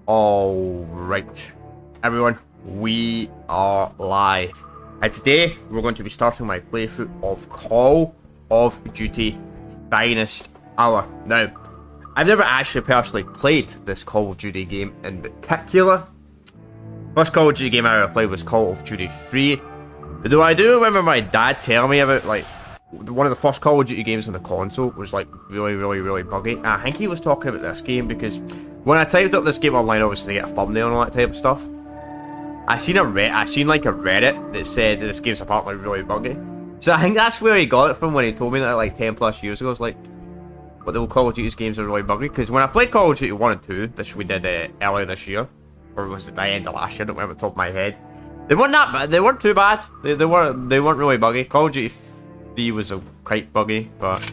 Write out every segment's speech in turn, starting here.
Alright, everyone, we are live. And today, we're going to be starting my playthrough of Call of Duty Finest Hour. Now, I've never actually personally played this Call of Duty game in particular. First Call of Duty game I ever played was Call of Duty 3. Though I do remember my dad telling me about, like, one of the first Call of Duty games on the console was, like, really buggy. And I think he was talking about this game because when I typed up this game online, obviously to get a thumbnail and all that type of stuff, I seen like a Reddit that said this game's apparently really buggy. So I think that's where he got it from when he told me that like 10 plus years ago. It's like, what the Call of Duty games are really buggy. Because when I played Call of Duty 1 and 2, which we did earlier this year, or was it by the end of last year, I don't remember off the top of my head. They weren't that bad. They weren't too bad. They weren't really buggy. Call of Duty 3 was quite buggy, but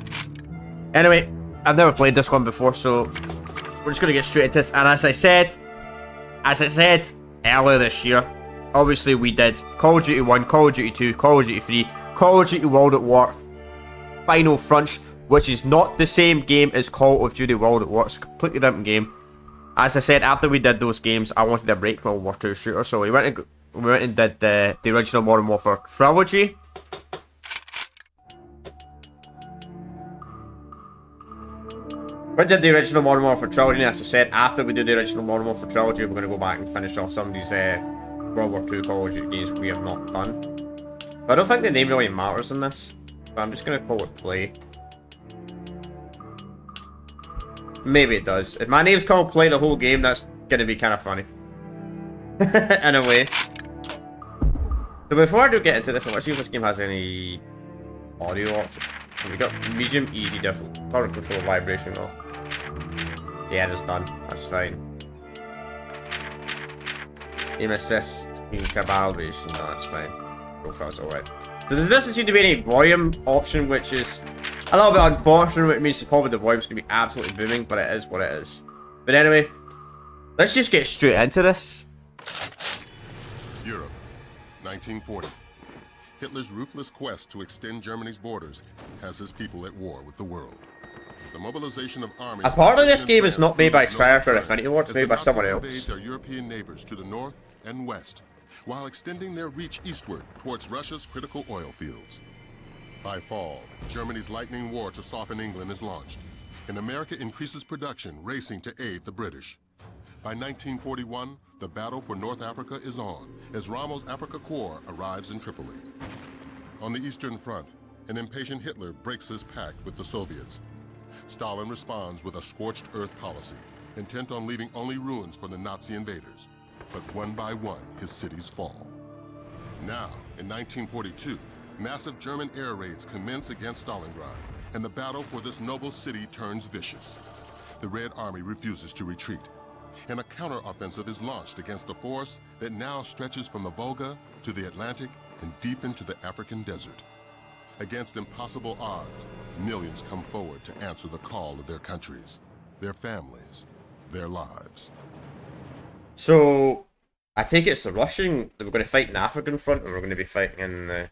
anyway, I've never played this one before, so we're just gonna get straight into this. And as I said earlier this year, obviously we did Call of Duty 1, Call of Duty 2, Call of Duty 3, Call of Duty World at War, Final Fronts, which is not the same game as Call of Duty World at War. It's a completely different game. As I said, after we did those games, I wanted a break from World War 2 shooter, so we went and did the original Modern Warfare trilogy. We did the original Modern Warfare trilogy, and as I said, after we do the original Modern Warfare trilogy, we're going to go back and finish off some of these World War II Call of Duty games we have not done. But I don't think the name really matters in this, but I'm just going to call it Play. Maybe it does. If my name's called Play the whole game, that's going to be kind of funny. In a way. So before I do get into this, let's see if this game has any audio options. We got medium, easy, difficult, torrent control, vibration off. Yeah, it's done. That's fine. Aim assist, calibration. No, that's fine. Profile's alright. So there doesn't seem to be any volume option, which is a little bit unfortunate, which means probably the volume's gonna be absolutely booming, but it is what it is. But anyway, let's just get straight into this. Europe, 1940. Hitler's ruthless quest to extend Germany's borders has his people at war with the world. The mobilization of armies. Apparently this game is not made by Treyarch or Infinity Ward, it's made by someone else. Their European neighbors to the north and west, while extending their reach eastward towards Russia's critical oil fields. By fall, Germany's lightning war to soften England is launched, and America increases production, racing to aid the British. By 1941, the battle for North Africa is on, as Rommel's Afrika Korps arrives in Tripoli. On the Eastern Front, an impatient Hitler breaks his pact with the Soviets. Stalin responds with a scorched earth policy, intent on leaving only ruins for the Nazi invaders. But one by one, his cities fall. Now, in 1942, massive German air raids commence against Stalingrad, and the battle for this noble city turns vicious. The Red Army refuses to retreat, and a counter-offensive is launched against the force that now stretches from the Volga to the Atlantic and deep into the African desert. Against impossible odds, millions come forward to answer the call of their countries, their families, their lives. So, I take it it's the Russian that we're going to fight in the African front, and we're going to be fighting in the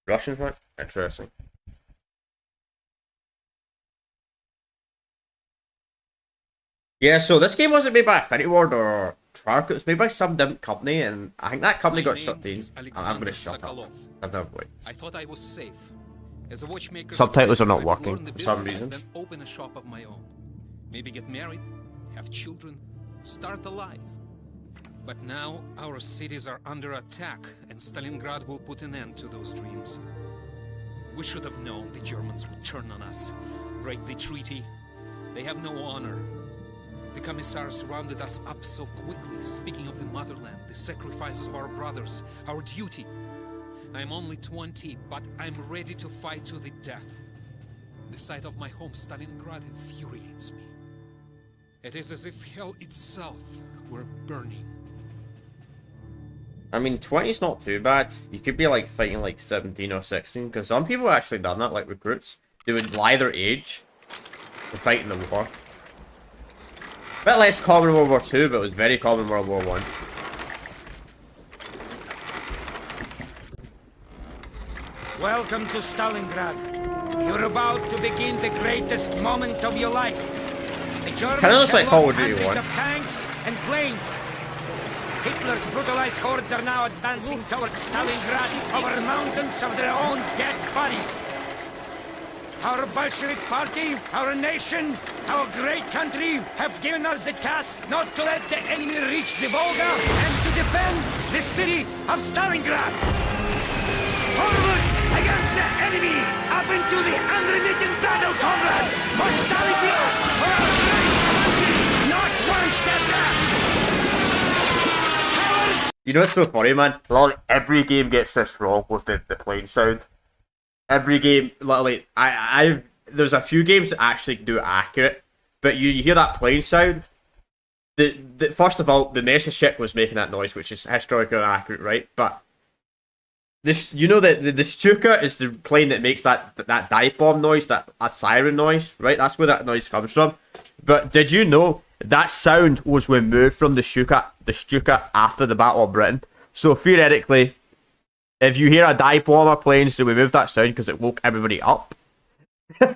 Russian front? Interesting. Yeah, so this game wasn't made by Infinity Ward or Treyarch, it was made by some different company, and I think that company got shut down. I'm gonna shut up. I've never played. I thought I was safe. As a watchmaker, Subtitles are not working for some reason. Then open a shop of my own. Maybe get married, have children, start a life. But now our cities are under attack, and Stalingrad will put an end to those dreams. We should have known the Germans would turn on us, break the treaty. They have no honor. The Commissars rounded us up so quickly, speaking of the motherland, the sacrifices of our brothers, our duty. I'm only 20, but I'm ready to fight to the death. The sight of my home, Stalingrad, infuriates me. It is as if hell itself were burning. I mean, 20's not too bad. You could be like fighting like 17 or 16, because some people actually done that, like recruits. They would lie their age to fight in the war. A bit less common in World War II, but it was very common in World War I. Welcome to Stalingrad. You're about to begin the greatest moment of your life. The Germans Kinda looks have like Call lost of Duty hundreds 1. of tanks and planes. Hitler's brutalized hordes are now advancing towards Stalingrad over mountains of their own dead bodies. Our Bolshevik party, our nation, our great country have given us the task not to let the enemy reach the Volga and to defend the city of Stalingrad. Forward against the enemy, up into the unremitting battle, comrades, for Stalingrad, for our great country, not one step back. Cowards! You know what's so funny, man? Literally every game gets this wrong with the plane sound. Every game, literally, there's a few games that actually do it accurate, but you hear that plane sound. First of all, the Messer ship was making that noise, which is historically accurate, right? But this, you know that the Stuka is the plane that makes that dive bomb noise, that siren noise, right? That's where that noise comes from. But did you know that sound was removed from the Stuka after the Battle of Britain? So theoretically, if you hear a dive bomber playing, so we moved that sound because it woke everybody up.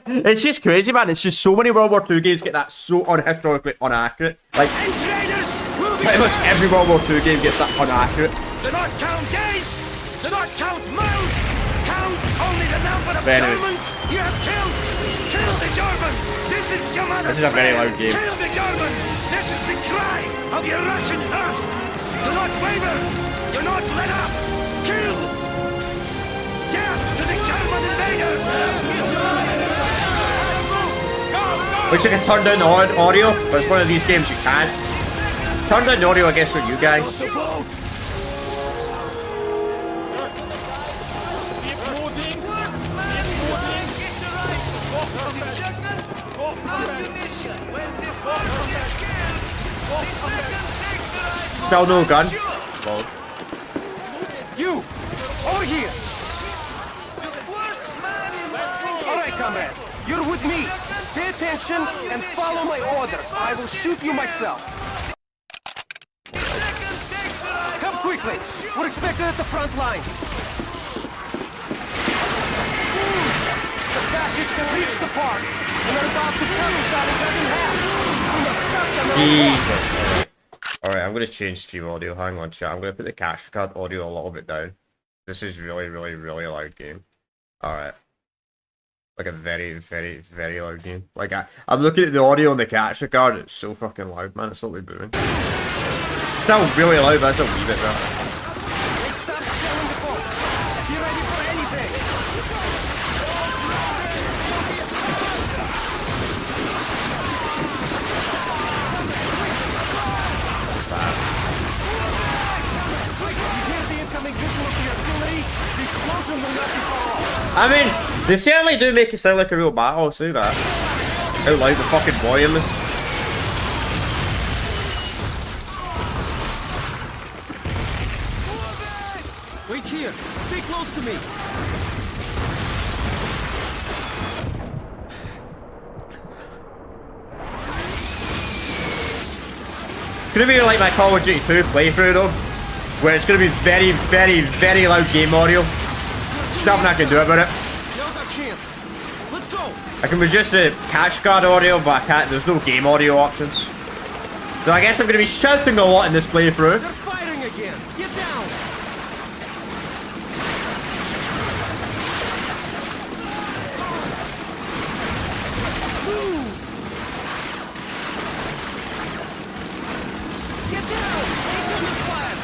It's just crazy, man. It's just so many World War II games get that so historically inaccurate. Like, pretty much every World War II game gets that inaccurate. Do not count days! Do not count miles! Count only the number of Anyway. Germans you have killed! Kill the German! This is your mother's This is a very prayer. loud game. Kill the German! This is the cry of your Russian earth! Do not waver! Do not let up! Kill! Death to the German invader! Wish I could turn down the audio, but it's one of these games you can't. Turn down the audio, I guess, for you guys. Still no gun. Lol. You! Over here! Alright, comrade. You're with me. Pay attention and follow my orders. I will shoot you myself. Come quickly. We're expected at the front lines. The fascists have reached the park and are about to cut Stalingrad in half. We must stop them. Jesus. Alright, I'm going to change stream audio. Hang on, chat. I'm going to put the capture card audio a little bit down. This is really, really, really loud game. Alright. Like a very, very, very loud game. Like, I'm looking at the audio on the capture card. It's so fucking loud, man. It's totally booming. Still really loud, but it's a wee bit better. Stop shelling the boats. Be ready for anything. What's that? You hear the incoming whistle of the artillery? The explosion will not be far off. I mean, they certainly do make it sound like a real battle, I'll say that. How loud the fucking volume is. Wait here. Stay close to me. It's gonna be like my Call of Duty 2 playthrough though, where it's gonna be very, very, very loud game audio. There's nothing I can do about it. Now's our chance. Let's go. I can reduce the catch card audio, but I can't. There's no game audio options. So I guess I'm gonna be shouting a lot in this playthrough. They're firing again. Get down. Move. Get down. Take on the flag.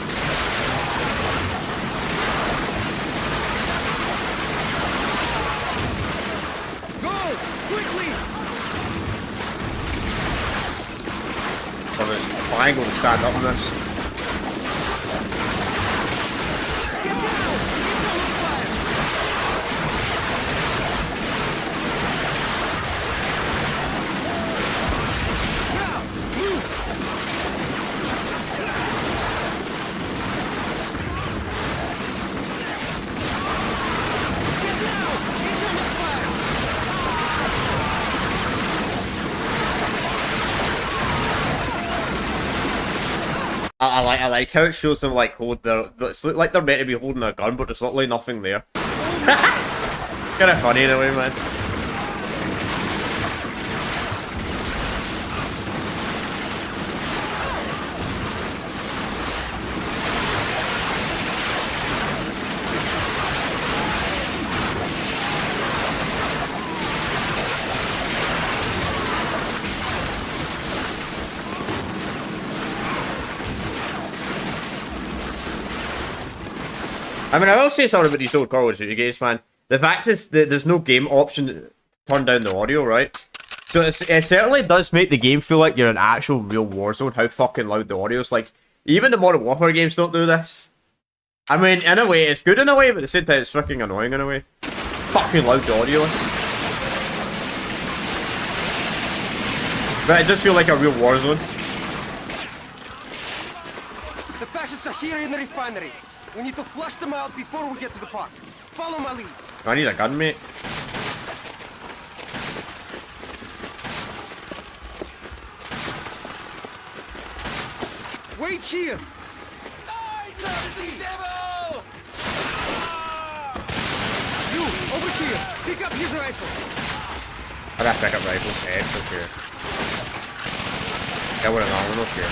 Go quickly. So this triangle to stand up in this. Get down. Take on the flag. Now, move. Get down. Take on the flag. I like how it shows them like hold their. It's like they're meant to be holding a gun, but there's literally nothing there. Kind of funny in a way, man. I mean, I will say something about these old Call of Duty games, man. The fact is that there's no game option to turn down the audio, right? So it certainly does make the game feel like you're in an actual real war zone, how fucking loud the audio is. Like, even the Modern Warfare games don't do this. I mean, in a way, it's good in a way, but at the same time, it's fucking annoying in a way. Fucking loud the audio is. But it does feel like a real war zone. The fascists are here in the refinery. We need to flush them out before we get to the park. Follow my lead. I need a gun, mate. Wait here. You, over here. Pick up his rifle. I gotta pick up rifles. Heads, okay. Yeah, what an armor, okay.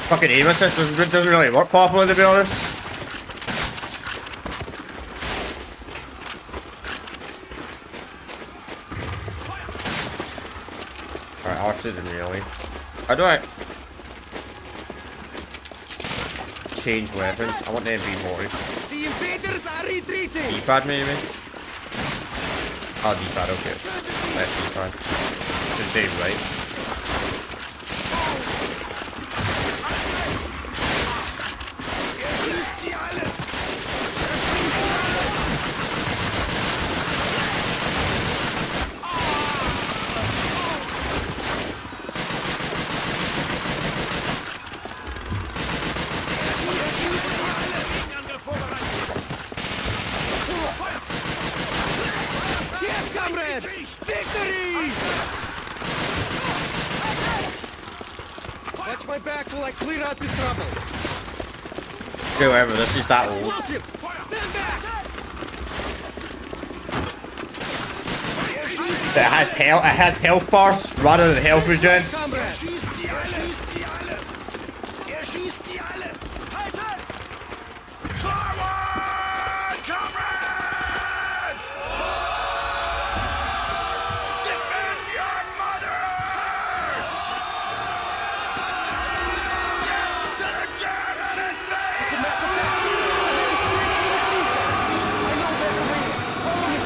Fucking aim assist doesn't really work properly, to be honest. Alright, R2 didn't really. How do I change weapons? I want the MP40. The invaders are retreating. D-pad maybe? Oh, D-pad, okay. Left D-pad. Should say right. Yes, comrades! Victory! Watch my back while I clear out this rubble. Okay, whatever, this is that old. Explosive! Stand back! It has health bars rather than health regen. Comrades! It's a massacre! I'm standing in the machine guns. I know they're waiting. Follow me.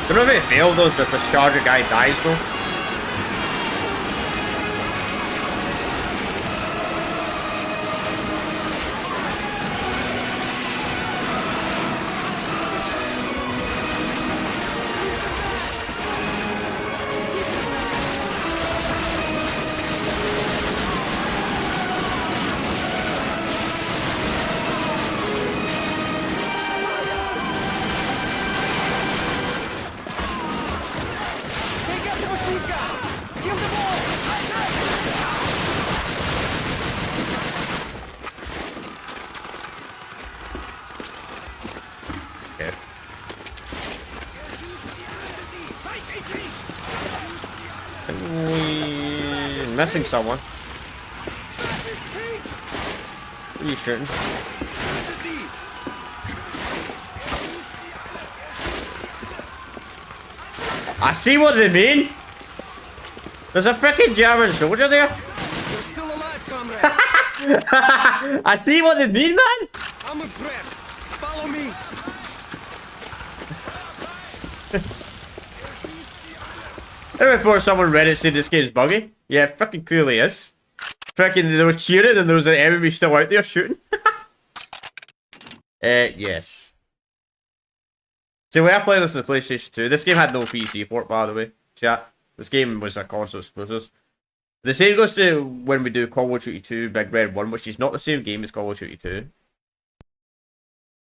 Don't know if it failed though if the charger guy dies though. Take out the machine guns. Kill them all. Okay. We missing someone. Who are you shooting? I see what they mean. There's a freaking German soldier there. You're still alive, comrade. I see what they mean, man. I'm impressed. Follow me. I report someone Reddit said this game's buggy. Yeah, it freaking clearly is. Freaking, they were cheering and there was an enemy still out there shooting. Yes. So we are playing this on the PlayStation 2. This game had no PC port, by the way. Chat. This game was a console exclusive. The same goes to when we do Call of Duty 2 Big Red 1, which is not the same game as Call of Duty 2.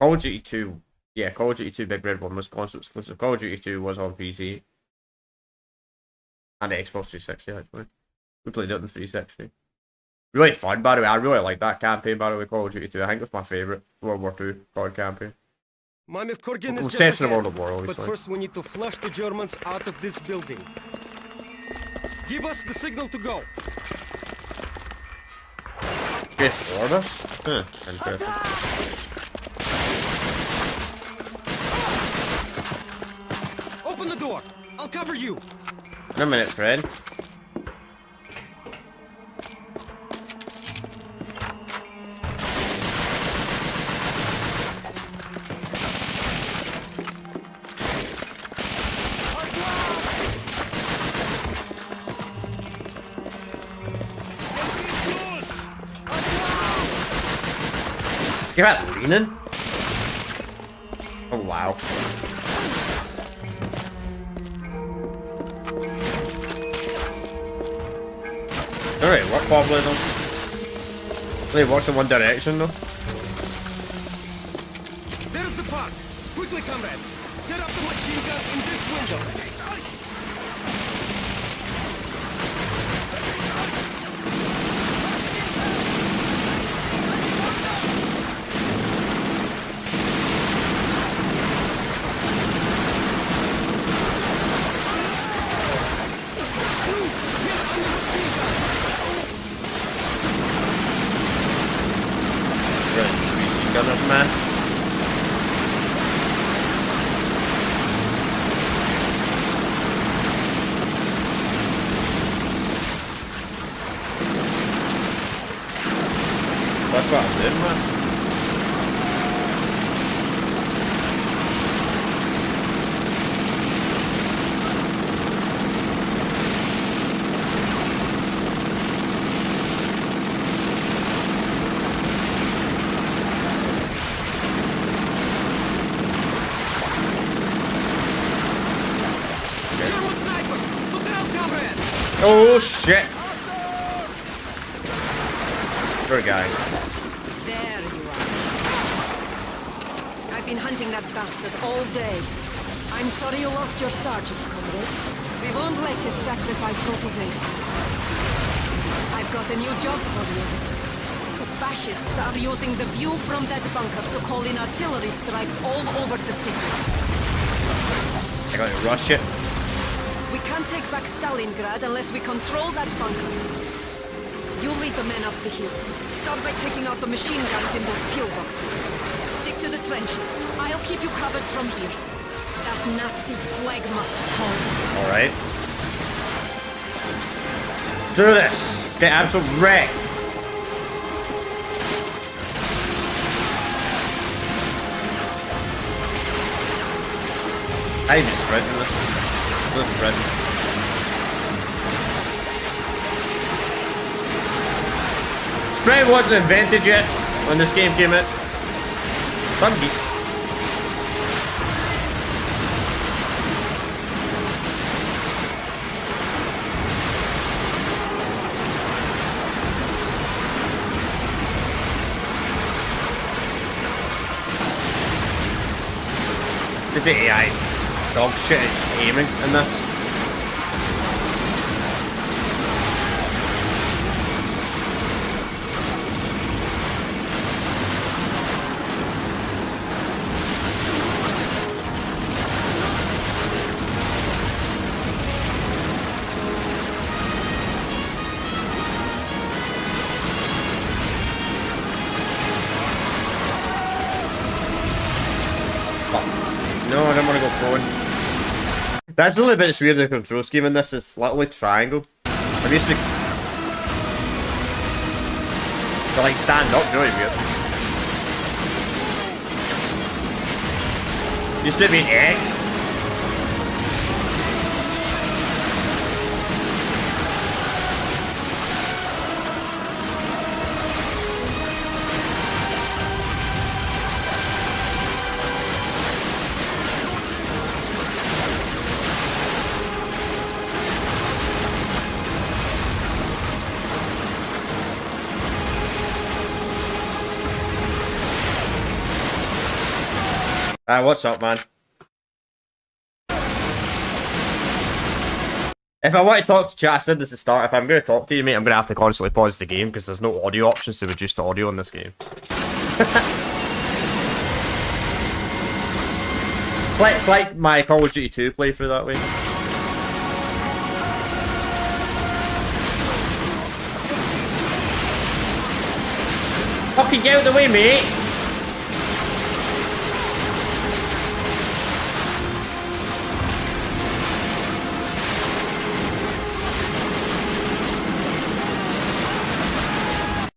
Call of Duty 2, yeah, Call of Duty 2 Big Red 1 was console exclusive. Call of Duty 2 was on PC. And the Xbox 360, actually. We played it on the 360. Really fun, by the way. I really like that campaign, by the way, Call of Duty 2. I think it's my favourite World War II COD campaign. Mamif Korgin is Well, just sense in the ahead. world of war, But obviously. first we need to flush the Germans out of this building. Give us the signal to go. Great orders? Huh, interesting. Open the door. I'll cover you. In a minute, friend. You're at leaning? Oh wow. Alright, what probably though? They works in one direction though. There's the park. Quickly, comrades. Set up the machine gun in this window. Gunners, man. That's what I'm doing, man. German sniper! Look out, comrade! Oh shit! Poor guy. There you are. I've been hunting that bastard all day. I'm sorry you lost your sergeant, comrade. We won't let his sacrifice go to waste. I've got a new job for you. The fascists are using the view from that bunker to call in artillery strikes all over the city. I gotta rush it. We can't take back Stalingrad unless we control that bunker. You lead the men up the hill. Start by taking out the machine guns in those pillboxes. Stick to the trenches. I'll keep you covered from here. That Nazi flag must fall. Alright. Do this! Let's get absolutely wrecked! I even sprinting this. No sprinting. Sprint wasn't invented yet when this game came out. Some geek. Just the AI's dog shit is aiming in this. No, I don't want to go forward. That's the only bit that's weird in the control scheme in this, is literally triangle. I'm used to like stand up, really weird. Used to be X. What's up, man? If I want to talk to chat, I said this at the start, if I'm going to talk to you, mate, I'm going to have to constantly pause the game, because there's no audio options to reduce the audio in this game. It's like my Call of Duty 2 playthrough that way. Fucking get out of the way, mate!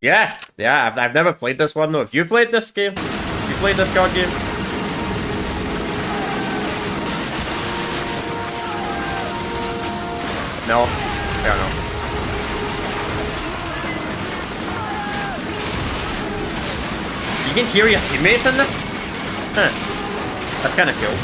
Yeah, I've never played this one though. Have you played this game? You played this card game? No, fair enough. You can hear your teammates in this? Huh. That's kind of cool.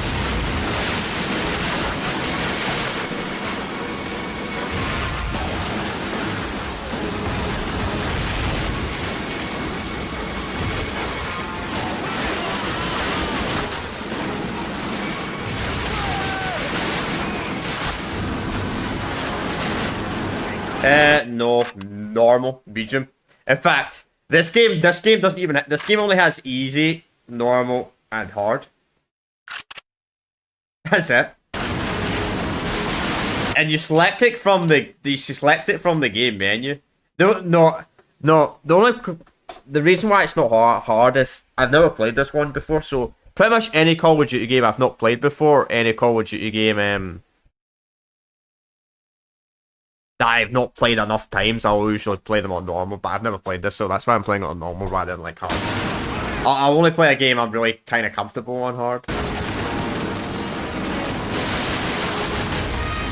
No, normal, medium. In fact, this game doesn't even. This game only has easy, normal, and hard. That's it. And you select it from the game menu. No. The reason why it's not hard is I've never played this one before. So pretty much any Call of Duty game I've not played before, any Call of Duty game that I've not played enough times, I'll usually play them on normal, but I've never played this, so that's why I'm playing it on normal rather than like hard. I'll only play a game I'm really kind of comfortable on hard.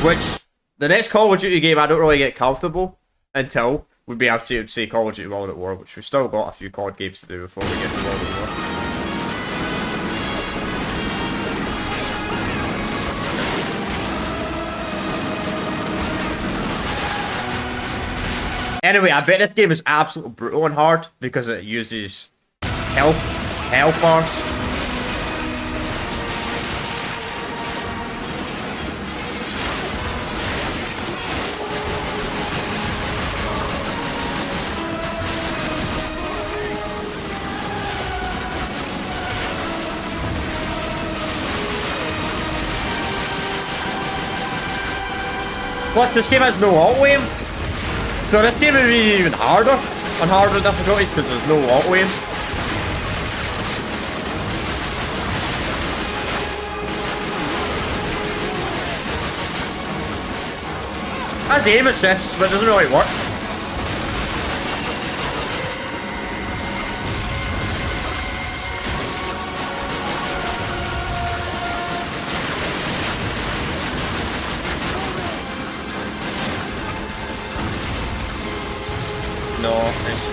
Which, the next Call of Duty game I don't really get comfortable until we'd be able to say Call of Duty World at War, which we've still got a few COD games to do before we get to World at War. Anyway, I bet this game is absolutely brutal and hard because it uses health bars. Plus, this game has no auto aim. So this game will be even harder on harder difficulties because there's no auto aim. Has aim assists, but it doesn't really work. No, it's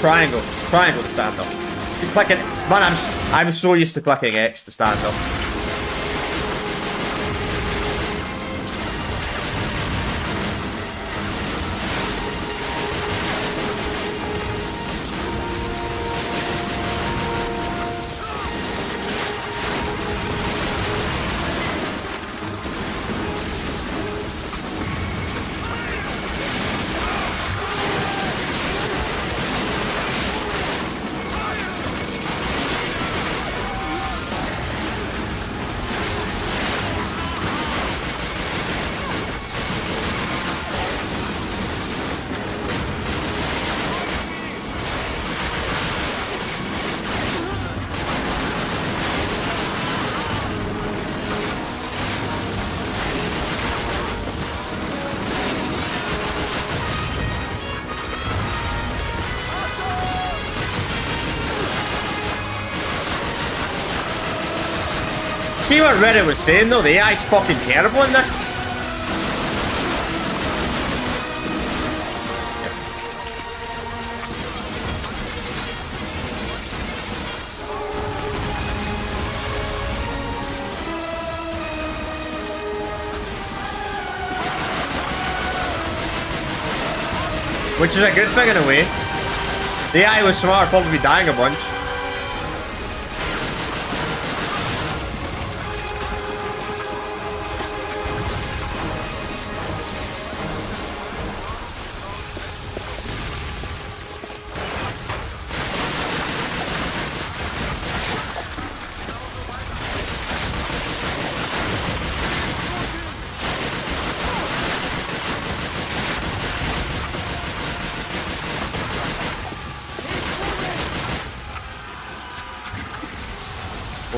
triangle to stand up. You click it, man. I'm so used to clicking X to stand up. See what Reddit was saying though, the AI's fucking terrible in this. Which is a good thing in a way. The AI was smart, probably dying a bunch.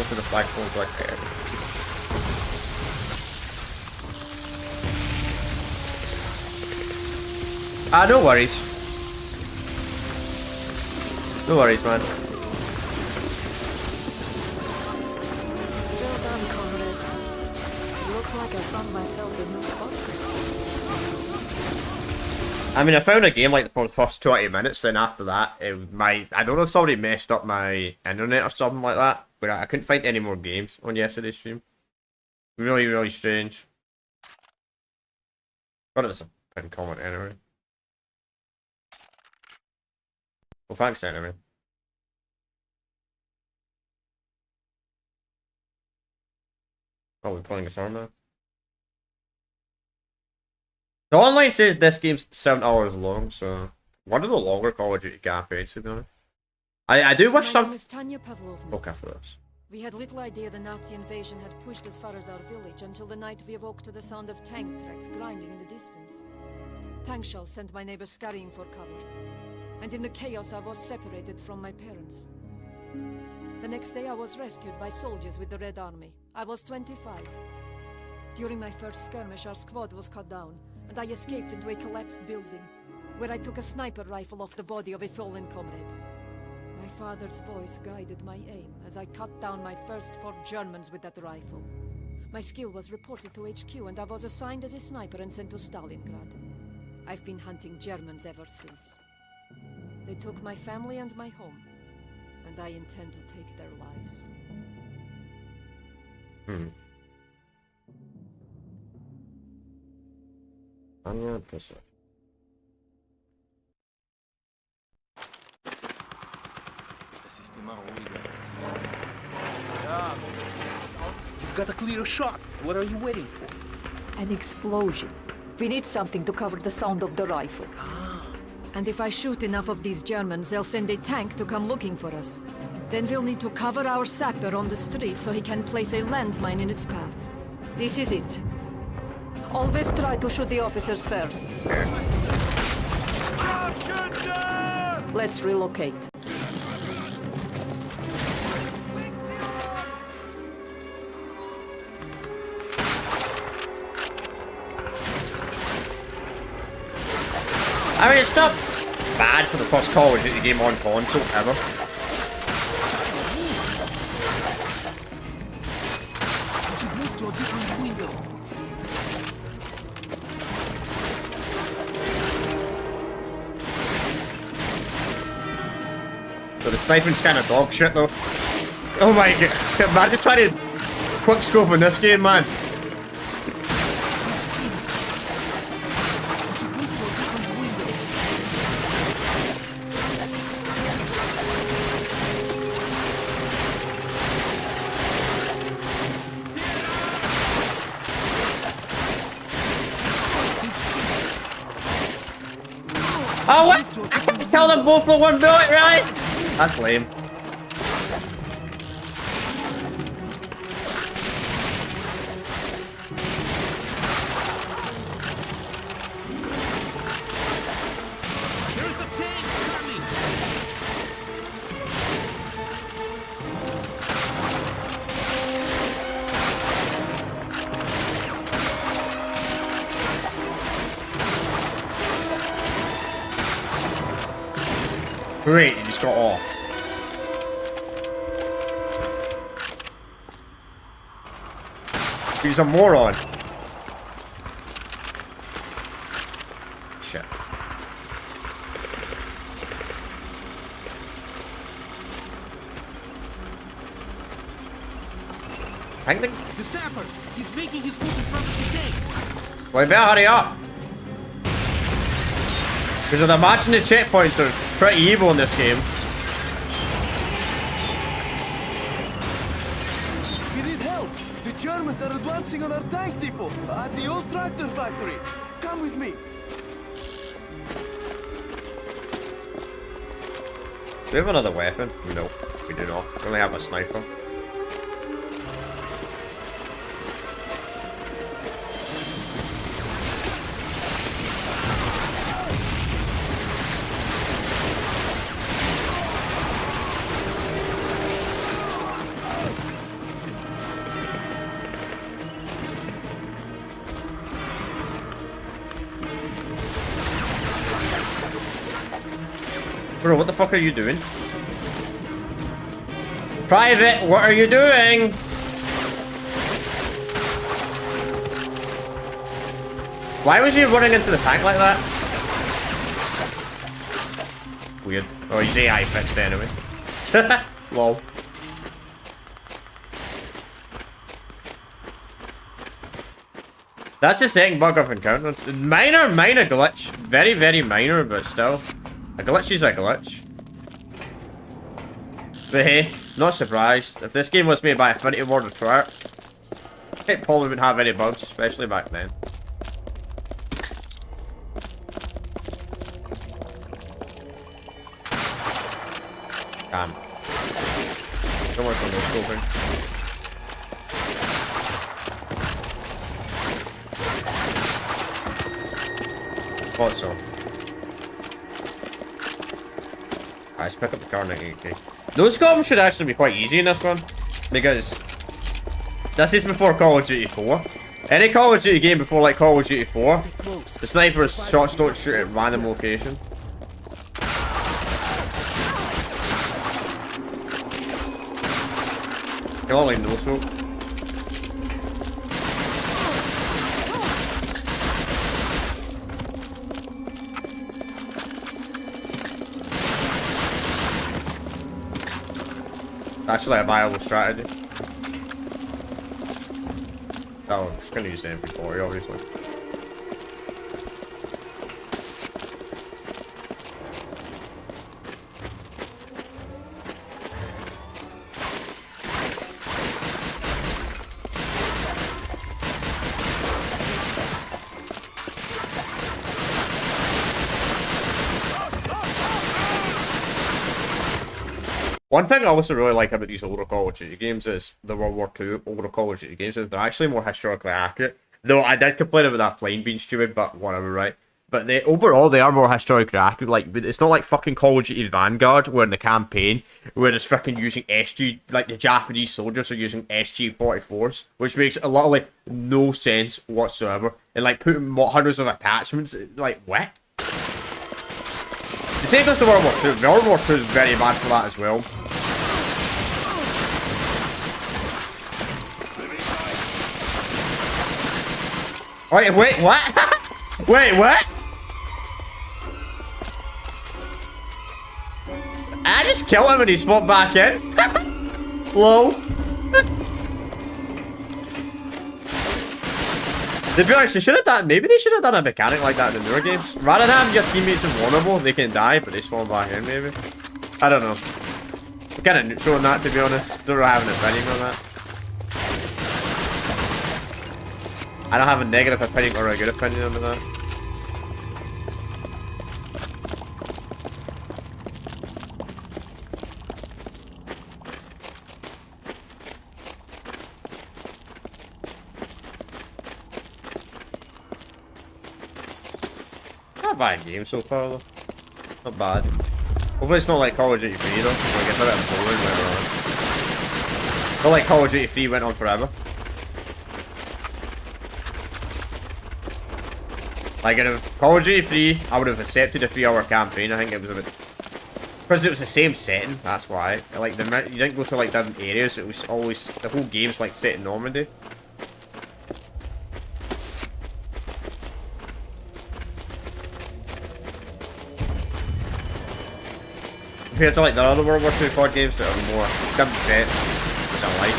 to the flagpoles like there. Ah, no worries. No worries, man. Well done, comrade. Looks like I found myself a new spot. I mean, I found a game like for the first 20 minutes, then after that, I don't know if somebody messed up my internet or something like that, but I couldn't find any more games on yesterday's stream. Really, really strange. But it's a pin comment anyway. Well, thanks anyway. Oh, we're playing this on now. The online says this game's 7 hours long, so one of the longer Call of Duty campaigns, to be honest. I do wish My name some. is Tanya Pavlovna. Look after this. We had little idea the Nazi invasion had pushed as far as our village until the night we awoke to the sound of tank tracks grinding in the distance. Tank shells sent my neighbors scurrying for cover, and in the chaos I was separated from my parents. The next day I was rescued by soldiers with the Red Army. I was 25. During my first skirmish our squad was cut down, and I escaped into a collapsed building, where I took a sniper rifle off the body of a fallen comrade. My father's voice guided my aim as I cut down my first 4 Germans with that rifle. My skill was reported to HQ and I was assigned as a sniper and sent to Stalingrad. I've been hunting Germans ever since. They took my family and my home, and I intend to take their lives. Anya Pisser. You've got a clear shot. What are you waiting for? An explosion. We need something to cover the sound of the rifle. And if I shoot enough of these Germans, they'll send a tank to come looking for us. Then we'll need to cover our sapper on the street so he can place a landmine in its path. This is it. Always try to shoot the officers first. Let's relocate. I mean, it's not bad for the first Call of Duty game on console ever. You should move to a different window. So the sniping's kind of dog shit though. Oh my god, imagine trying to quick scope in this game, man. You should move to a different window. Oh what? I can kill them both with one bullet, really? That's lame. There's a tank coming! Great, he just got off. He's a moron. Shit. I think The sapper! He's making his move in front of the tank! we better hurry up. Because I'd imagine the checkpoints are pretty evil in this game. We need help. The Germans are advancing on our tank depot at the old tractor factory. Come with me. Do we have another weapon? No, we do not. We only have a sniper. Bro, what the fuck are you doing? Private, what are you doing? Why was you running into the tank like that? Weird. Oh, he's AI fixed anyway. Lol. That's the second bug I've encountered. Minor glitch. Very, very minor, but still. A glitch is a glitch. But hey, not surprised. If this game was made by Infinity Ward or Treyarch, it probably wouldn't have any bugs, especially back then. Damn. Don't work on those scoping. Thought so. Alright, let's pick up the car 98k. Those scopes should actually be quite easy in this one. Because this is before Call of Duty 4. Any Call of Duty game before like Call of Duty 4, the sniper's shots don't shoot at random location. You're all like no scope. Actually a viable strategy. Oh, I'm just gonna use the MP40 obviously. One thing I also really like about these older Call of Duty games is the World War II older Call of Duty games is they're actually more historically accurate. Though I did complain about that plane being stupid, but whatever, right? But they overall they are more historically accurate. Like, it's not like fucking Call of Duty Vanguard where in the campaign where it's freaking using SG, like the Japanese soldiers are using SG-44s, which makes a lot of like no sense whatsoever. And like putting hundreds of attachments, like what? The same goes to World War II. World War II is very bad for that as well. Wait, what? Wait, what? I just killed him and he spawned back in. Lol. To be honest, they should have done. Maybe they should have done a mechanic like that in the newer games. Rather than having your teammates invulnerable, they can die, but they spawn back in. Maybe. I don't know. I'm kind of neutral on that, to be honest. Don't really have an opinion on that. I don't have a negative opinion or a good opinion on that. Not a bad game so far though. Not bad. Hopefully it's not like Call of Duty 3 though. I guess a bit boring later on. Not like Call of Duty 3 went on forever. Like, if Call of Duty 3, I would have accepted a 3-hour campaign. I think it was a bit... Because it was the same setting, that's why. Like, you didn't go to, like, different areas. It was always... The whole game's, like, set in Normandy. Compared to, like, the other World War II COD games that are more different sets, which I like.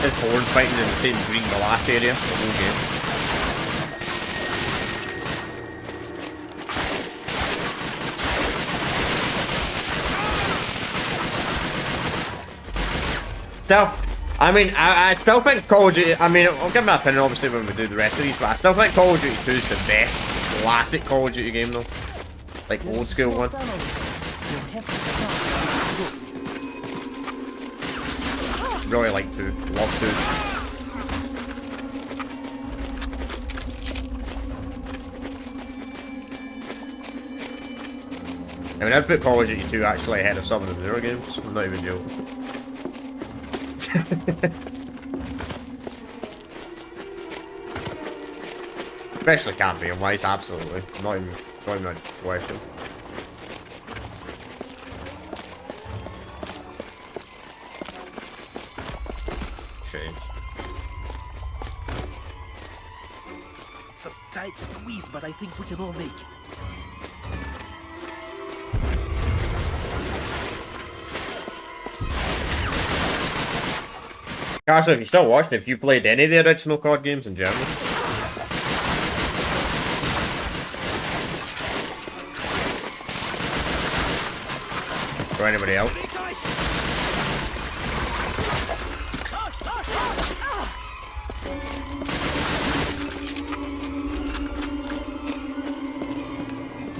There's Horde fighting in the same green glass area, the whole game. Still, I mean, I still think Call of Duty, I mean, I'll give my opinion obviously when we do the rest of these, but I still think Call of Duty 2 is the best classic Call of Duty game though. Like, old school one. Really like 2, love 2. I mean, I'd put Call of Duty 2 actually ahead of some of the newer games, I'm not even joking. Especially campaign wise, absolutely. Not even a question. peace, but I think we can all make it. Carson, if you're still watching, if you played any of the original COD games in Germany. Or anybody else.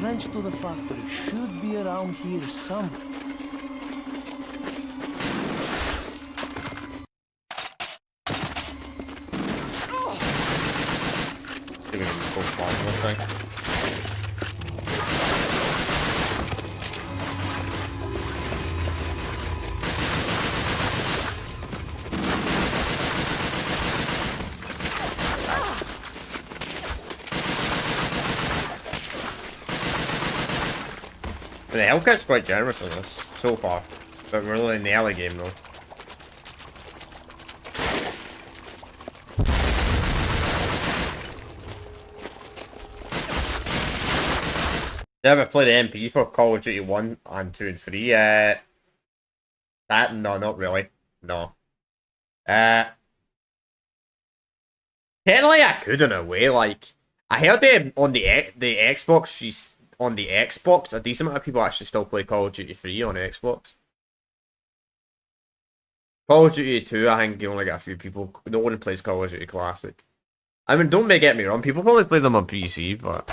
Trench to the factory should be around here somewhere. See if we can go far, I think. But the Hellcat's quite generous in this, so far. But we're really in the early game though. You ever play the MP for Call of Duty 1 and 2 and 3? That, no, not really. No. Technically I could in a way, like, I heard on the Xbox, on the Xbox, a decent amount of people actually still play Call of Duty 3 on the Xbox. Call of Duty 2, I think you only get a few people. No one plays Call of Duty Classic. I mean, don't get me wrong, people probably play them on PC, but...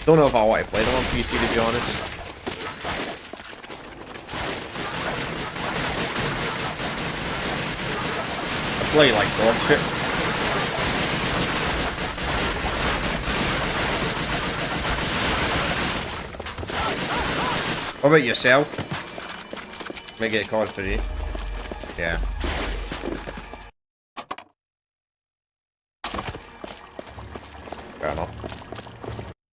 Don't know if I want to play them on PC, to be honest. I play like dog shit. What about yourself? May get a card for you. Yeah. Fair enough.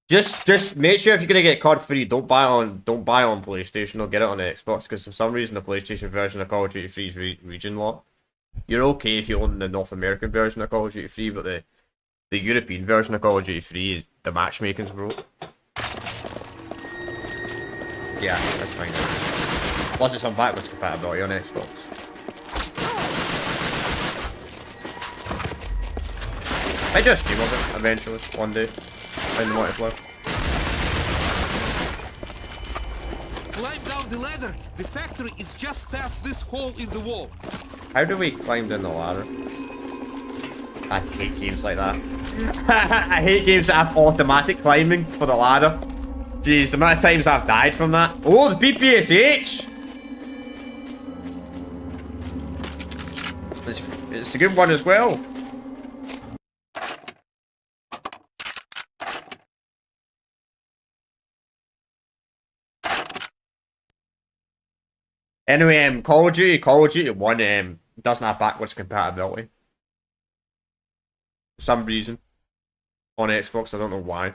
Just make sure if you're gonna get COD free, don't buy it on PlayStation or get it on the Xbox, because for some reason the PlayStation version of Call of Duty 3 is region locked. You're okay if you own the North American version of Call of Duty 3, but the European version of Call of Duty 3, the matchmaking's broke. Yeah, that's fine. Plus it's on backwards compatibility on Xbox. I do a stream of it eventually, one day. In the multiplayer. Climb down the ladder. The factory is just past this hole in the wall. How do we climb down the ladder? I hate games like that. I hate games that have automatic climbing for the ladder. Jeez, the amount of times I've died from that. Oh, the PPSH! It's a good one as well. Anyway, Call of Duty 1 doesn't have backwards compatibility. For some reason. On Xbox, I don't know why.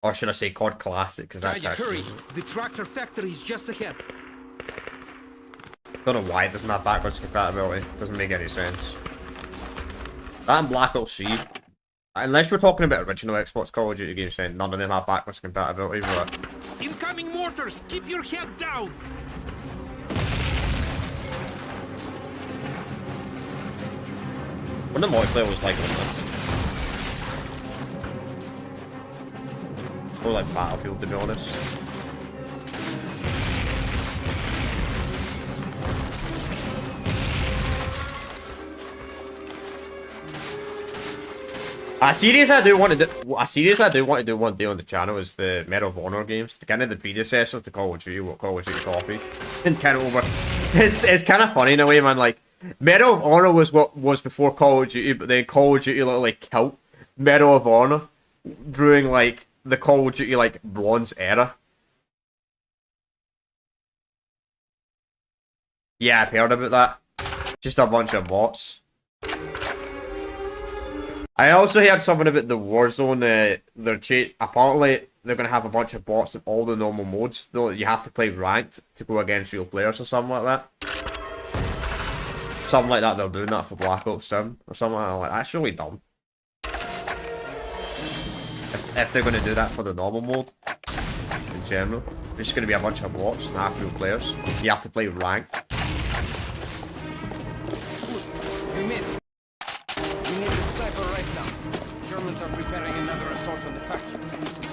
Or should I say COD Classic, because that's hurry! The tractor factory is just ahead. Don't know why it doesn't have backwards compatibility. Doesn't make any sense. That and Black Ops 3. Unless we're talking about original Xbox Call of Duty games, saying none of them have backwards compatibility, but... Incoming mortars! Keep your head down! When the multiplayer was like this. More like Battlefield, to be honest. A series I do want to do one day on the channel is the Medal of Honor games, the kind of the predecessor to Call of Duty, what Call of Duty copied, and kind of over. It's kind of funny in a way, man. Like Medal of Honor was what was before Call of Duty, but then Call of Duty like killed Medal of Honor during like the Call of Duty like bronze era. Yeah, I've heard about that. Just a bunch of bots. I also heard something about the Warzone. Apparently they're going to have a bunch of bots in all the normal modes. Though you have to play ranked to go against real players or something like that. Something like that, they're doing that for Black Ops Sim or something like that. I'm like, that's really dumb. If they're going to do that for the normal mode, in general, there's just going to be a bunch of bots and half real players. You have to play ranked. You made it. We need a sniper right now. Germans are preparing another assault on the factory.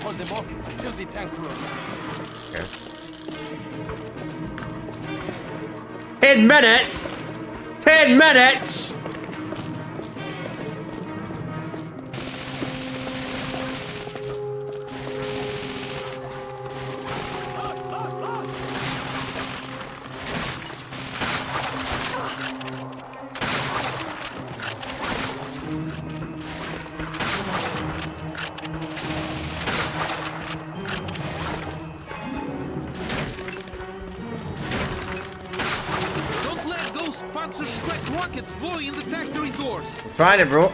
Hold them off until the tank crew arrives. Okay. 10 minutes? 10 minutes? Rockets blowing in the factory doors. Trying it, bro.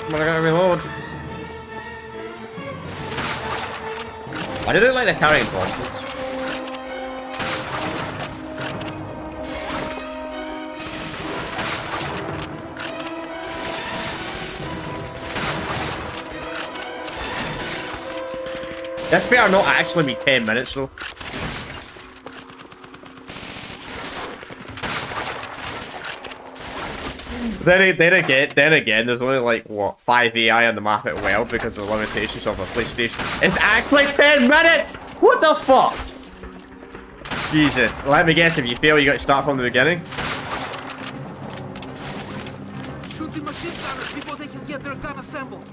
But I gotta reload. Why do they look like they're carrying bombs? This better not actually be 10 minutes though. Then again, there's only like, what, 5 AI on the map at well because of the limitations of a PlayStation. It's actually 10 minutes! What the fuck? Jesus. Let me guess, if you fail, you got to start from the beginning? Shoot the machine gunners before they can get their gun assembled.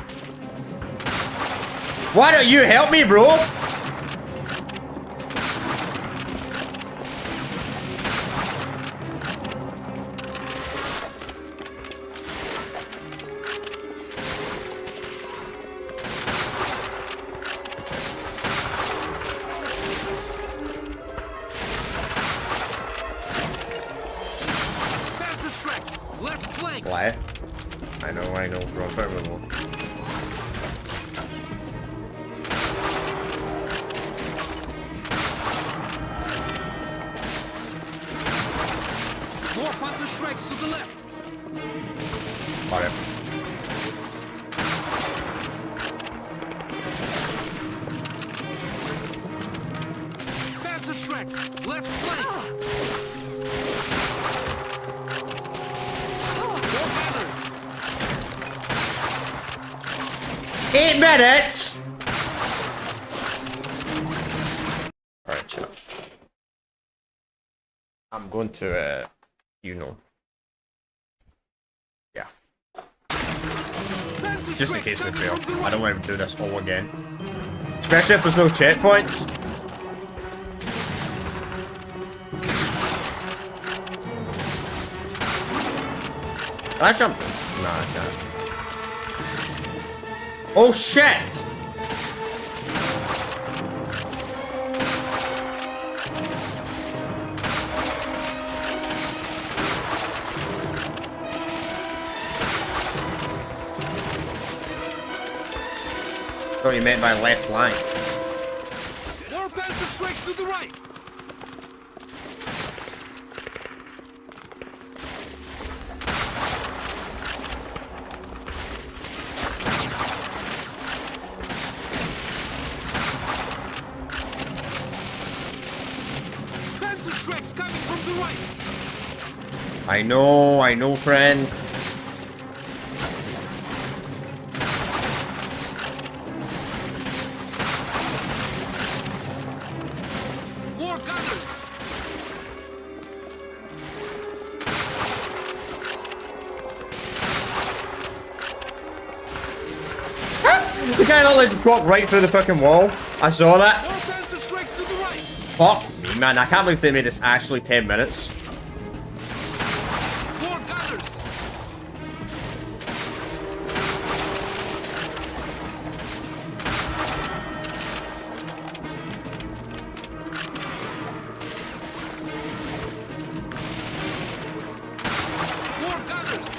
Why don't you help me, bro? Why? I know, bro. Terrible. More Panzer Shreks to the left. Got it. Panzer Shreks, left flank. More banners. 8 minutes! Alright, chill. I'm going to, you know. Yeah. Panzer Just in Shreks case we coming fail. from the I right. don't want to do this all again. Especially if there's no checkpoints. Can I jump? No, I can't. Oh shit! Thought you meant by left flank. More Panzer Shreks to the right. Panzer Shreks coming from the right. I know, friend. More gunners. The guy that just walked right through the fucking wall. I saw that. More Panzer Shreks to the right. Fuck me, man. I can't believe they made this actually 10 minutes. More gunners. More gunners.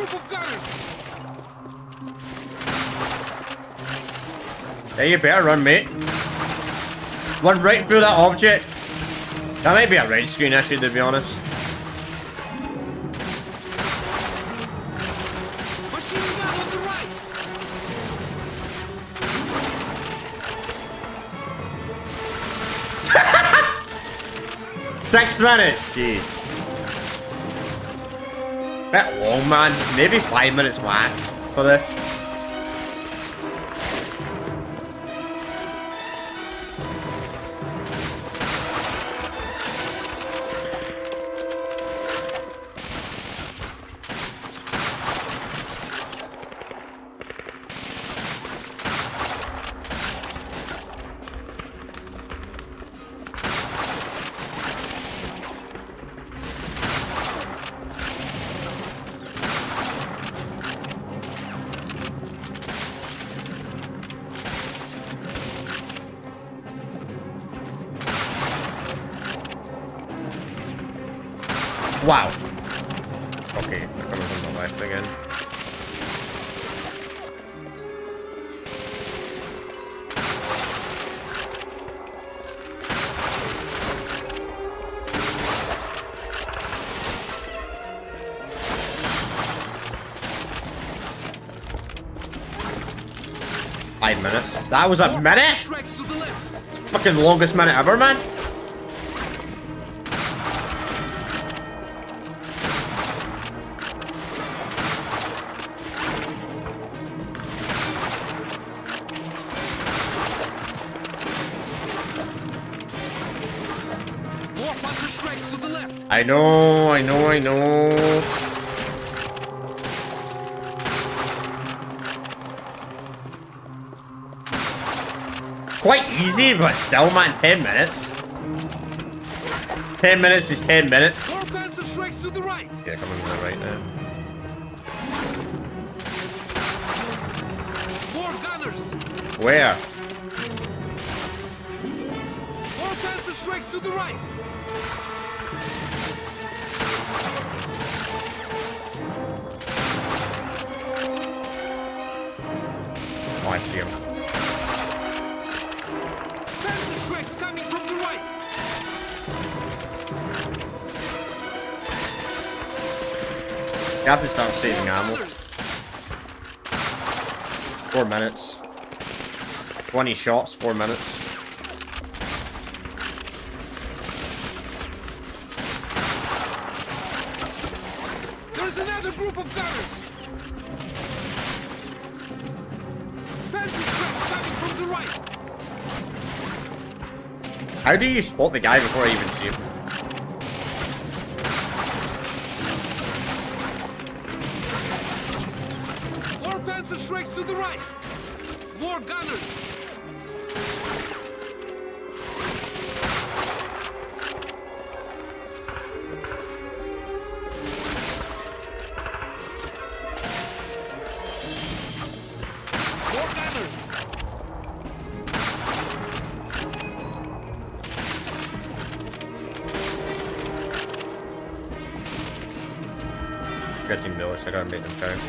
group of gunners! Yeah, you better run, mate. Run right through that object. That might be a red screen issue, to be honest. Machine gun on the right! 6 minutes, jeez. Bit long, man. Maybe 5 minutes max for this. Wow. Okay, they're coming from the left again. Five minutes. That was a minute? Shreks to the left! Fucking longest minute ever, man. More Panzer Shreks to the left! I know. Quite easy, but still, man, 10 minutes. 10 minutes is 10 minutes. More Panzer Shreks to the right! Yeah, coming to the right now. More gunners! Where? More Panzer Shreks to the right! Oh, I see him. Panzer Shreks coming from the right! You have to start saving ammo. Gunners! 4 minutes. 20 shots, 4 minutes. There's another group of gunners! Panzer Shreks coming from the right! How do you spot the guy before I even see him? More Panzer Shreks to the right! More gunners! More gunners! 15 minutes, I gotta make them count.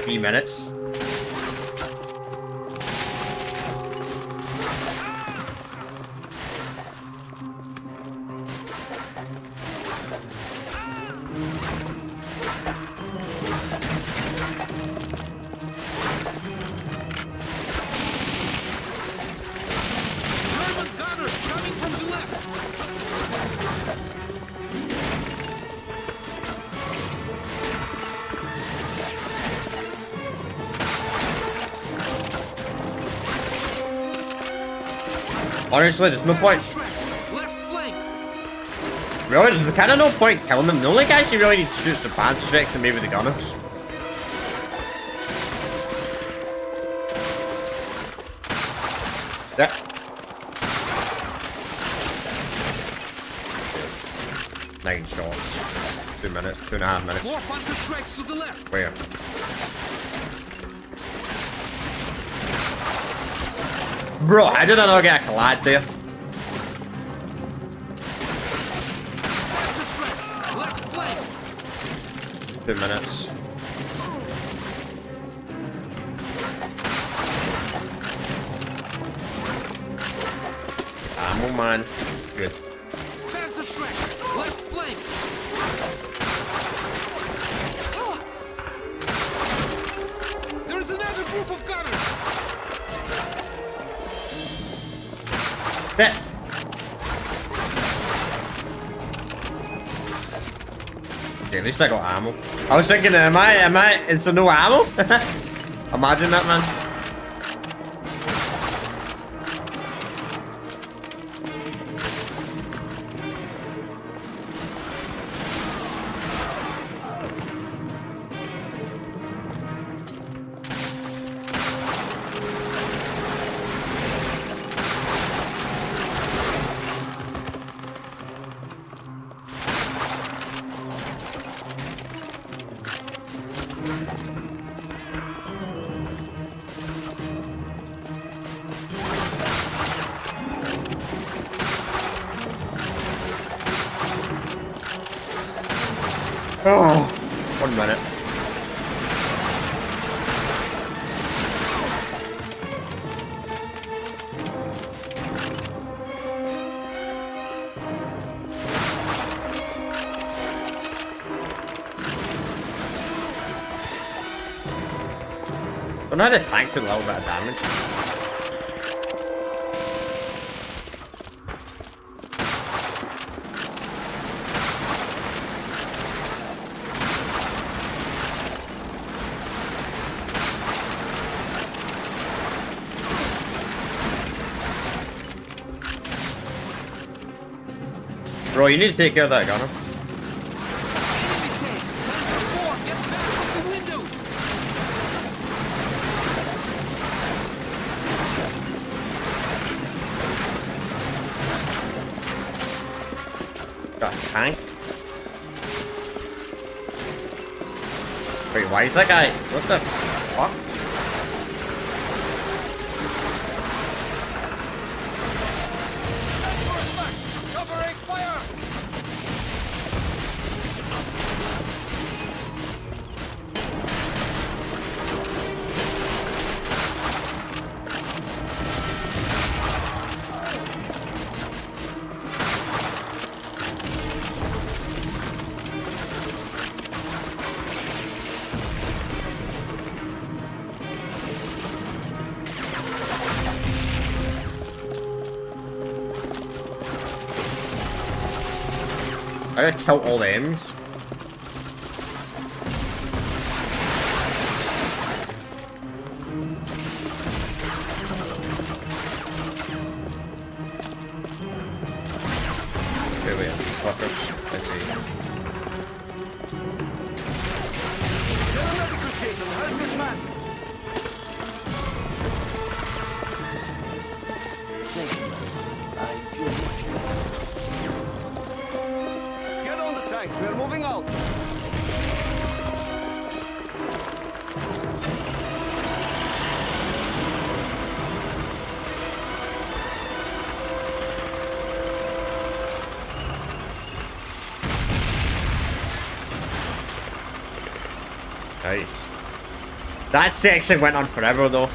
Three minutes. German gunners coming from the left! Honestly, there's no point. Shreks, left flank! Really, there's kind of no point killing them. The only guys you really need to shoot is the Panzer Shreks and maybe the gunners. Yep. Nine shots. 2 minutes, 2.5 minutes. More Panzer Shreks to the left! Where? Bro, how did I not get a collide there? That's a shreds. Left flank. 2 minutes. Ammo, man. Good. That's a shreds. Left flank. There's another group of gunners. Shit. Okay, at least I got ammo. I was thinking, is there no ammo? Imagine that, man. Oh, 1 minute. Don't know how the tank did a little bit of damage. Bro, you need to take care of that gunner. Enemy tank. Panzer IV. Get back from the windows. Got tanked. Wait, why is that guy? What the fuck? Covering fire. I gotta kill all the enemies. Okay, wait, these fuckers. I see. Medical station. Help this man. Thank you. I feel much better. Get on the tank. We're moving out. Nice. That section went on forever, though.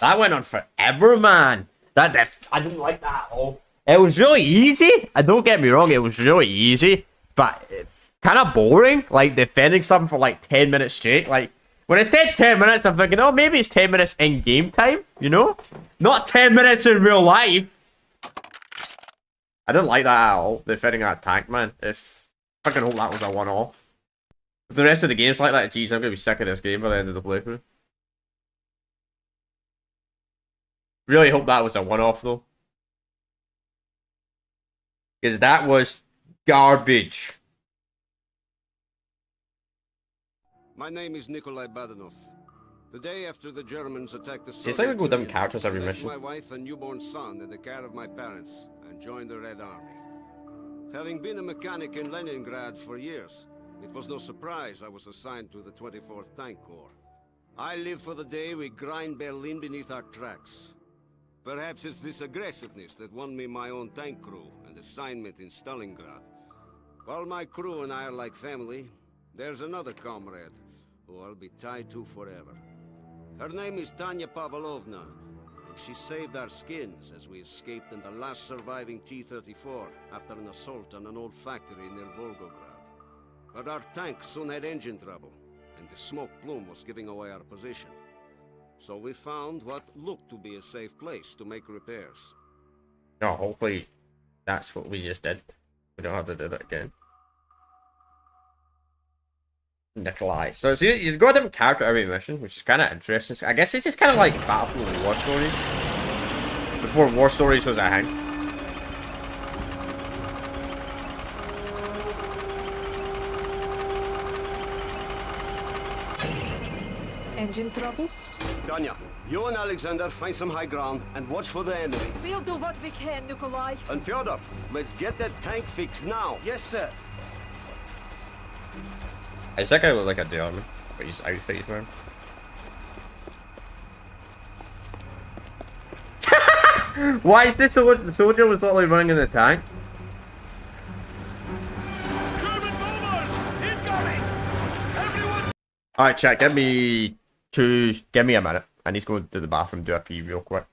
That went on forever, man. I didn't like that at all. It was really easy. Don't get me wrong, it was really easy, but kind of boring. Like defending something for like 10 minutes straight. Like when I said 10 minutes, I'm thinking, oh, maybe it's 10 minutes in game time. You know, not 10 minutes in real life. I didn't like that at all. Defending that tank, man. If I can hope that was a one-off. If the rest of the game's like that, geez, I'm gonna be sick of this game by the end of the playthrough. Really hope that was a one-off, though. Because that was garbage. My name is Nikolai Badanov. The day after the Germans attacked the It's like we go different Union, characters every I left mission. my wife and newborn son in the care of my parents and joined the Red Army. Having been a mechanic in Leningrad for years, it was no surprise I was assigned to the 24th Tank Corps. I live for the day we grind Berlin beneath our tracks. Perhaps it's this aggressiveness that won me my own tank crew and assignment in Stalingrad. While my crew and I are like family, there's another comrade who I'll be tied to forever. Her name is Tanya Pavlovna, and she saved our skins as we escaped in the last surviving T-34 after an assault on an old factory near Volgograd. But our tank soon had engine trouble, and the smoke plume was giving away our position. So we found what looked to be a safe place to make repairs. No, hopefully that's what we just did. We don't have to do that again. Nikolai. So you've got a different character every mission, which is kind of interesting. I guess this is kind of like Battlefield and War Stories. Before War Stories was a thing. Engine trouble? Tanya, you and Alexander find some high ground and watch for the enemy. We'll do what we can, Nikolai. And Fyodor, let's get that tank fixed now. Yes, sir. Does that guy look like a diamond? But his outfit he's wearing. Why is this the soldier was literally running in the tank? German bombers! Incoming! Everyone! Alright, chat, give me a minute. I need to go to the bathroom, do a pee real quick.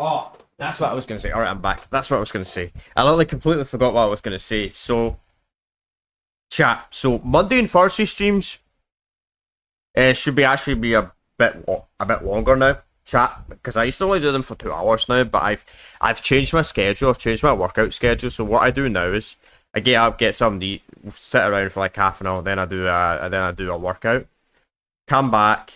Oh, that's what I was going to say. Alright, I'm back. That's what I was going to say. I literally completely forgot what I was going to say. So, chat. So, Monday and Thursday streams should actually be a bit longer now, chat. Because I used to only do them for 2 hours now, but I've changed my schedule. I've changed my workout schedule. So what I do now is I get up, get something to eat, sit around for like half an hour, then I do a workout, come back.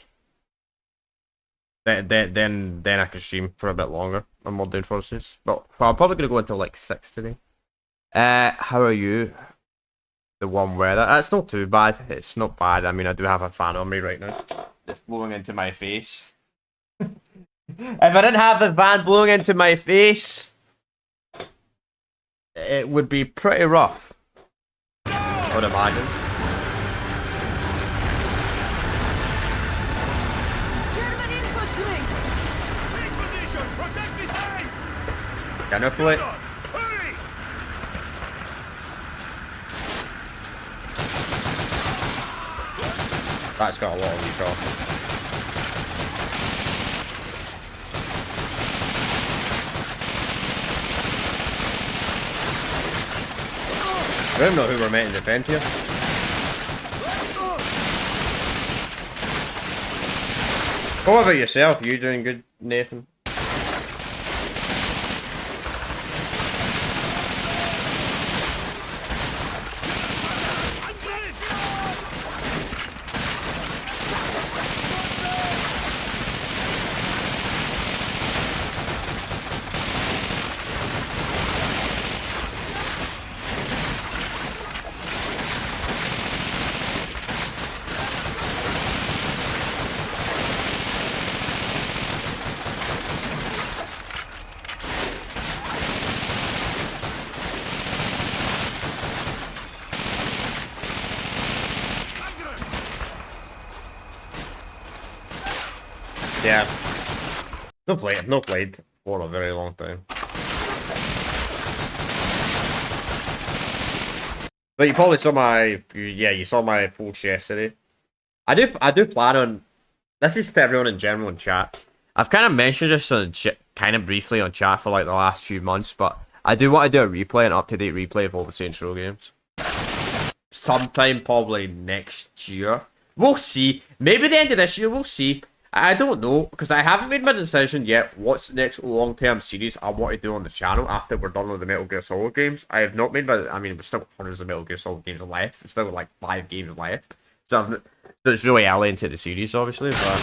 Then I can stream for a bit longer on Monday and Thursdays. But I'm probably gonna go until like 6 today. How are you? The warm weather. It's not too bad. It's not bad. I mean, I do have a fan on me right now. It's blowing into my face. If I didn't have the fan blowing into my face, it would be pretty rough, I would imagine. Gunner plate. That's got a lot of recoil. I don't know who we're meant to defend here. What about yourself? You doing good, Nathan? Yeah. No played for a very long time. But you probably saw you saw my post yesterday. I do plan on, this is to everyone in general in chat. I've kind of mentioned this kind of briefly on chat for like the last few months, but I do want to do a replay, an up-to-date replay of all the Saints Row games. Sometime probably next year. We'll see. Maybe the end of this year, we'll see. I don't know, because I haven't made my decision yet what's the next long-term series I want to do on the channel after we're done with the Metal Gear Solid games. I have not made my... I mean, we've still got hundreds of Metal Gear Solid games left. We've still got like 5 games left. So it's really early into the series, obviously, but...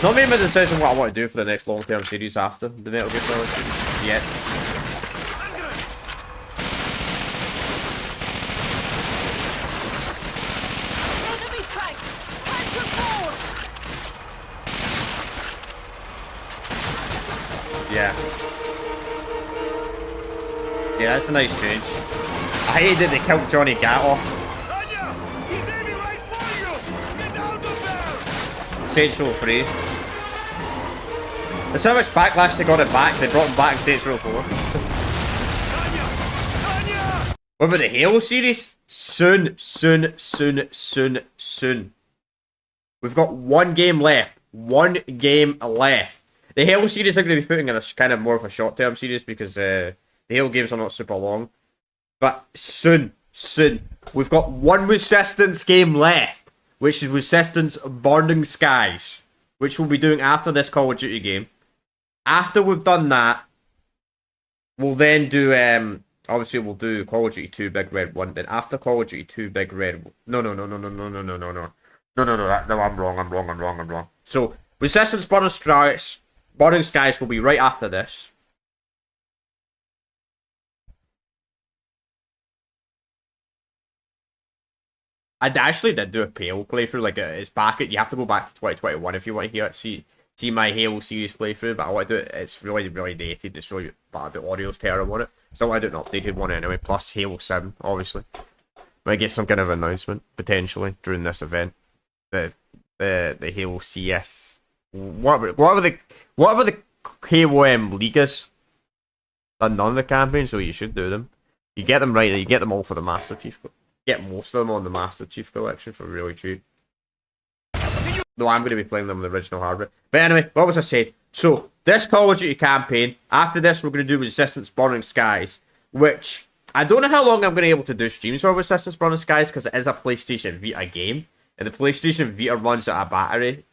Not made my decision what I want to do for the next long-term series after the Metal Gear Solid series yet. Yeah. Yeah, that's a nice change. I hated that they killed Johnny Gat off. He's aiming right for you! Get out of there! Saints Row 3. There's so much backlash they got it back, they brought him back in Saints Row 4. What about the Halo series? Soon. We've got one game left. The Halo series are going to be putting in a kind of more of a short-term series because the Halo games are not super long. But soon. We've got one Resistance game left, which is Resistance Burning Skies, which we'll be doing after this Call of Duty game. After we've done that, we'll then do, obviously we'll do Call of Duty 2 Big Red 1. Then after Call of Duty 2 Big Red... No, I'm wrong. So, Resistance Burning Skies will be right after this. I actually did do a Halo playthrough, like it's back. You have to go back to 2021 if you want to hear it. See my Halo series playthrough, but I want to do it. It's really dated. It's really bad. The audio's terrible on it, so I did an updated one anyway. Plus Halo 7, obviously. Might get some kind of announcement potentially during this event. The Halo CS. Whatever the Halo Leagues. Done none of the campaigns, so you should do them. You get them right. You get them all for the Master Chief. Get most of them on the Master Chief collection for really cheap. Though I'm going to be playing them on the original hardware. But anyway, what was I saying? So, this Call of Duty campaign, after this we're going to do Resistance Burning Skies, which I don't know how long I'm going to be able to do streams for Resistance Burning Skies because it is a PlayStation Vita game. And the PlayStation Vita runs out of battery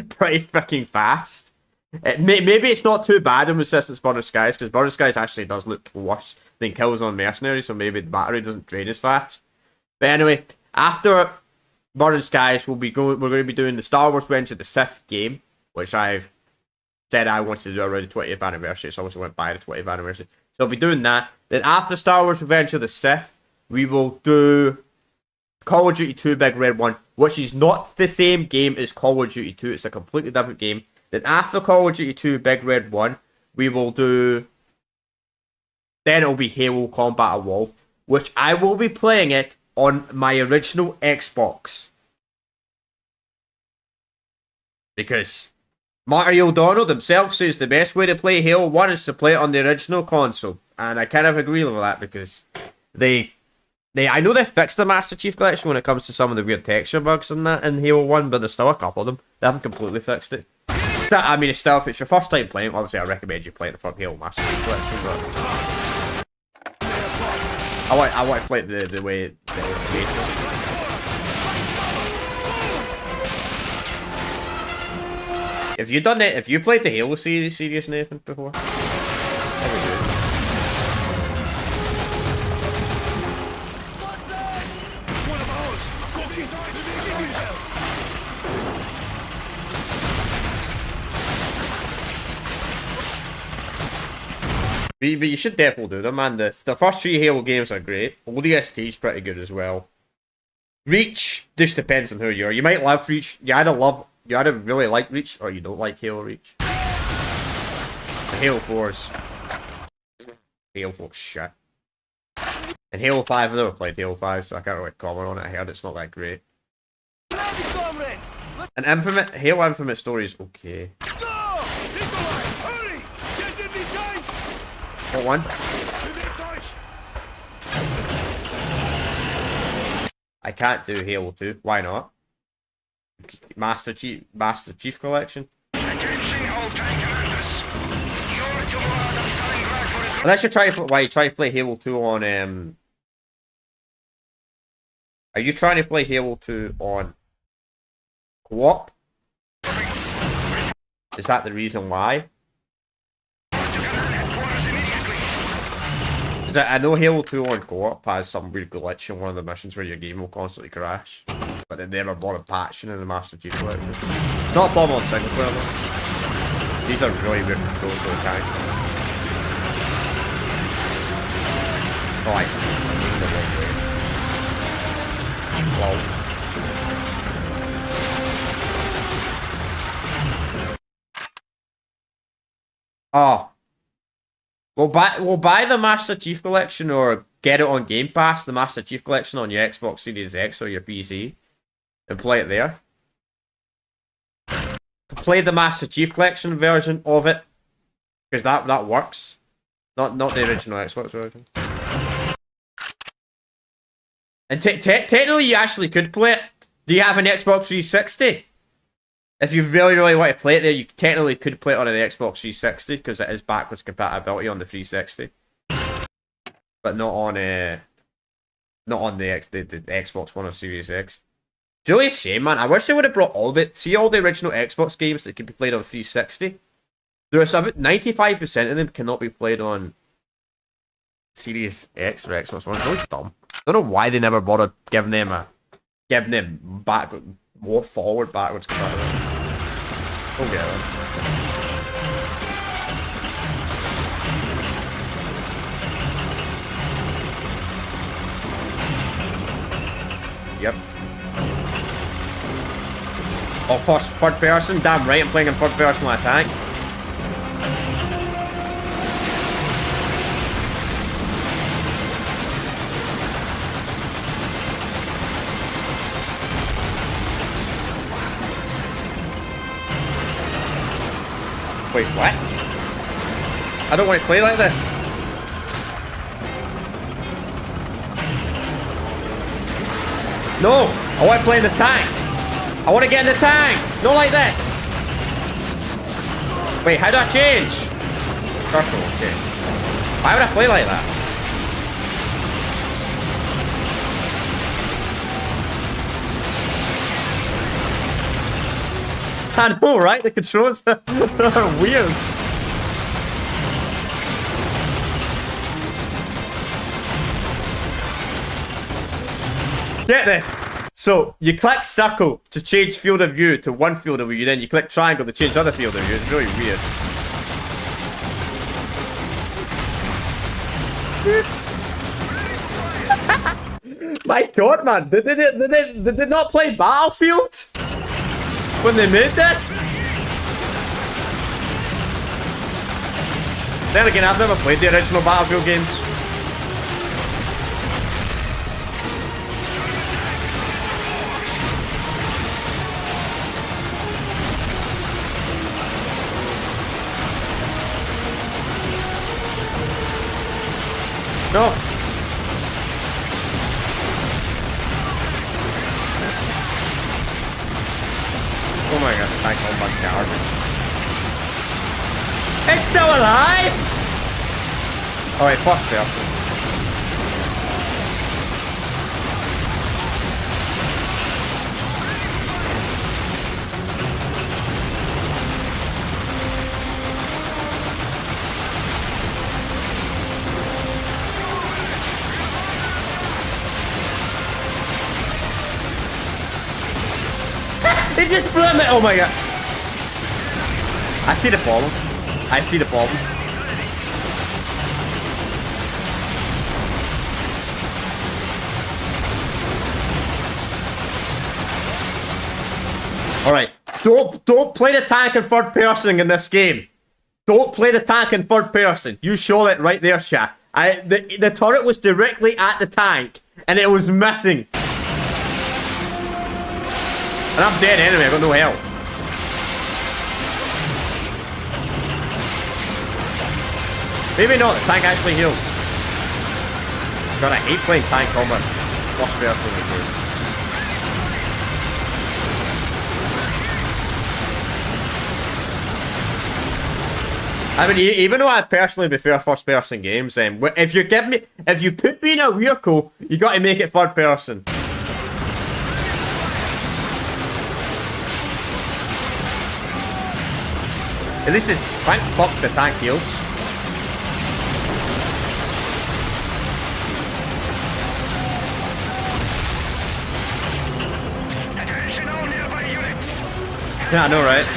pretty freaking fast. Maybe it's not too bad in Resistance Burning Skies because Burning Skies actually does look worse than Killzone Mercenary, so maybe the battery doesn't drain as fast. But anyway, after Burning Skies, we're going to be doing the Star Wars Revenge of the Sith game, which I've said I wanted to do around the 20th anniversary, so I obviously went by the 20th anniversary. So I'll be doing that. Then after Star Wars Revenge of the Sith, we will do Call of Duty 2 Big Red 1, which is not the same game as Call of Duty 2. It's a completely different game. Then after Call of Duty 2 Big Red 1, we will do... Then it'll be Halo Combat Evolved, which I will be playing it on my original Xbox. Because Marty O'Donnell himself says the best way to play Halo 1 is to play it on the original console. And I kind of agree with that because I know they fixed the Master Chief Collection when it comes to some of the weird texture bugs and that in Halo 1, but there's still a couple of them. They haven't completely fixed it. If it's your first time playing, obviously I recommend you play the front Halo Master Chief Collection, but I want to play it the way it is. Have you played the Halo series, Nathan, before? But you should definitely do them, man. The first 3 Halo games are great. ODST is pretty good as well. Reach just depends on who you are. You might love Reach. You either really like Reach or you don't like Halo Reach. And Halo 4's shit. And Halo 5, I've never played Halo 5, so I can't really comment on it. I heard it's not that great. Comrades! An Infinite Halo Infinite story is okay. Go! Nikolai, hurry! Get in the tank! What one? To the tank! I can't do Halo 2. Why not? Master Chief Collection. Unless you try to play Halo 2 on Are you trying to play Halo 2 on co-op? Is that the reason why? Because I know Halo 2 on co-op has some weird glitch in one of the missions where your game will constantly crash. But they never bothered patching in the Master Chief Collection. Not a problem on single player though. These are really weird controls for the tank. Oh, I see. Lol. Oh. We'll buy the Master Chief Collection or get it on Game Pass, the Master Chief Collection on your Xbox Series X or your PC. And play it there. Play the Master Chief Collection version of it. Because that works. Not the original Xbox version. And technically you actually could play it. Do you have an Xbox 360? If you really, really want to play it there, you technically could play it on an Xbox 360 because it is backwards compatibility on the 360. But not on the Xbox One or Series X. It's really a shame, man. I wish they would have brought all the original Xbox games that could be played on 360. There are about 95% of them cannot be played on Series X or Xbox One. It's really dumb. I don't know why they never bothered giving them more backwards compatibility. Go get them. Yep. Oh, third person? Damn right, I'm playing in third person with a tank. Wait, what? I don't want to play like this. No! I want to play in the tank! I want to get in the tank! Not like this! Wait, how do I change? Circle, okay. Why would I play like that? I know, right? The controls are weird. Get this. So, you click circle to change field of view to one field of view, then you click triangle to change other field of view. It's really weird. My god, man. Did they not play Battlefield when they made this? Then again, I've never played the original Battlefield games. No. Oh my god, I call my garbage. It's still alive! Oh wait, first person. It just blew me. Oh my god. I see the problem. I see the problem. Alright. Don't play the tank in third person in this game. Don't play the tank in third person. You showed it right there, chat. The turret was directly at the tank and it was missing. And I'm dead anyway, I've got no health. Maybe not, the tank actually heals. God, I hate playing tank combat. First person in the game. I mean, even though I personally prefer first person games, if you put me in a vehicle, you got to make it third person. At least the tank heals. Attention all nearby units. Yeah, I know, right?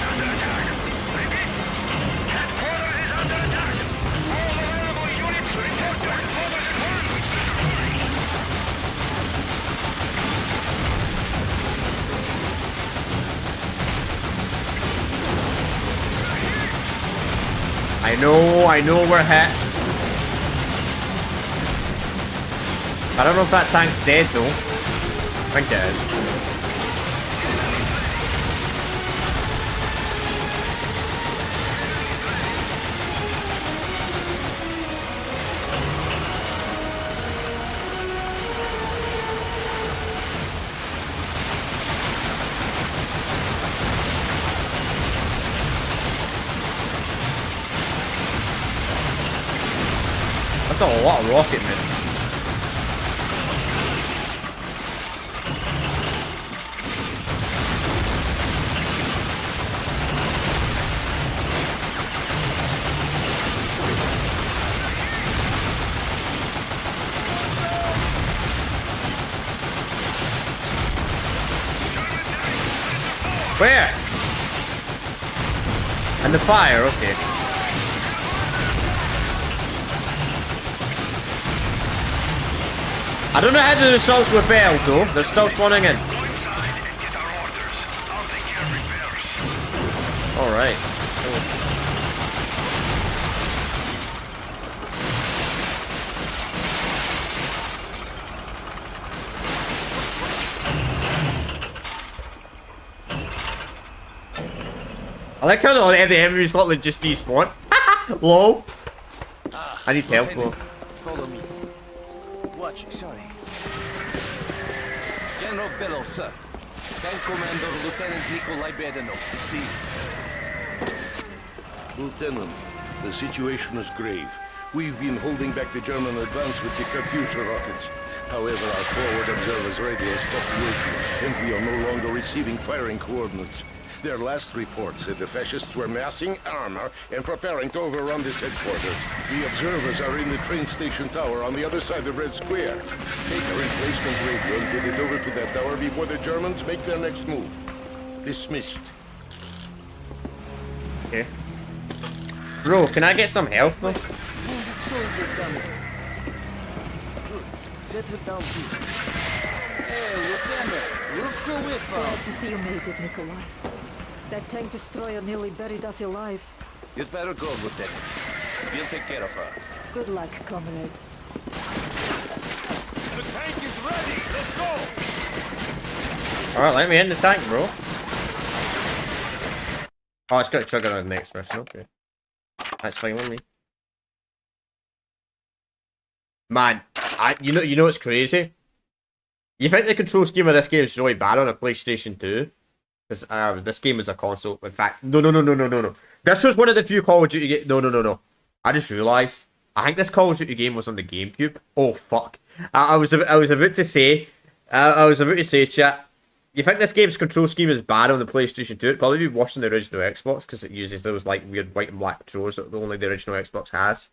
Headquarters is under attack. All available units report to headquarters at I know we're hit. I don't know if that tank's dead though. I think it is. That's a lot of rocket, man. Where? And the fire, okay. I don't know how the assaults were bailed though. They're still spawning in. Go inside and get our orders. I'll take care of repairs. Alright. I like how the enemies literally just despawn. Lol. I need help though. Follow me. Watch, sorry. General Bellow, sir. Tank Commander Lieutenant Nikolai Bedenov to see you. Lieutenant, the situation is grave. We've been holding back the German advance with the Katyusha rockets. However, our forward observer's radio stopped working, and we are no longer receiving firing coordinates. Their last report said the fascists were massing armor and preparing to overrun this headquarters. The observers are in the train station tower on the other side of Red Square. Take a replacement radio and get it over to that tower before the Germans make their next move. Dismissed. Okay. Bro, can I get some health though? Wounded soldier down. Good. Set her down here. Hey, Lieutenant, look go with Glad to see you made it, Nikolai. That tank destroyer nearly buried us alive. You'd better go, Lieutenant. We'll take care of her. Good luck, comrade. The tank is ready. Let's go. Alright, let me in the tank, bro. Oh, it's got a trigger on the next person, okay. That's fine with me. Man, you know what's crazy? You think the control scheme of this game is really bad on a PlayStation 2? Because this game is a console. In fact, no. This was one of the few Call of Duty games. No. I just realised. I think this Call of Duty game was on the GameCube. Oh fuck! I was about to say, chat. You think this game's control scheme is bad on the PlayStation 2? It'd probably be worse than the original Xbox because it uses those like weird white and black controls that only the original Xbox has.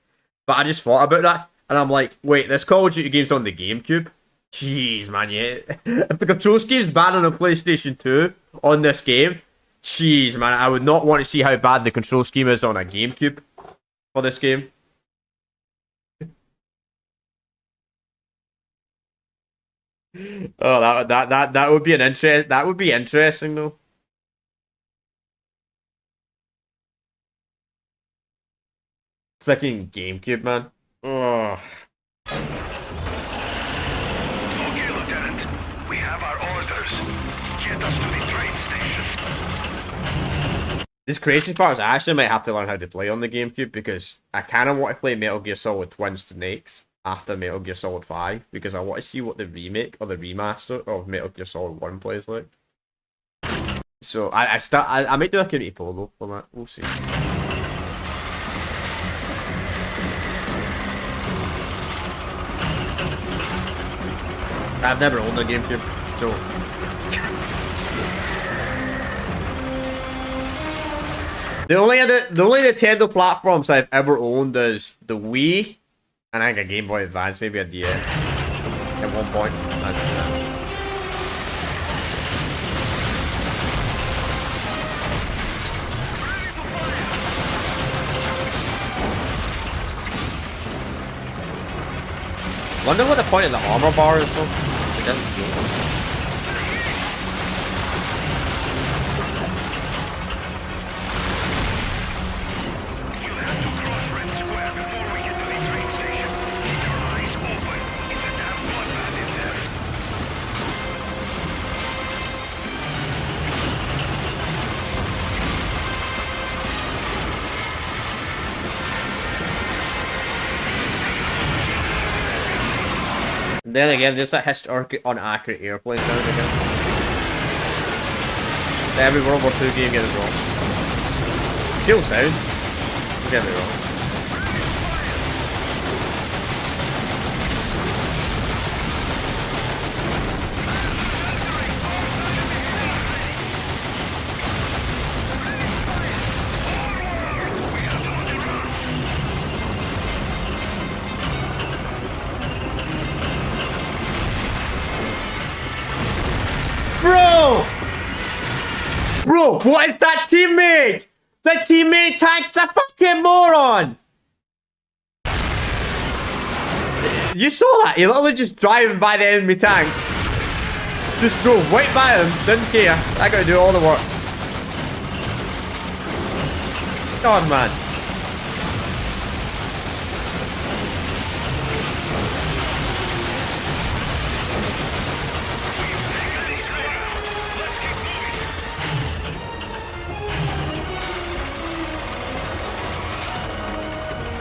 But I just thought about that and I'm like, wait, this Call of Duty game's on the GameCube? Jeez, man, yeah. If the control scheme's bad on a PlayStation 2 on this game, jeez, man, I would not want to see how bad the control scheme is on a GameCube for this game. Oh, that would be an interest. That would be interesting though. Clicking GameCube, man. Oh. Okay, Lieutenant. We have have our orders. Get us to the train station. This crazy part is I actually might have to learn how to play on the GameCube because I kind of want to play Metal Gear Solid Twin Snakes after Metal Gear Solid 5 because I want to see what the remake or the remaster of Metal Gear Solid 1 plays like. So I might do a community poll for that. We'll see. I've never owned a GameCube, so the only Nintendo platforms I've ever owned is the Wii, and I think a Game Boy Advance, maybe a DS at one point. Wonder what the point of the armor bar is though. It doesn't feel like. We'll have to cross Red Square before we get to the train station. Keep your eyes open. It's a damn bloodbath in there. And then again, there's that historic inaccurate airplane sound again. Every World War II game gets it wrong. Cool sound. Don't get me wrong. Bro, what is that teammate? The teammate tank's a fucking moron! You saw that? He literally just driving by the enemy tanks. Just drove right by them, didn't care. I gotta do all the work. God, man.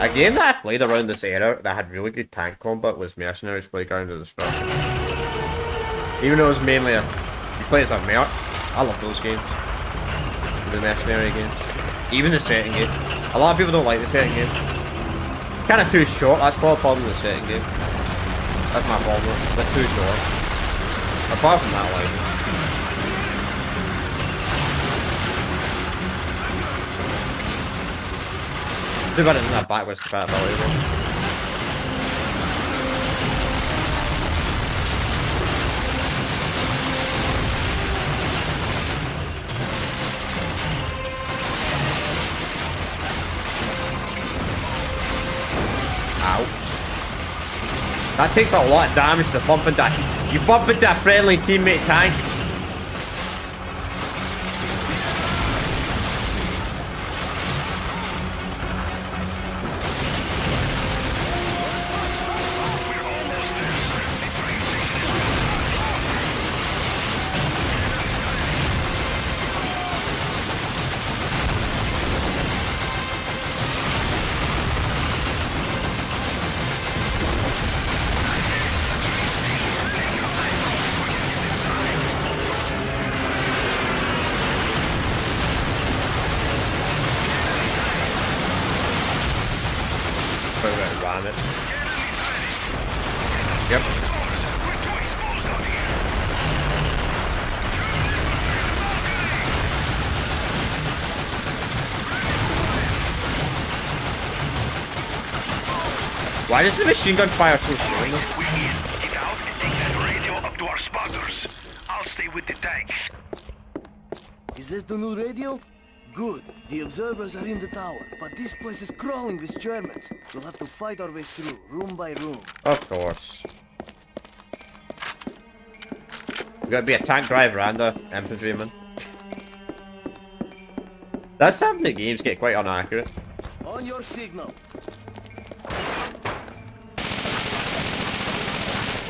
A game that I played around this era that had really good tank combat was Mercenaries Playground of Destruction. Even though it was mainly you play as a merc, I love those games. The mercenary games. Even the setting game. A lot of people don't like the setting game. Kinda too short, that's probably the problem with the setting game. That's my problem, they're too short. Apart from that, like... Too bad it doesn't have backwards compatibility though. Ouch. That takes a lot of damage to bump into... You bump into a friendly teammate tank. Ram it. Yep. Why does the machine gun fire so slow? We need to get out and take that radio up to our spotters. I'll stay with the tank. Is this the new radio? Good. The observers are in the tower, but this place is crawling with Germans. We'll have to fight our way through, room by room. Of course. We gotta be a tank driver and a infantryman. That's something that games get quite inaccurate. On your signal.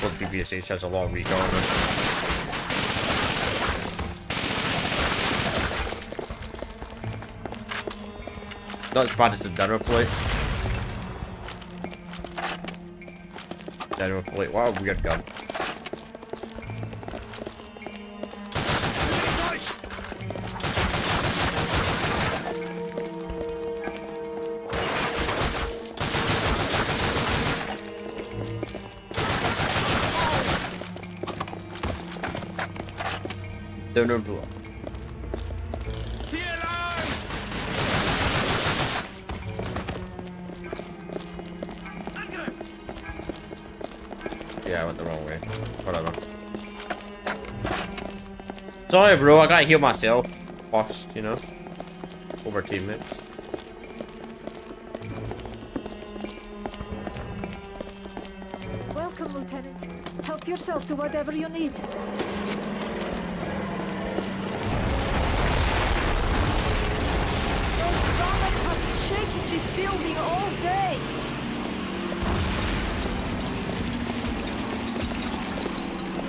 Well, BBSH has a long recall on it. Not as bad as the dinner plate. Dinner plate, what a weird gun. Dinner plate. Yeah, I went the wrong way. Whatever. Sorry, bro. I gotta heal myself first, you know. Over teammates. Welcome, Lieutenant. Help yourself to whatever you need. Those comets have been shaking this building all day.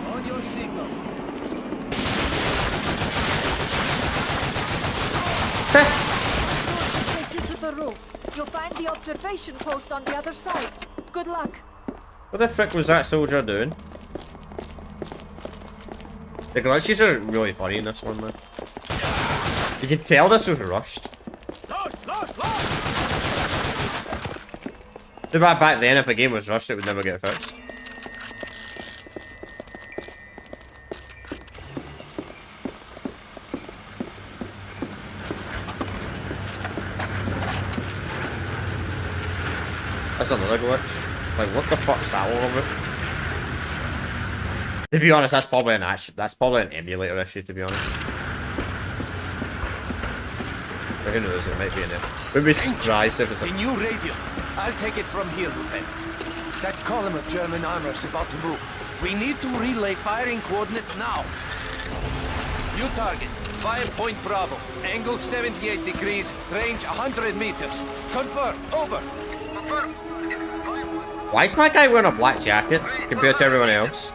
On your signal. Take you to the roof. You'll find the observation post on the other side. Good luck. What the frick was that soldier doing? The glitches are really funny in this one, man. You can tell this was rushed. Too bad back then, if a game was rushed, it would never get fixed. That's another glitch. Like, what the fuck's that all about? To be honest, that's probably an emulator issue, to be honest. But who knows, it might be in it. Would be surprised if it's The new radio. I'll take it from here, Lieutenant. That column of German armor is about to move. We need to relay firing coordinates now. New target, 5 Point Bravo. Angle 78 degrees, range 100 meters. Confirm, over. Why is my guy wearing a black jacket compared to everyone else?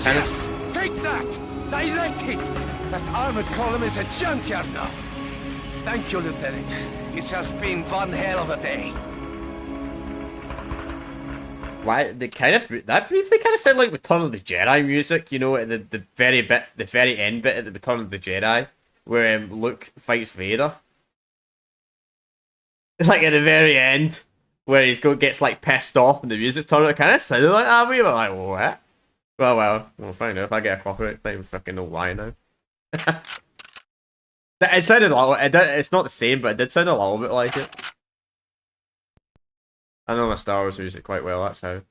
Yes! Take that! Direct hit! That armored column is a junkyard now. Thank you, Lieutenant. This has been one hell of a day. Why they kind of that briefly kind of sound like Return of the Jedi music, you know, at the very end bit at the Return of the Jedi, where Luke fights Vader. Like at the very end, where gets like pissed off and the music turns, it kind of sounded like that. We were like, what? Well, we'll find out if I get a copyright claim. I fucking know why now. It sounded a lot. It's not the same, but it did sound a little bit like it. I know my Star Wars music quite well. That's how.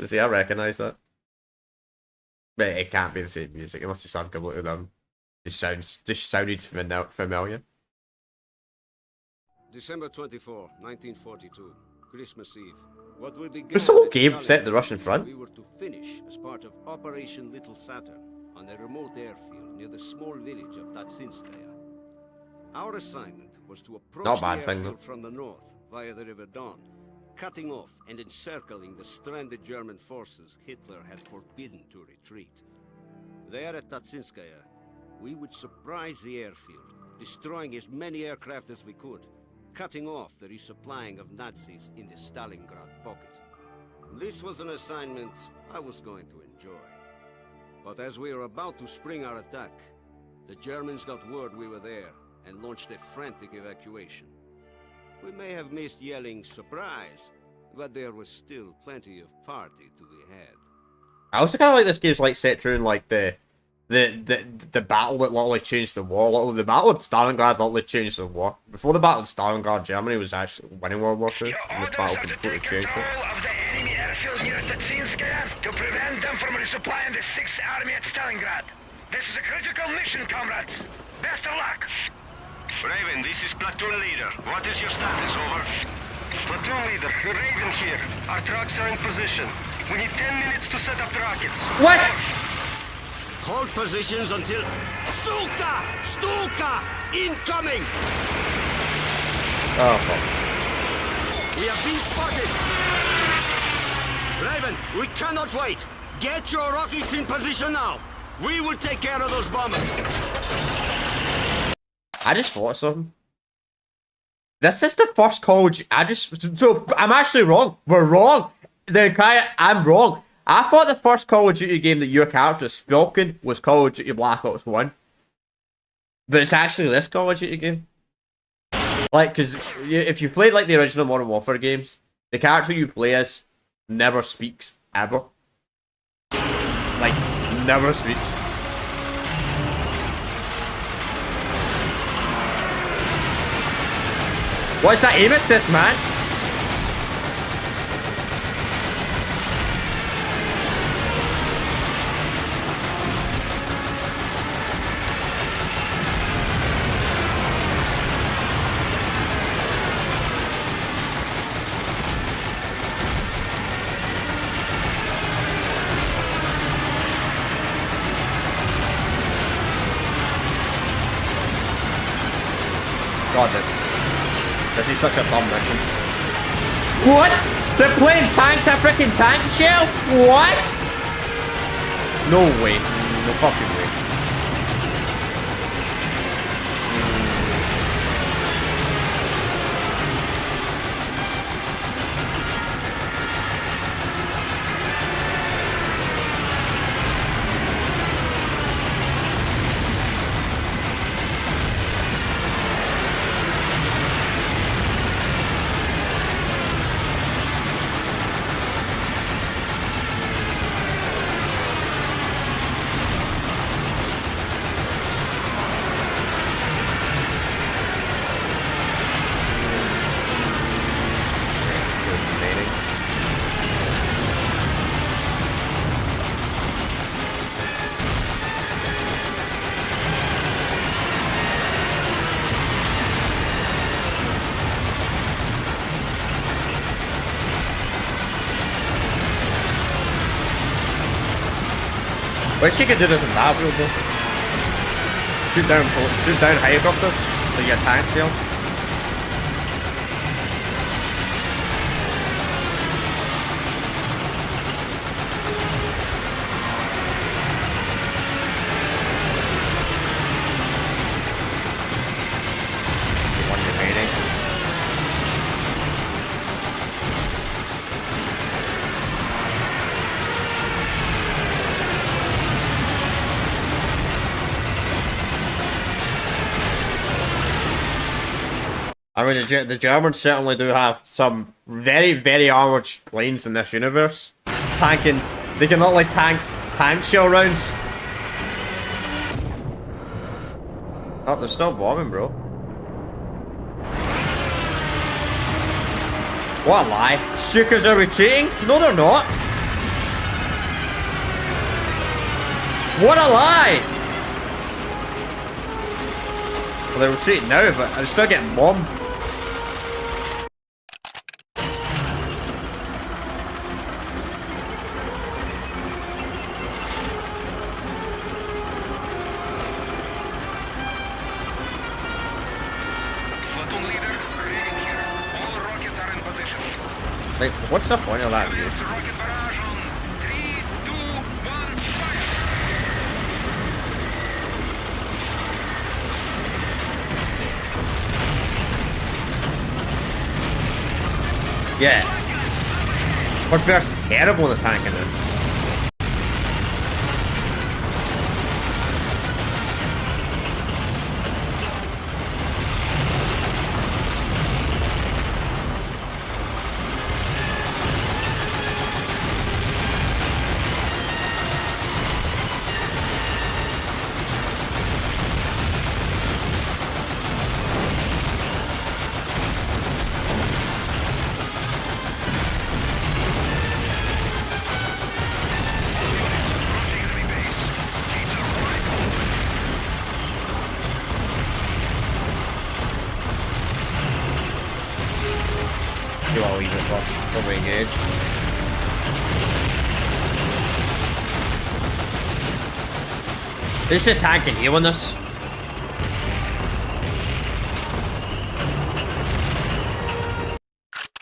See, I recognise that. But it can't be the same music. It must just sound completely dumb. Just sounded familiar. December 24, 1942, Christmas Eve. What will begin This whole at game set the Stalingrad, Russian front. We were to finish as part of Operation Little Saturn on a remote airfield near the small village of Tatsinskaya. Our assignment was to approach Not a the bad thing, airfield though. from the north via the River Don, cutting off and encircling the stranded German forces Hitler had forbidden to retreat. There at Tatsinskaya, we would surprise the airfield, destroying as many aircraft as we could, cutting off the resupplying of Nazis in the Stalingrad pocket. This was an assignment I was going to enjoy. But as we were about to spring our attack, the Germans got word we were there and launched a frantic evacuation. We may have missed yelling surprise, but there was still plenty of party to be had. I also kind of like this game's like set during like the battle that literally changed the war. Literally, the battle of Stalingrad literally changed the war. Before the battle of Stalingrad, Germany was actually winning World War II, and this battle completely changed it. Of the enemy airfield near Tatsinskaya to prevent them from resupplying the 6th Army at Stalingrad. This is a critical mission, comrades. Best of luck. Raven, this is platoon leader. What is your status, over? Platoon leader, Raven here. Our trucks are in position. We need 10 minutes to set up the rockets. What? Hold positions until... Stuka! Stuka! Incoming! Oh, fuck. We have been spotted! Raven, we cannot wait! Get your rockets in position now! We will take care of those bombers! I just thought something. This is the first Call of Duty. So I'm actually wrong. We're wrong. I'm wrong. I thought the first Call of Duty game that your character spoken was Call of Duty Black Ops 1. But it's actually this Call of Duty game. Like, because if you played like the original Modern Warfare games, the character you play as never speaks ever. Like, never speaks. What's that aim assist, man? God, this is such a dumb mission. What? They're playing tank to freaking tank shell? What? No way. No fucking way. Wish you could do this in Battlefield though. Shoot down helicopters with your tank shell. One remaining. I mean, the Germans certainly do have some very, very armoured planes in this universe. They can not like tank shell rounds. Oh, they're still bombing, bro. What a lie. Stukas are retreating? No, they're not. What a lie! Well, they're retreating now, but I'm still getting bombed. Like, what's the point of that view? Yeah. But Burst is terrible at tanking this. Do I'll leave it first. Double engage. This is a tank and healing this.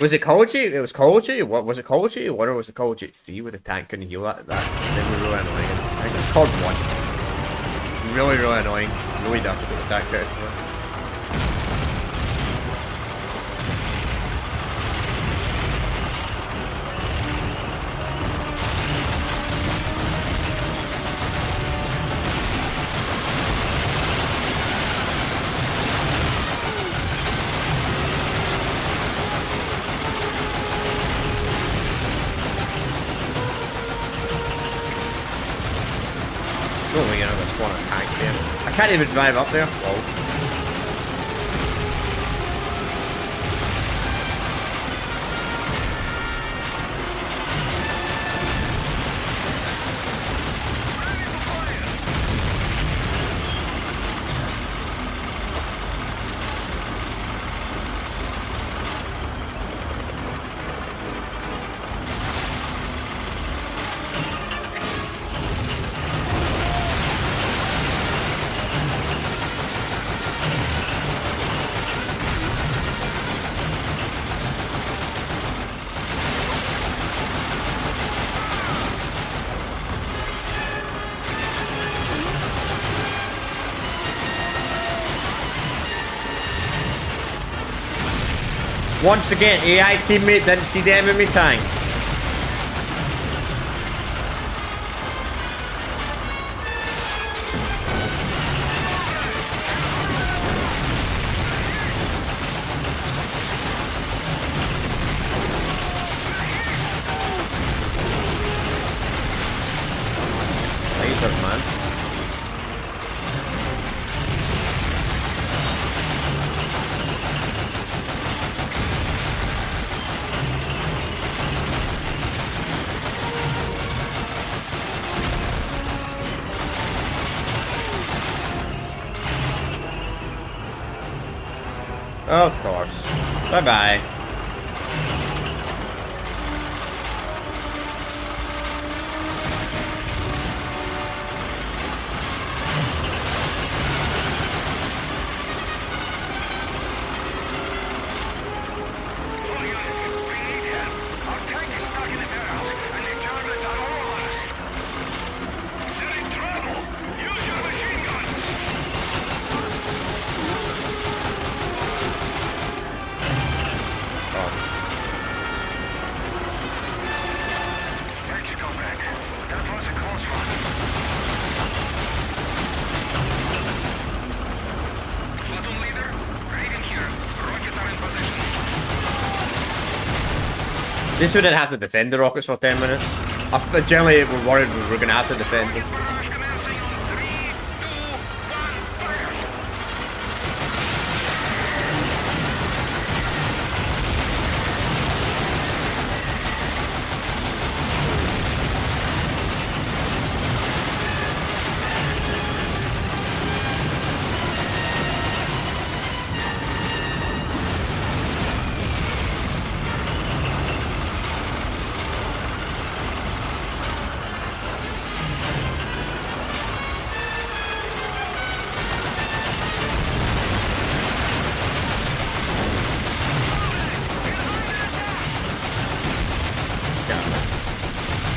Was it Call of Duty? It was Call of Duty. What was it? Call of Duty 1 or was it Call of Duty 3 with the tank couldn't heal that? That thing was really annoying. I think it was called 1. Really, really annoying. Really difficult to tank characters. Don't think I just want a tank there. I can't even drive up there. Whoa. Once again, AI teammate didn't see the enemy tank. Later, man. Of course. Bye-bye. This we didn't have to defend the rockets for 10 minutes. Generally, we're worried we were going to have to defend them.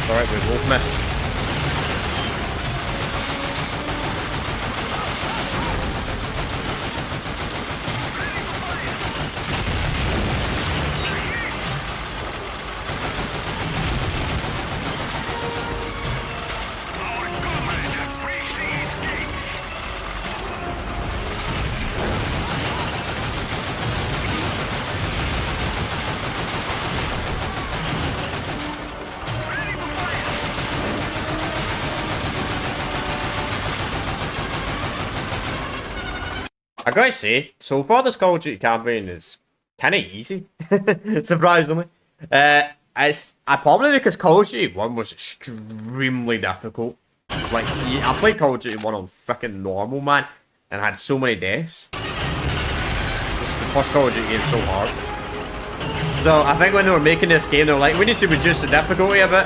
Alright, we both missed. I gotta say, so far this Call of Duty campaign is kind of easy, surprisingly. Probably because Call of Duty 1 was extremely difficult. Like, I played Call of Duty 1 on freaking normal, man, and had so many deaths. This is the first Call of Duty game so hard. So I think when they were making this game, they were like, we need to reduce the difficulty a bit.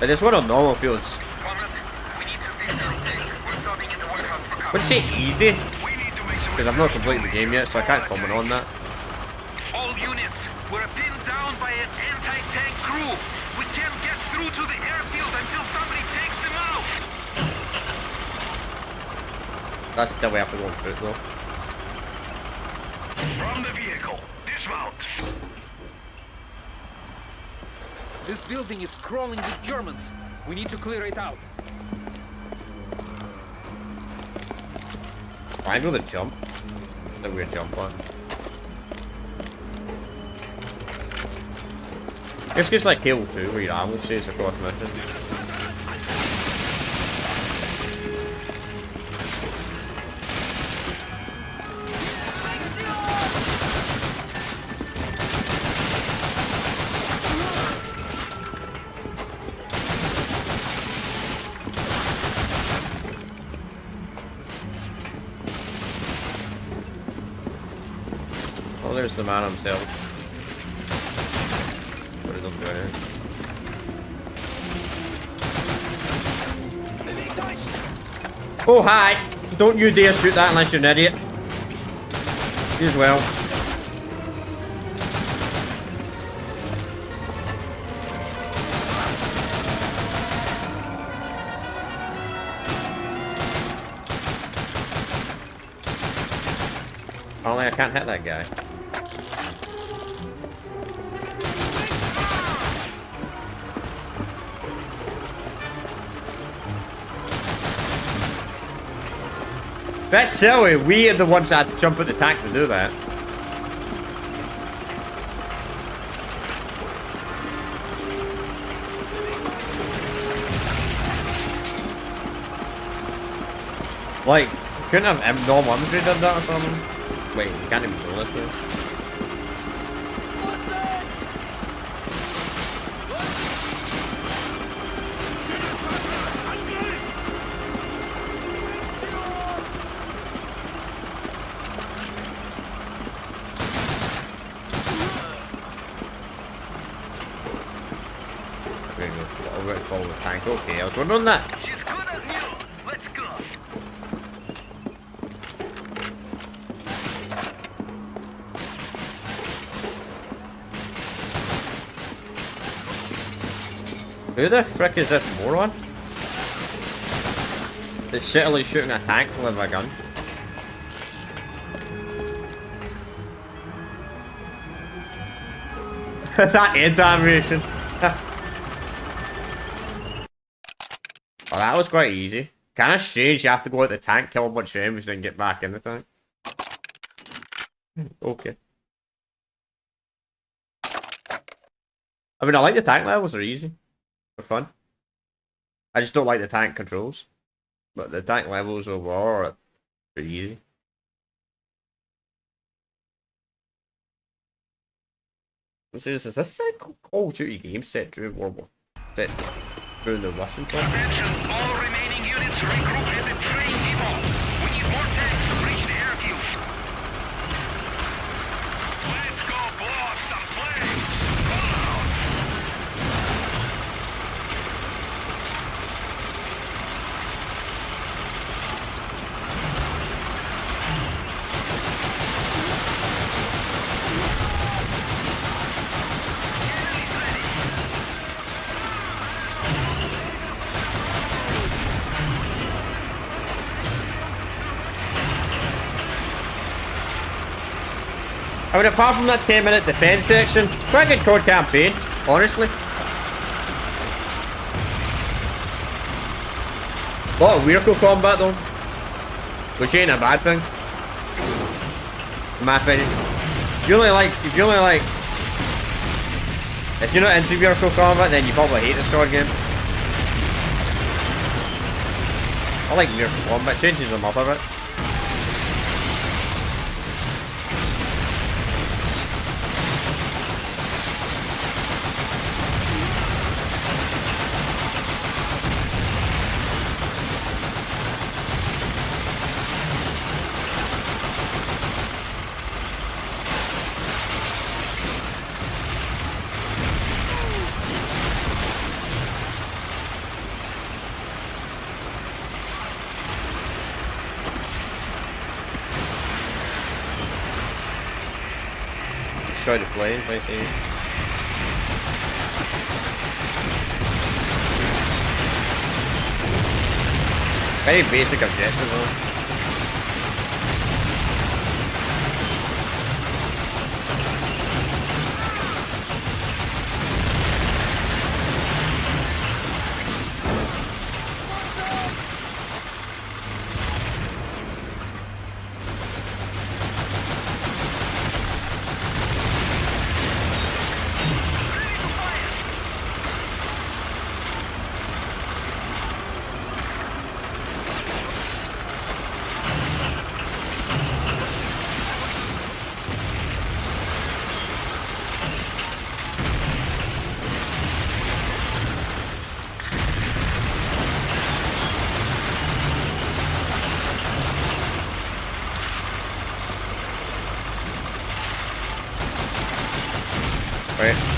They just went on normal fields. Wouldn't say easy, because I've not completed the game yet, so I can't comment on that. All units, we're pinned down by an anti-tank crew. We can't get through to the airfield until somebody takes them out. That's until we have to go on foot, though. From the vehicle, dismount. This building is crawling with Germans. We need to clear it out. I know the jump. The weird jump on. This gets like Halo 2 where your ammo stays across missions. Oh, there's the man himself. What is up doing here? Oh, hi! Don't you dare shoot that unless you're an idiot. You as well. Apparently I can't hit that guy. That's silly. We are the ones that had to jump at the tank to do that. Like, couldn't have normal infantry done that or something? Wait, you can't even go this way. We're going to follow the tank. Okay, I was wondering that. She's good as new. Let's go. Who the frick is this moron? That's shittily shooting a tank with a gun. That end animation. Oh, that was quite easy. Kinda strange you have to go at the tank, kill a bunch of enemies, then get back in the tank. Okay. I mean, I like the tank levels, they're easy. They're fun. I just don't like the tank controls. But the tank levels overall are pretty easy. Let's see, is this a Call of Duty game set during World War? Set during the Russian front? Attention, all remaining units regroup at the train depot. We need more tanks to reach the airfield. Let's go blow up some planes. I mean, apart from that 10-minute defense section, quite a good COD campaign, honestly. A lot of vehicle combat though, which ain't a bad thing, in my opinion. If you're not into vehicle combat, then you probably hate this COD game. I like vehicle combat, changes them up a bit. destroy the planes, I see. Very basic objective though. Right.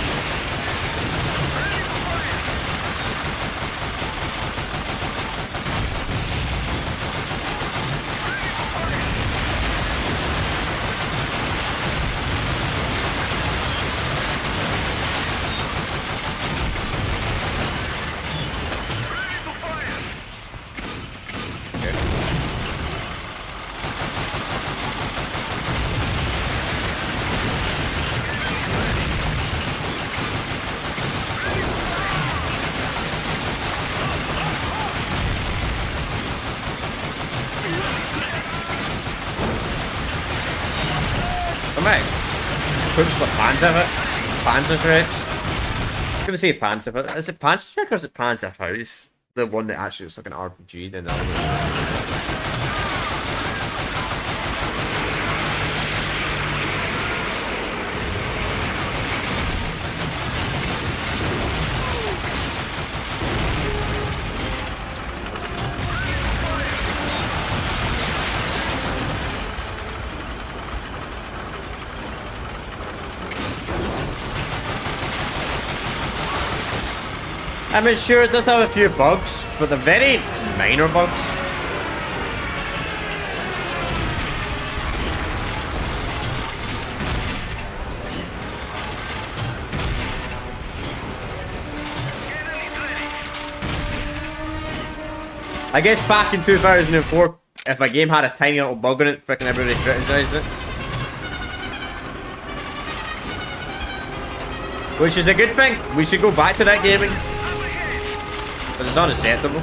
Mate, puts the Panzer Panzerschrecks. I'm gonna say Panzer, but is it Panzerschreck or is it Panzerfaust? The one that actually looks like an RPG, then the other one. I mean, sure, it does have a few bugs, but they're very minor bugs. I guess back in 2004, if a game had a tiny little bug in it, frickin' everybody criticised it. Which is a good thing. We should go back to that gaming. But it's unacceptable.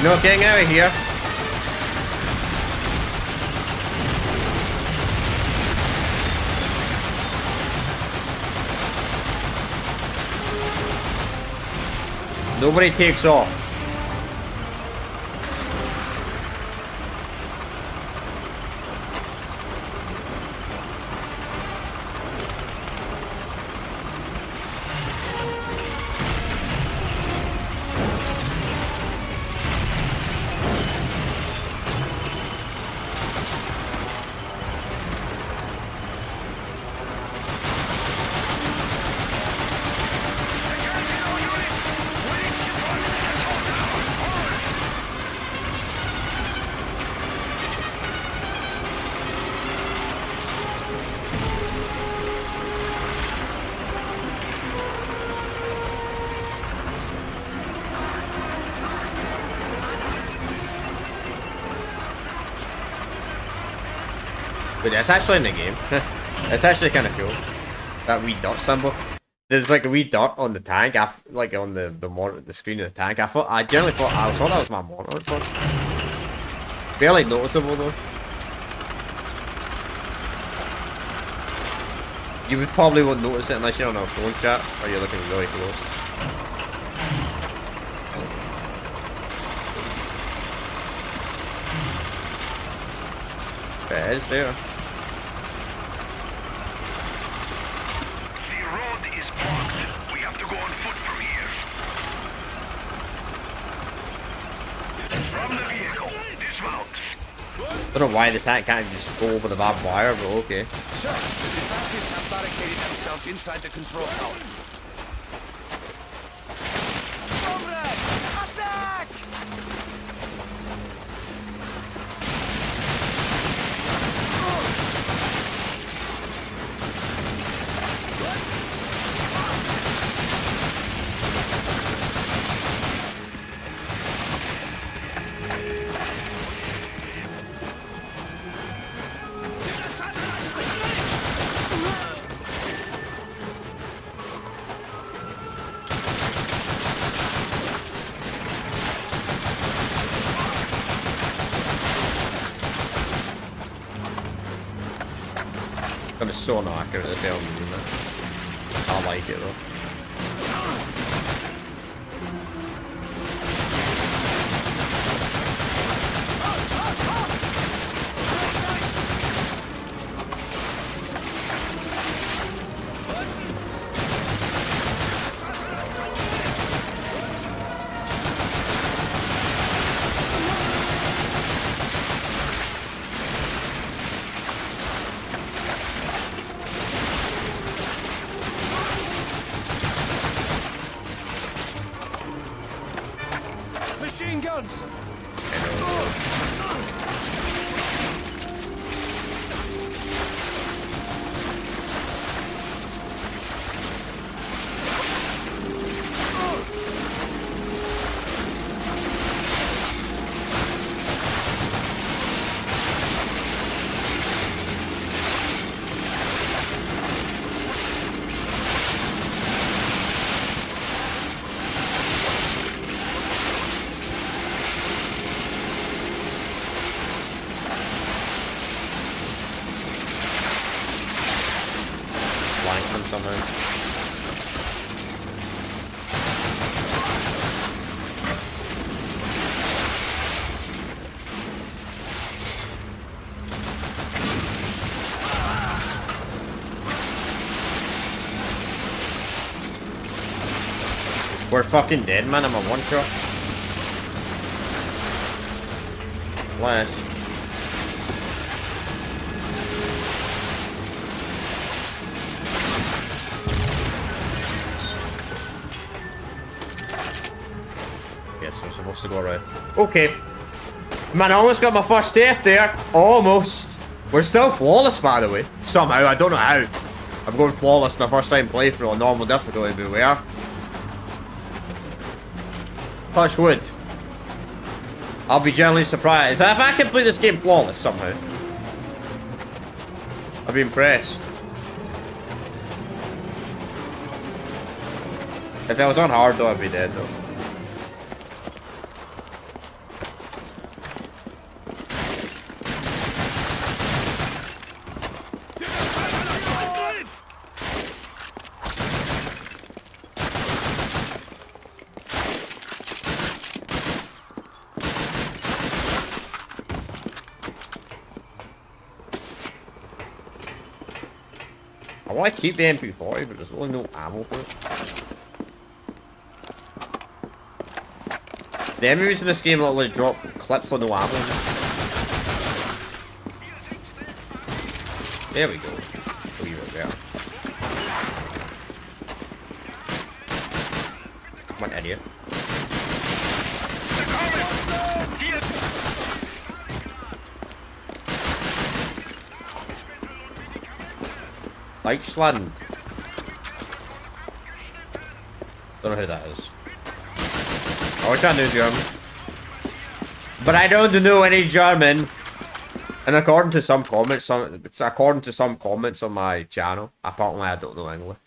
No getting out of here. Nobody takes off. But it's actually in the game. It's actually kind of cool. That wee dot symbol. There's like a wee dot on the tank, like on the screen of the tank. I generally thought that was my monitor at first. Barely noticeable though. You would probably won't notice it unless you're on a phone chat or you're looking really close. It is there. The road is blocked. We have to go on foot from here. From the vehicle, dismount. Don't know why the tank can't just go over the barbed wire, but okay. Sir, the fascists have barricaded themselves inside the control tower. Comrade! Attack! That is so not accurate as hell, isn't it? I like it though. Machine guns! Flank them somehow. We're fucking dead, man. I'm a one shot. Last. Yes, we're supposed to go around. Okay. Man, I almost got my first death there. Almost. We're still flawless, by the way. Somehow, I don't know how. I'm going flawless my first time playthrough on normal difficulty, but we are. Touch wood. I'll be genuinely surprised if I complete this game flawless somehow. I'll be impressed. If I was on hard though, I'd be dead though. I want to keep the MP40, but there's really no ammo for it. The enemies in this game literally drop clips on no ammo. There we go. Oh, you were there. What an idiot. Eichsland. Don't know who that is. I wish I knew German. But I don't know any German. And according to some comments on my channel, apparently I don't know English.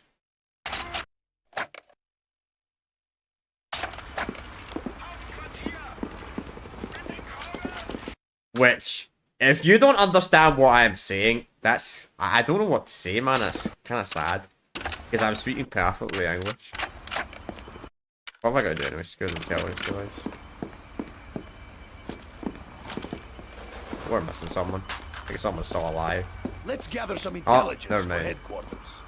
Which, if you don't understand what I'm saying, I don't know what to say, man. It's kind of sad. Because I'm speaking perfectly English. What have I got to do anyway? Screw the intelligence device. We're missing someone. I think someone's still alive. Let's gather some intelligence never for mind. headquarters.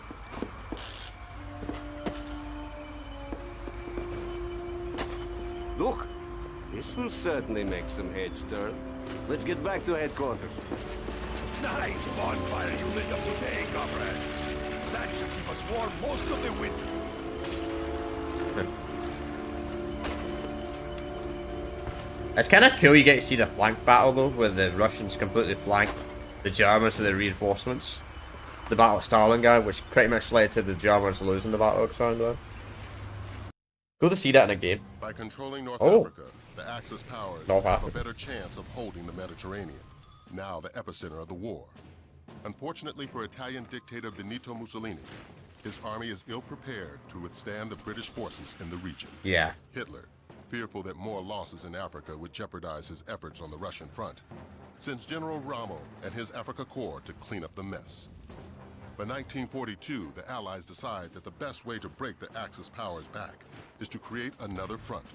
Look, this will certainly make some heads turn. Let's get back to headquarters. Nice bonfire you lit up today, comrades. That should keep us warm most of the winter. It's kind of cool you get to see the flank battle though, where the Russians completely flanked the Germans with the reinforcements. The Battle of Stalingrad, which pretty much led to the Germans losing the Battle of Stalingrad. Cool to see that in a game. By controlling North Africa, the Axis powers North have a Africa. better chance of holding the Mediterranean, now the epicenter of the war. Unfortunately for Italian dictator Benito Mussolini, his army is ill-prepared to withstand the British forces in the region. Yeah. Hitler, fearful that more losses in Africa would jeopardize his efforts on the Russian front, sends General Rommel and his Africa Corps to clean up the mess. By 1942, the Allies decide that the best way to break the Axis powers back is to create another front.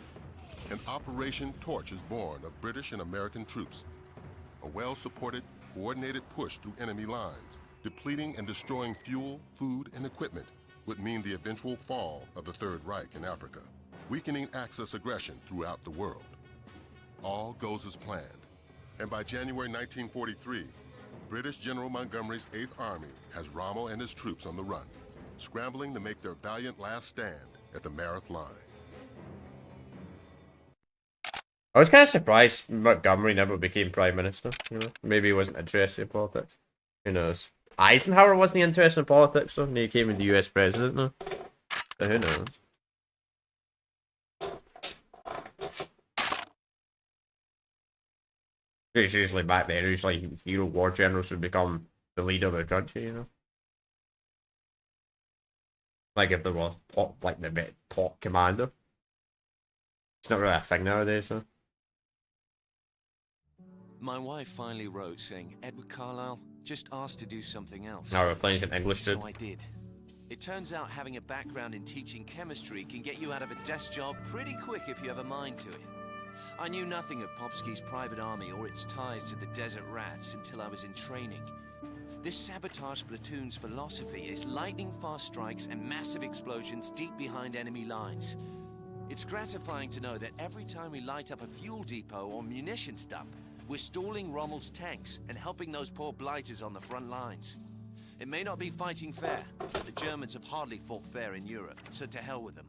An Operation Torch is born of British and American troops. A well-supported, coordinated push through enemy lines, depleting and destroying fuel, food, and equipment would mean the eventual fall of the Third Reich in Africa, weakening Axis aggression throughout the world. All goes as planned, and by January 1943, British General Montgomery's 8th Army has Rommel and his troops on the run, scrambling to make their valiant last stand at the Mareth Line. I was kind of surprised Montgomery never became Prime Minister, you know? Maybe he wasn't interested in politics. Who knows? Eisenhower wasn't interested in politics, though, and he became the US President, though. So who knows? It's usually back then, usually hero war generals would become the leader of the country, you know? Like if there was top, like the top commander. It's not really a thing nowadays, so. My wife finally wrote saying, Edward Carlisle just asked to do something else. Now we're playing some English, dude. So I did. It turns out having a background in teaching chemistry can get you out of a desk job pretty quick if you have a mind to it. I knew nothing of Popsky's private army or its ties to the Desert Rats until I was in training. This sabotage platoon's philosophy is lightning-fast strikes and massive explosions deep behind enemy lines. It's gratifying to know that every time we light up a fuel depot or munitions dump, we're stalling Rommel's tanks and helping those poor blighters on the front lines. It may not be fighting fair, but the Germans have hardly fought fair in Europe, so to hell with them.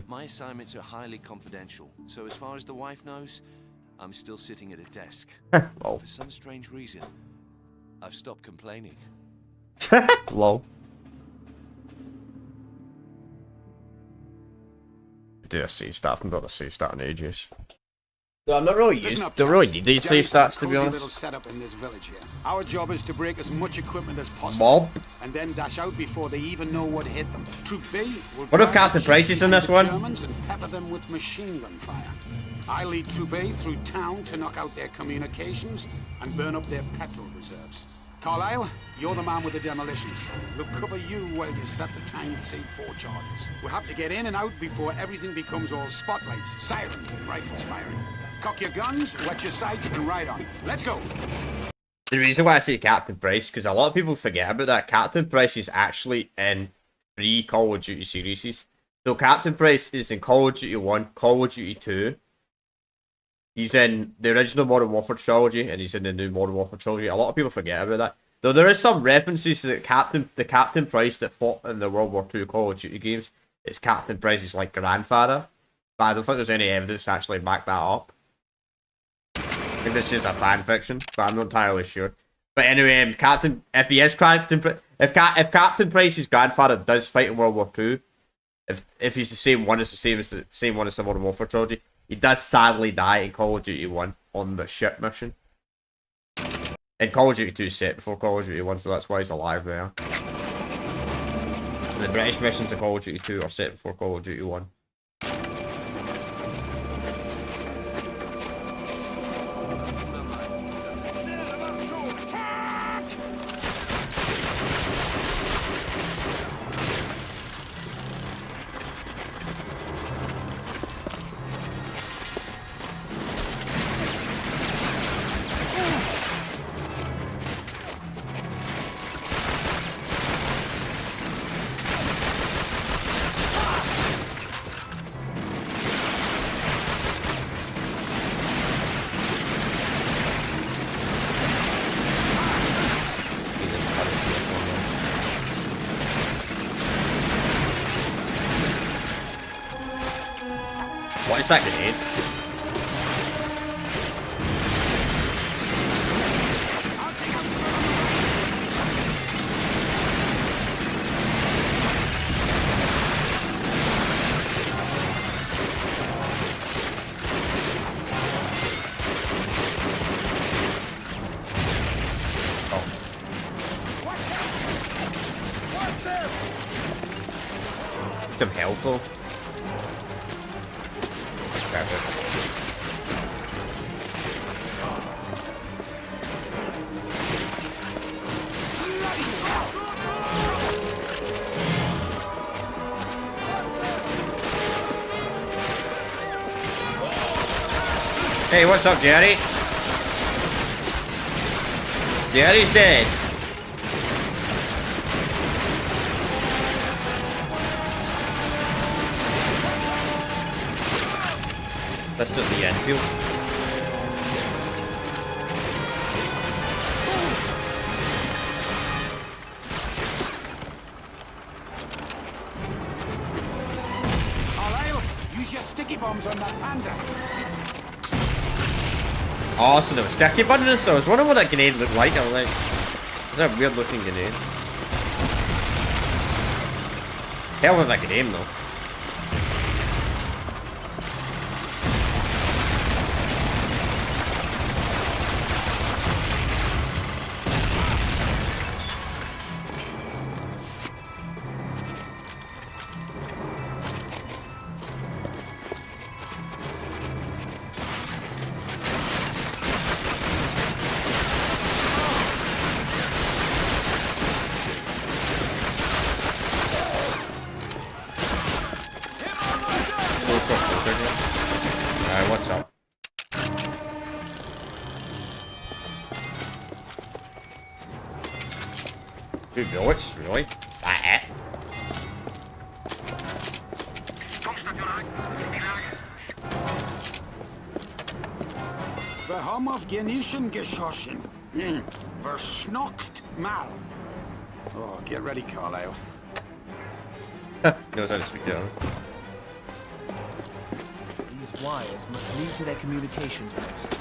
My assignments are highly confidential, so as far as the wife knows, I'm still sitting at a desk. Lol. For some strange reason, I've stopped complaining. Lol. Do a C stat, I've not a C stat in ages. No, I'm not really used. Don't really need these safe stats, to be honest. Little setup in this village here. Our job is to break as much equipment as possible, Mob. and then dash out before they even know what hit them. Troop B will What if drive Captain the Price is in this one? Germans and pepper them with machine gun fire. I lead Troop A through town to knock out their communications and burn up their petrol reserves. Carlisle, you're the man with the demolitions. We'll cover you while you set the time to save 4 charges. We'll have to get in and out before everything becomes all spotlights, sirens, and rifles firing. Cock your guns, wet your sights, and ride on. Let's go! The reason why I say Captain Price, because a lot of people forget about that, Captain Price is actually in 3 Call of Duty series. So Captain Price is in Call of Duty 1, Call of Duty 2. He's in the original Modern Warfare trilogy, and he's in the new Modern Warfare trilogy. A lot of people forget about that. Though there is some references to the Captain Price that fought in the World War II Call of Duty games. It's Captain Price's like grandfather. But I don't think there's any evidence to actually back that up. I think this is just a fan fiction, but I'm not entirely sure. But anyway, if Captain Price's grandfather does fight in World War II, if he's the same one as the Modern Warfare trilogy, he does sadly die in Call of Duty 1 on the ship mission. And Call of Duty 2 is set before Call of Duty 1, so that's why he's alive there. The British missions of Call of Duty 2 are set before Call of Duty 1. What is that grenade? Some health though. Hey, what's up, Jerry? Jerry's dead. That's at the Enfield. Carlisle, use your sticky bombs on that Panzer. Oh, so there was sticky buttons, so I was wondering what that grenade looked like. I was like, is that a weird looking grenade? Hell with that grenade though. Alright, what's up? Two bullets, really? That? Wir haben auf Genischen geschossen. Verschnockt mal. Oh, get ready, Carlisle. Knows how to speak German. These wires must lead to their communications post.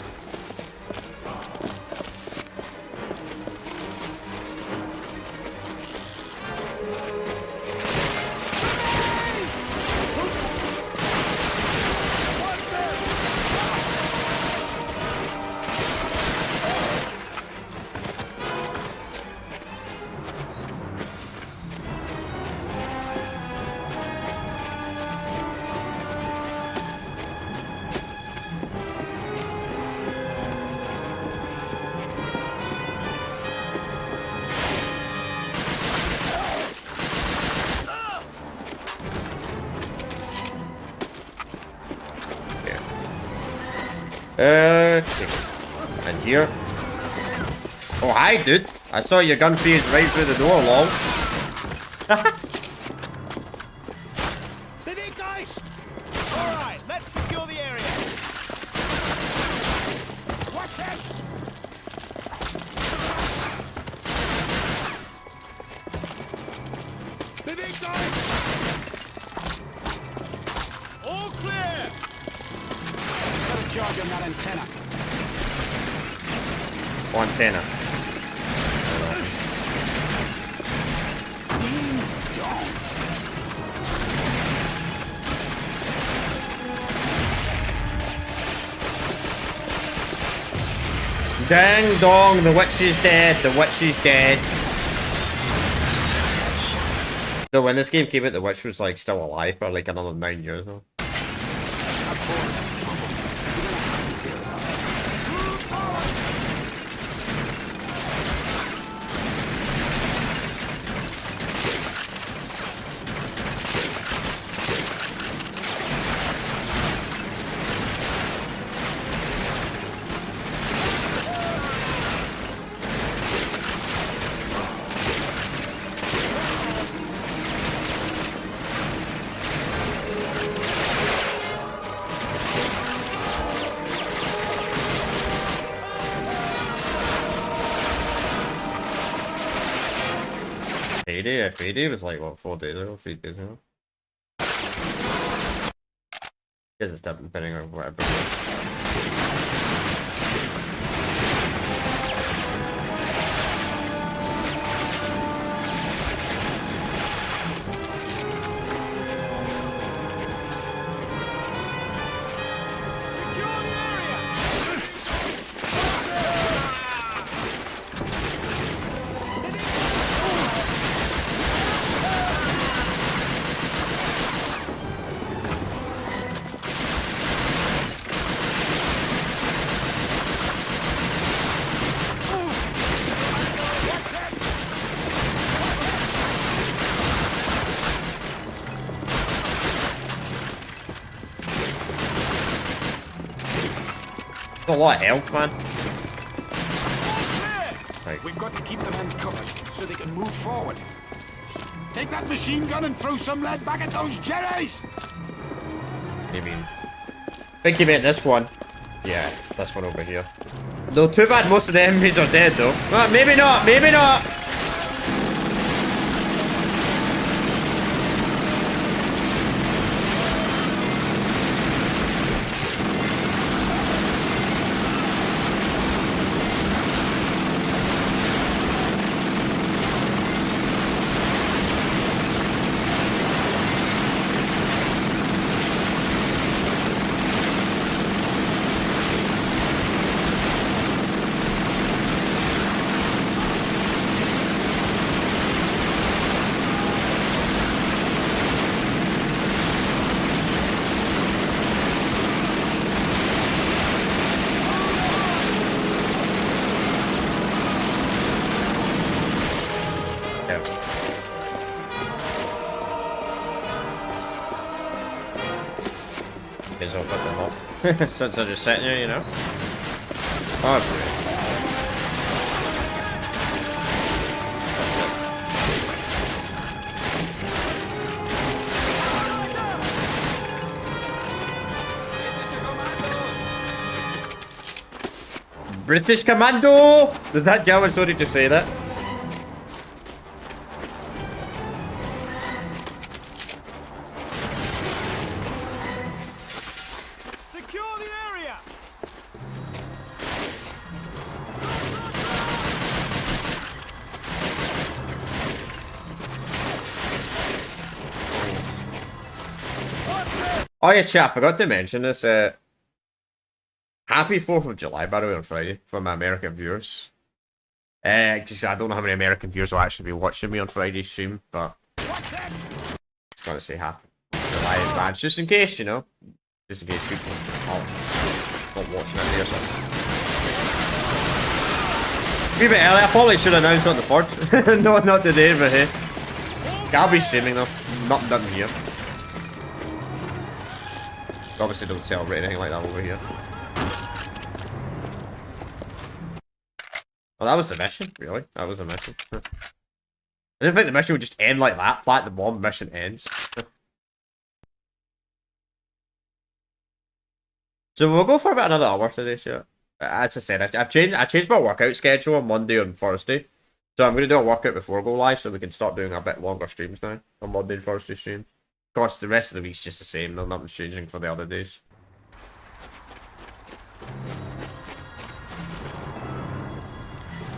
And here. Oh, hi, dude. I saw your gun phase right through the door, lol. Alright, let's secure the area. Watch it! All clear! Set a charge on that antenna. Antenna. Ding dong. Ding dong, the witch is dead, the witch is dead. So when this game came out, the witch was like still alive for like another 9 years now. Payday was like, what, 4 days ago, 3 days ago? Guess it's depending on whatever. A lot of health, man. Nice. We've got to keep the men covered so they can move forward. Take that machine gun and throw some lead back at those Jerrys! What do you mean? Think you meant this one. Yeah, this one over here. Though too bad most of the enemies are dead though. Maybe not, maybe not! Is open them up. Since they're just sitting here, you know. Oh, great. British Commando! Did that German sorry just say that? Oh yeah, chat, I forgot to mention this. Happy 4th of July, by the way, on Friday, for my American viewers. Just, I don't know how many American viewers will actually be watching me on Friday's stream, but just gotta say happy July in advance, just in case, you know. Just in case people are not watching it there, so. A wee bit early, I probably should announce it on the 4th. No, not today, but hey. I'll be streaming though, not done here. Obviously don't celebrate anything like that over here. Well, that was the mission, really. That was the mission. I didn't think the mission would just end like that. Plant the bomb, mission ends. So we'll go for about another hour today, sure. As I said, I changed my workout schedule on Monday and Thursday. So I'm going to do a workout before I go live so we can start doing a bit longer streams now. On Monday and Thursday streams. Of course, the rest of the week's just the same. Nothing's changing for the other days.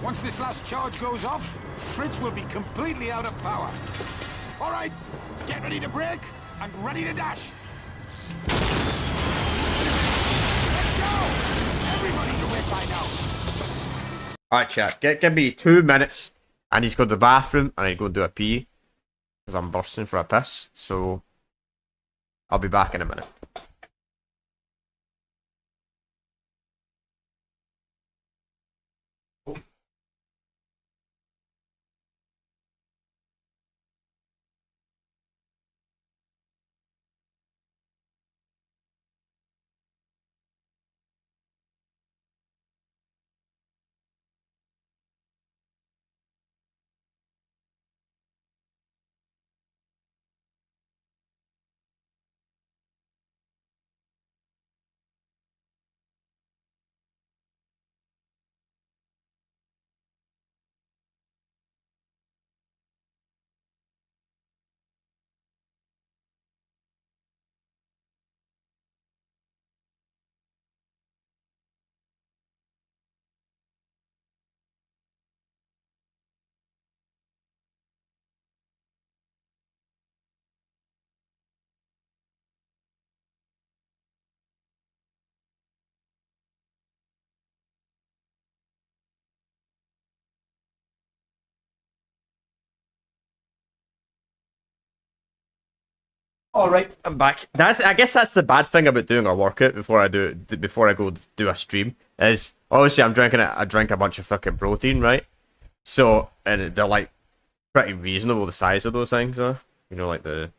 Once this last charge goes off, Fritz will be completely out of power. All right, get ready to brake and ready to dash. Let's go! Everybody's awake by now. Alright, chat. Give me 2 minutes. I need to go to the bathroom and I need to go do a pee. Because I'm bursting for a piss. So, I'll be back in a minute. All right, I'm back. I guess that's the bad thing about doing a workout before I go do a stream is obviously I drink a bunch of fucking protein, right? So and they're like pretty reasonable the size of those things are. You know, like the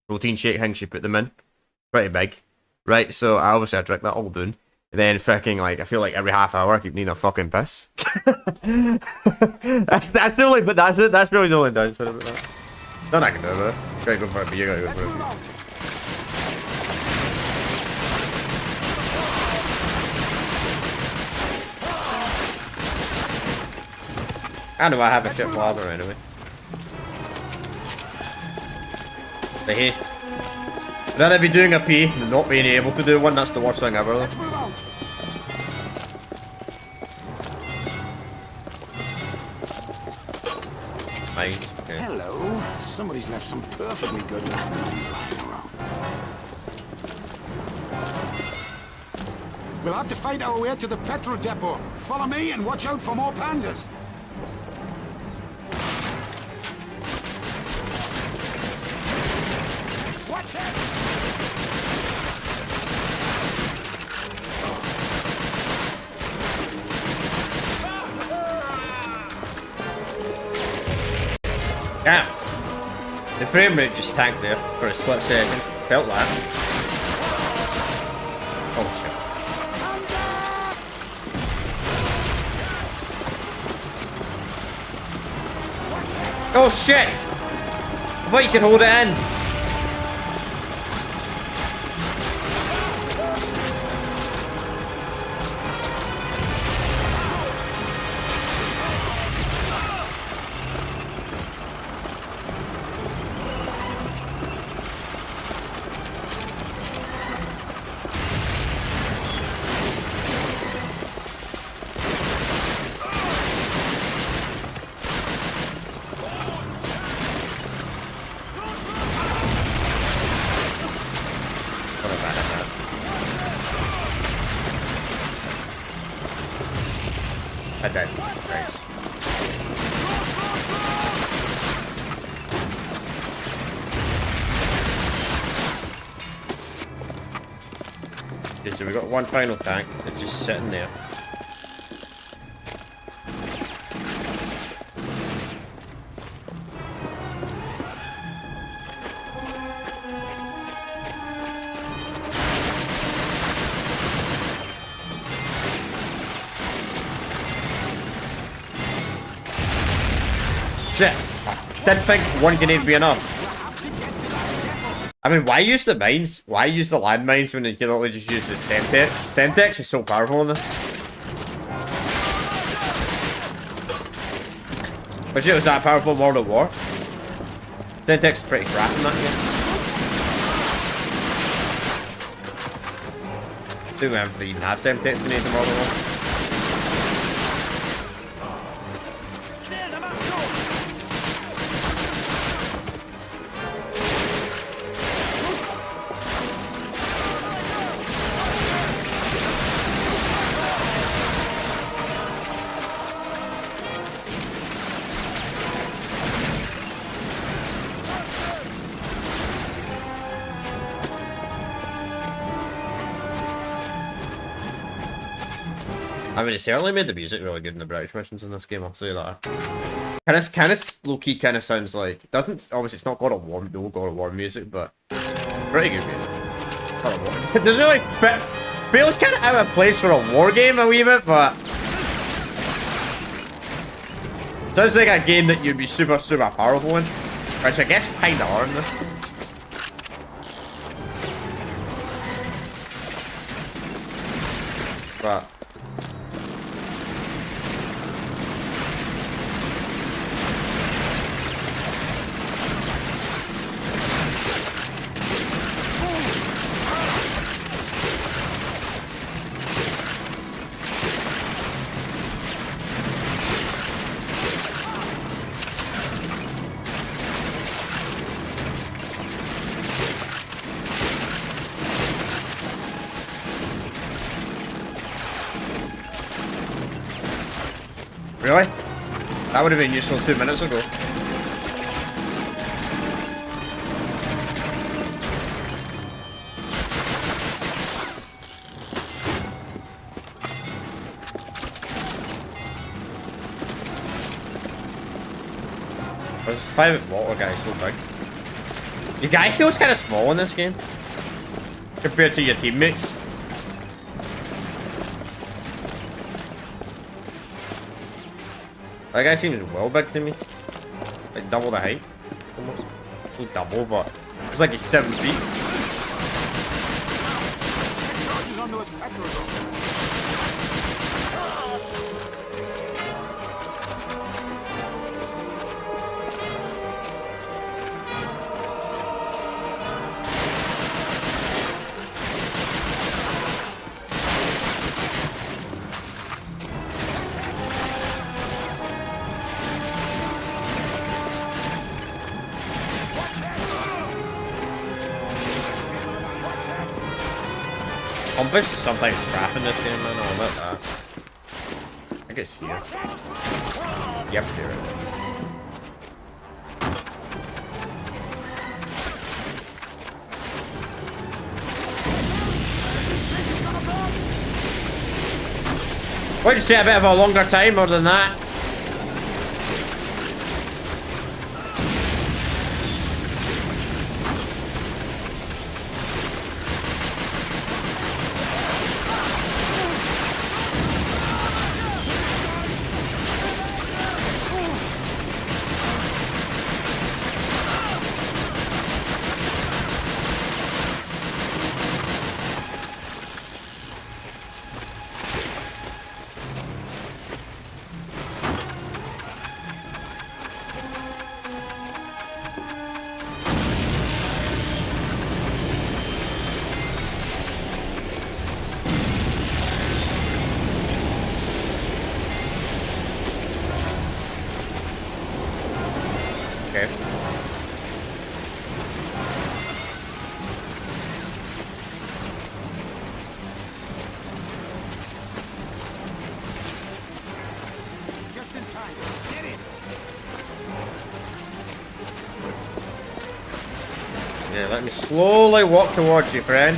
protein shake things you put them in, pretty big, right? So I drink that all doing. And then fucking like I feel like every half hour I keep needing a fucking piss. that's the only, but that's it. That's really the only downside about that. Nothing I can do about it. Gotta go for a beer, gotta go for a beer. I know I have a shit bladder anyway. But hey. Then I'd be doing a pee and not being able to do one, that's the worst thing ever though. Okay. Hello. Somebody's left some perfectly good landmines lying around. We'll have to fight our way to the petrol depot. Follow me and watch out for more panzers. Watch it! Damn. The frame rate just tanked there for a split second. Felt that. Oh shit. Oh shit! I thought you could hold it in. I died. Nice. Okay, so we got one final tank that's just sitting there. Shit, I didn't think one grenade would be enough. I mean, why use the mines? Why use the landmines when you can only just use the Semtex? Semtex is so powerful in this. But shit, was that powerful in World at War? Semtex is pretty crap in that game. Do remember if they even have Semtex grenades in World at War. I mean, it certainly made the music really good in the British missions in this game, I'll say that. Kind of low-key kind of sounds like... It doesn't... Obviously, it's not God of War, no God of War music, but... Pretty good music. God of War. It doesn't really fit... Feels kind of out of place for a war game a wee bit, but... Sounds like a game that you'd be super powerful in. Which I guess kinda are in this. But... Really? That would have been useful 2 minutes ago. This private water guy is so big. Your guy feels kind of small in this game compared to your teammates. That guy seems well big to me. Like double the height. Almost. Not double, but it's like he's 7 feet. Compass is sometimes crap in this game, man. I'll admit that. I think it's here. Yep, here it is. Why did you say a bit of a longer timer than that? Yeah, let me slowly walk towards you, friend.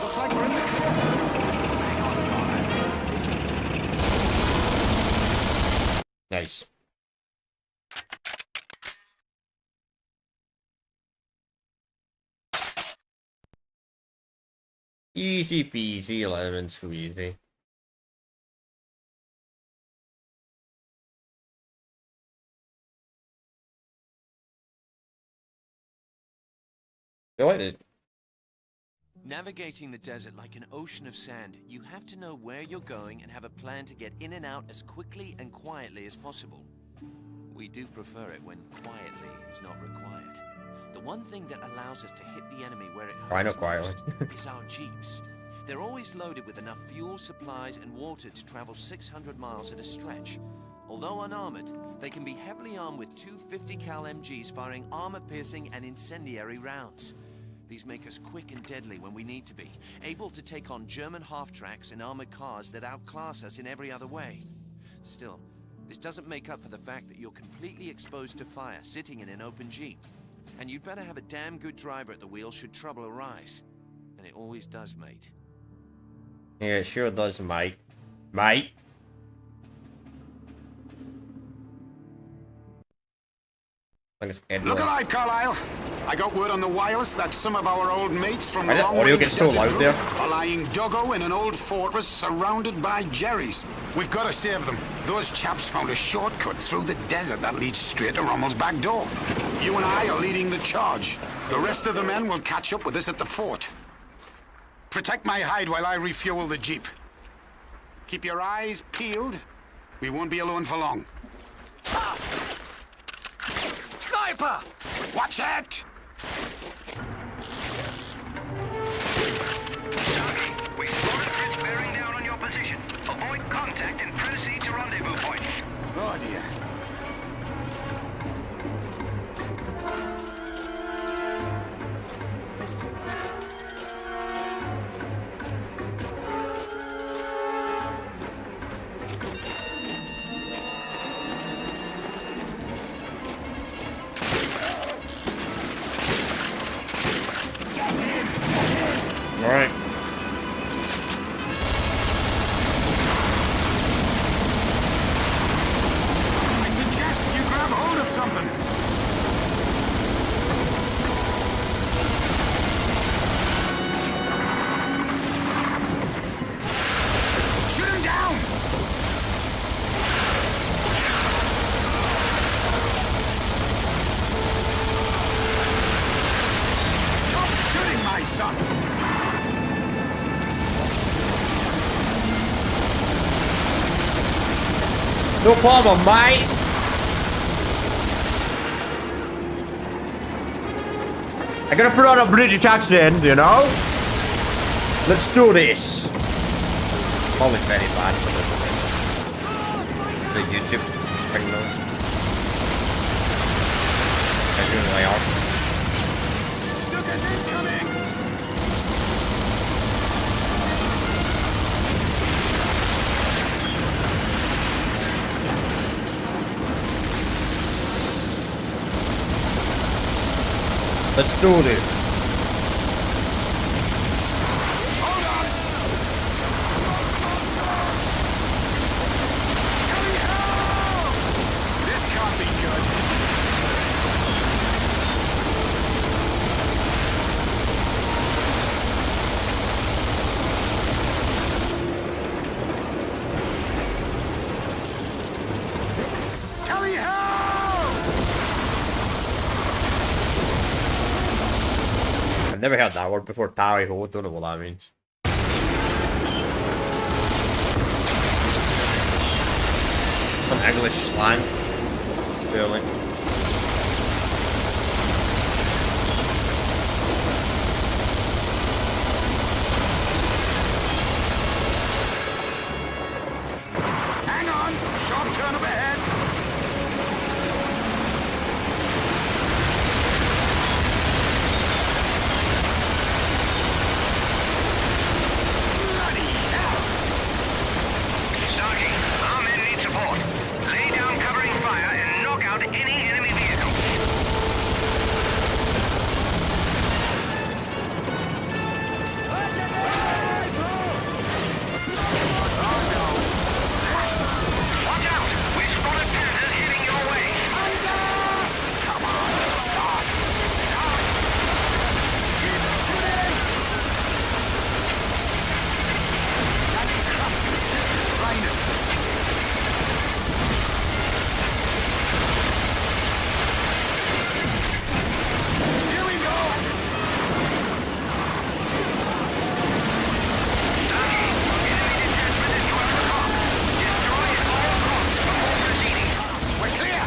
Looks like we're in the clear. Nice. Easy peasy, lemon squeezy. I like it. Navigating the desert like an ocean of sand, you have to know where you're going and have a plan to get in and out as quickly and quietly as possible. We do prefer it when quietly is not required. The one thing that allows us to hit the enemy where it hurts most is our jeeps. They're always loaded with enough fuel, supplies, and water to travel 600 miles at a stretch. Although unarmored, they can be heavily armed with two 50 cal MGs firing armor-piercing and incendiary rounds. These make us quick and deadly when we need to be, able to take on German half-tracks and armored cars that outclass us in every other way. Still, This doesn't make up for the fact that you're completely exposed to fire, sitting in an open Jeep. And you'd better have a damn good driver at the wheel should trouble arise. And it always does, mate. Yeah, it sure does, mate. Mate. Look alive, Carlisle! I got word on the wireless that some of our old mates from Why did audio get so loud there? are lying doggo in an old fortress surrounded by Jerry's. We've got to save them. Those chaps found a shortcut through the desert that leads straight to Rommel's back door. You and I are leading the charge. The rest of the men will catch up with us at the fort. Protect my hide while I refuel the Jeep. Keep your eyes peeled. We won't be alone for long. Sniper! Watch it! We spotted Fritz bearing down on your position. Avoid contact and proceed to rendezvous point. Oh dear. Alright. I suggest you grab hold of something. Shoot him down! Stop shooting, my son! No problem, mate. I gotta put on a British accent, you know? Let's do this. Probably very bad for the YouTube thing though. As usual they are. Stukas incoming! Let's do this. Hold on! Tally ho! This can't be good. Tally ho! I've never heard that word before. Tally ho, don't know what that means. Some English slang. Really. Hang on! Sharp turn up ahead! Bloody hell! Saki, our men need support. Lay down covering fire and knock out any enemy vehicle. Watch out! We spotted Panthers heading your way. Come on, start! Start! Keep shooting! Danny Craftsman sits his finest. Here we go! We're clear!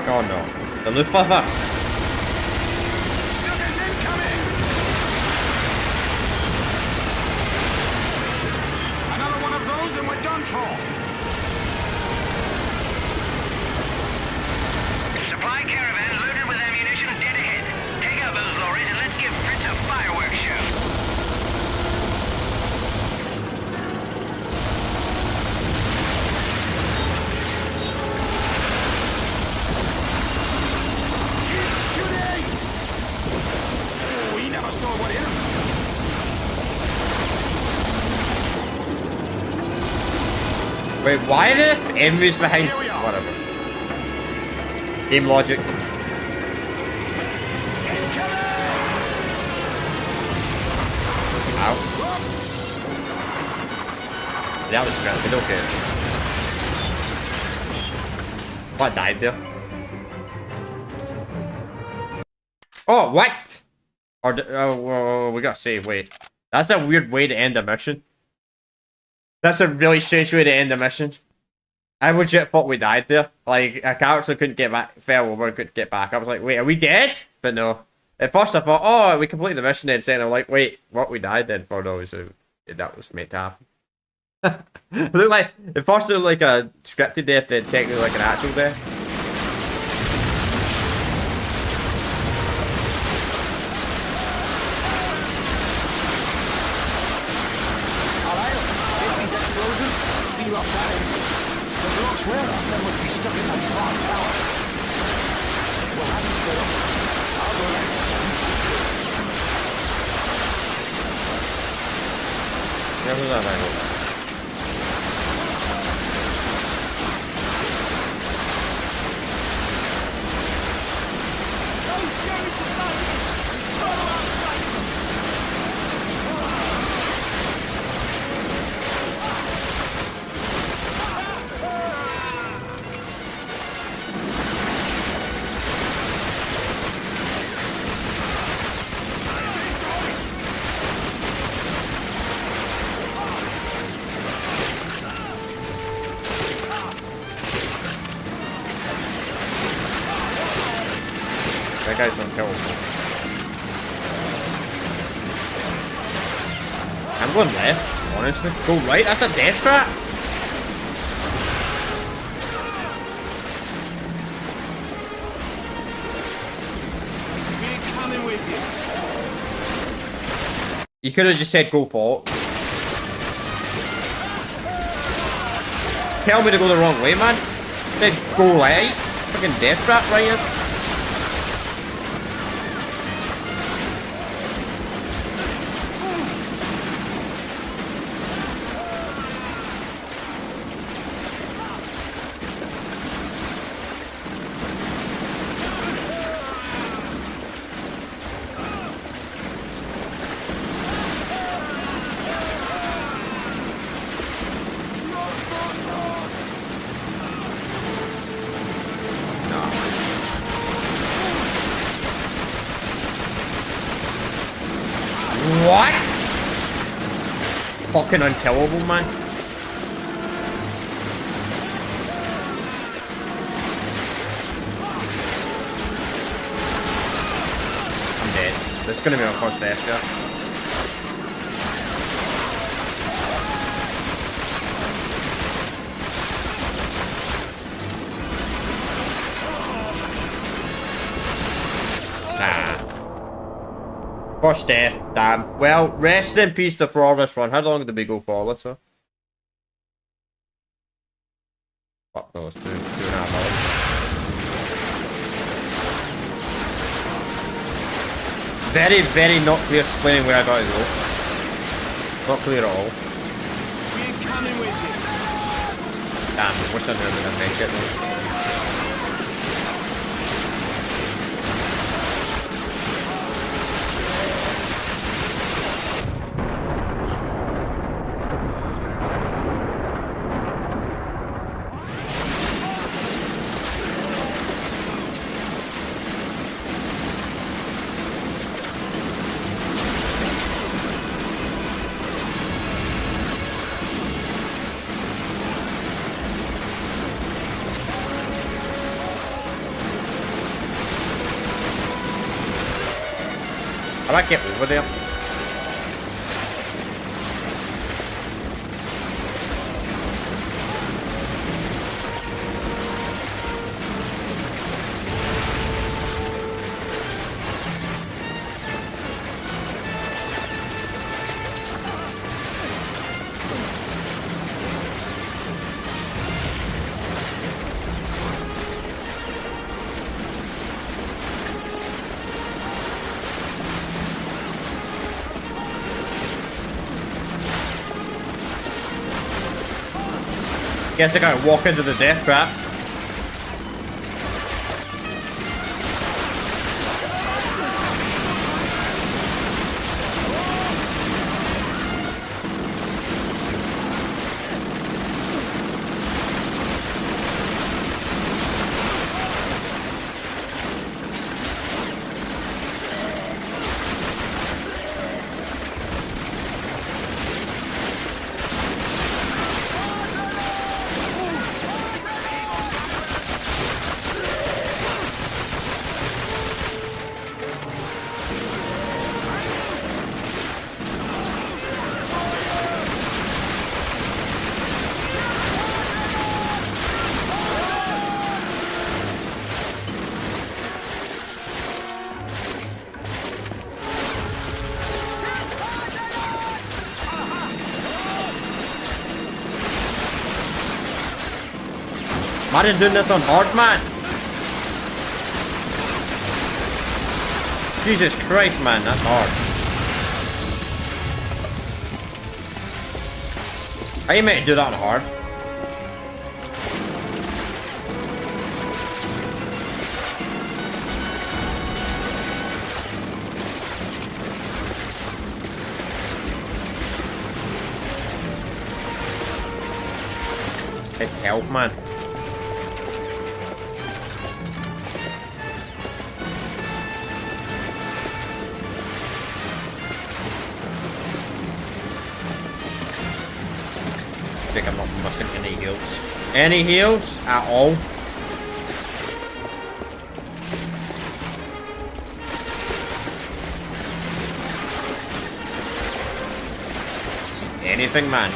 Oh no. The Luftwaffe. Stukas incoming! Another one of those and we're done for! Supply caravan loaded with ammunition dead ahead. Take out those lorries and let's give Fritz a firework Wait, why are the enemies behind? Whatever. Game logic. Ow. That was scripted, okay. What died there? Oh, what? Or we gotta save. Wait, that's a weird way to end a mission. That's a really strange way to end a mission. I legit thought we died there. Like, a character couldn't get back, fell over, couldn't get back. I was like, wait, are we dead? But no. At first I thought, oh, we completed the mission then. Saying, I'm like, wait, what, we died then? For no, so that was meant to happen. It looked like, at first it looked like a scripted death, then technically like an actual death. Seal off that entrance. The blocks we're on, they must be stuck in that far tower. We'll have you split up. I'll go left. You shoot through. Yeah, who's that angle? That guy's unkillable. I'm going left, honestly. Go right? That's a death trap? We're coming with you. You could have just said go forward. Tell me to go the wrong way, man. Said go right. Fucking death trap right here. What? Fucking unkillable, man. I'm dead. This is gonna be my first death, yeah. First death, damn. Well, rest in peace to Flawless Run. How long did we go for, sir? Fuck those, 2.5 hours. Very, very not clear explaining where I gotta go. Not clear at all. We're coming with you. Damn, wish I knew I didn't make it though. How do I get over there? Guess I gotta walk into the death trap. Imagine doing this on hard, man. Jesus Christ, man, that's hard. How you meant to do that on hard? It's help, man. I think I'm not missing any heals. Any heals at all? See anything, man?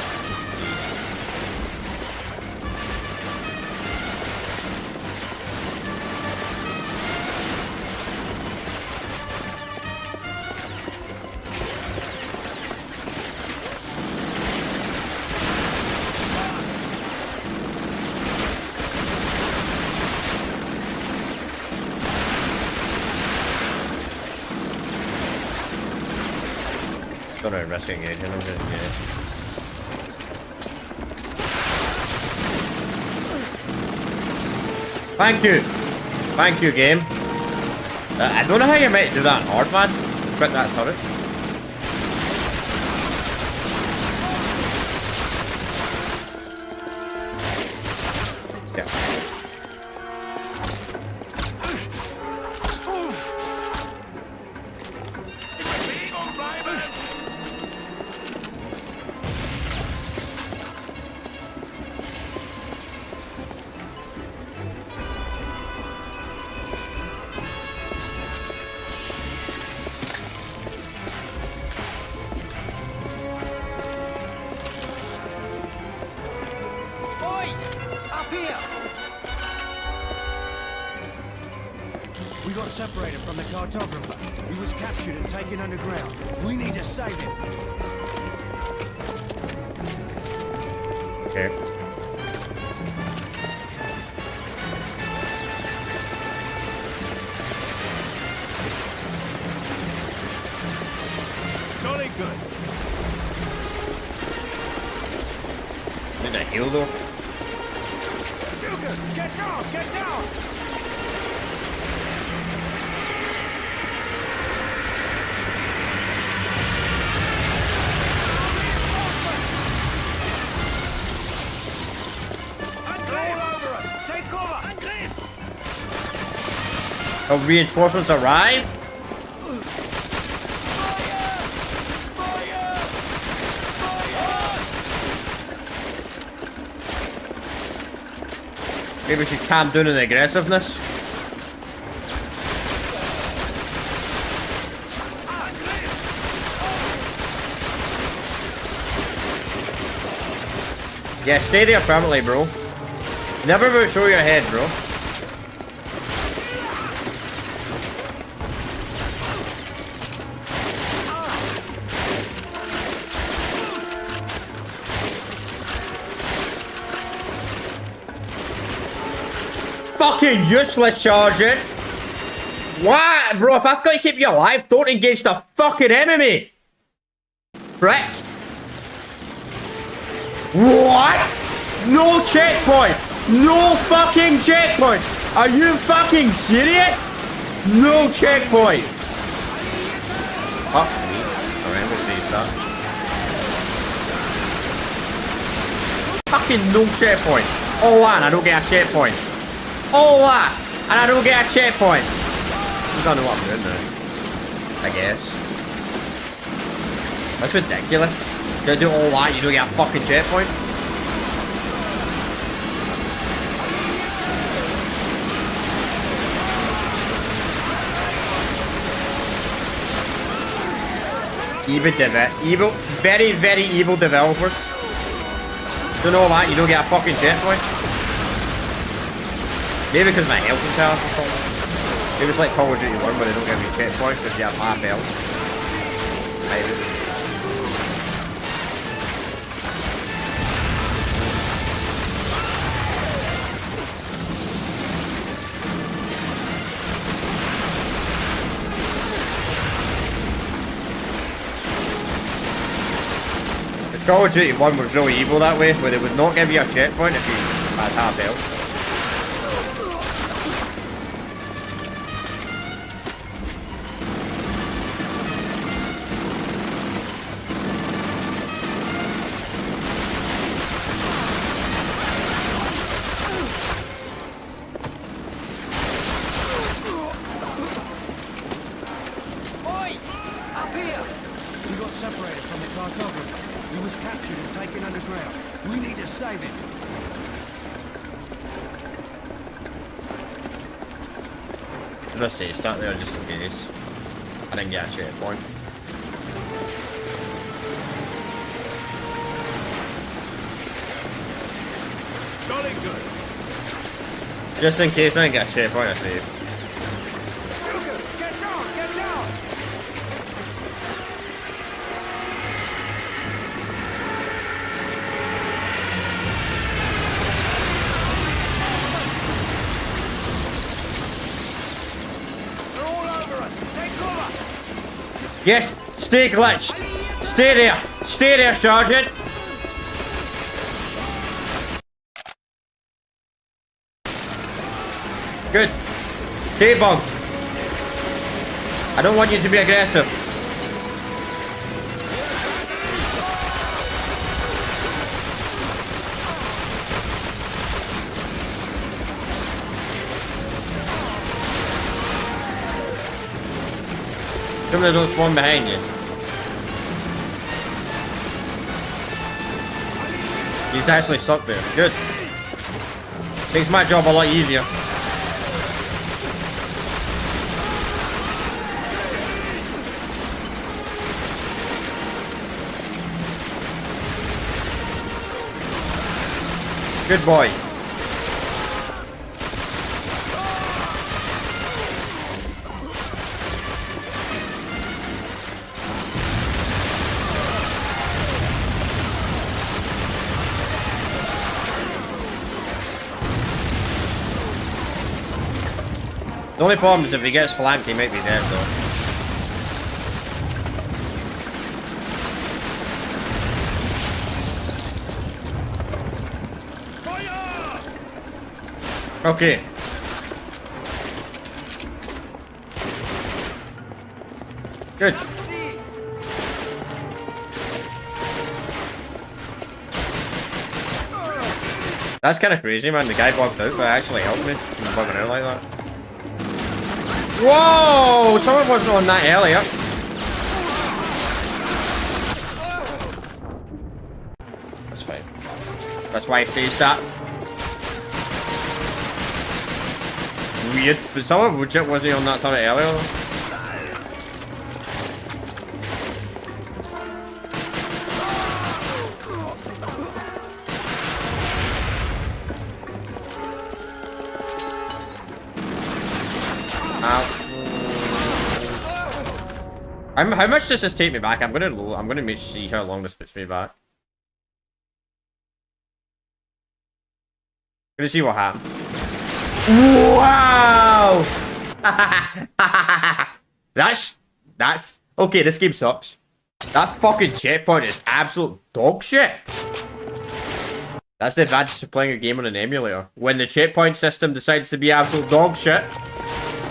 Gonna investigate him. Thank you, game. I don't know how you might do that hard, man. Quit that turret. Yeah. We got separated from the cartographer. He was captured and taken underground. We need to save him. Okay. Jolly good. Need a heal though. Lucas, get down! Get down! Oh, reinforcements arrive? Maybe we should calm down in the aggressiveness. Yeah, stay there permanently, bro. Never show your head, bro. Fucking useless charging. What? Bro, if I've got to keep you alive, don't engage the fucking enemy. Prick. What? No checkpoint! No fucking checkpoint! Are you fucking serious? No checkpoint! Oh, alright, we'll see that. Fucking no checkpoint. All that and I don't get a checkpoint. All that and I don't get a checkpoint. I don't know what I'm doing now. I guess. That's ridiculous. You do all that, you don't get a fucking checkpoint. Evil, very, very evil developers. Doing all that, you don't get a fucking checkpoint. Maybe because my health is half or something. Maybe it's like Call of Duty 1 where they don't give you checkpoints if you have half health. Maybe. Call of Duty 1 was really evil that way, where they would not give you a checkpoint if you had half health. Oi! Up here! We got separated from the cartographer. He was captured and taken underground. We need to save him. Let's see, start there just in case. I didn't get a checkpoint. Just in case I didn't get a checkpoint, I saved. Get down! Get down! They're all over us. Take cover! Yes, stay glitched. Stay there. Stay there, Sergeant. Good. Stay bugged. I don't want you to be aggressive. Somebody don't spawn behind you. He's actually stuck there. Good. Makes my job a lot easier. Good boy. The only problem is if he gets flanked, he might be dead though. Okay. Good. That's kind of crazy, man. The guy bugged out, but actually helped me. He was bugging out like that. Whoa! Someone wasn't on that earlier. That's fine. That's why I saved that. Weird, but someone legit wasn't on that turret earlier though. How much does this take me back? I'm gonna see how long this puts me back. Gonna see what happens. Wow! That's okay. This game sucks. That fucking checkpoint is absolute dog shit. That's the advantage of playing a game on an emulator. When the checkpoint system decides to be absolute dog shit,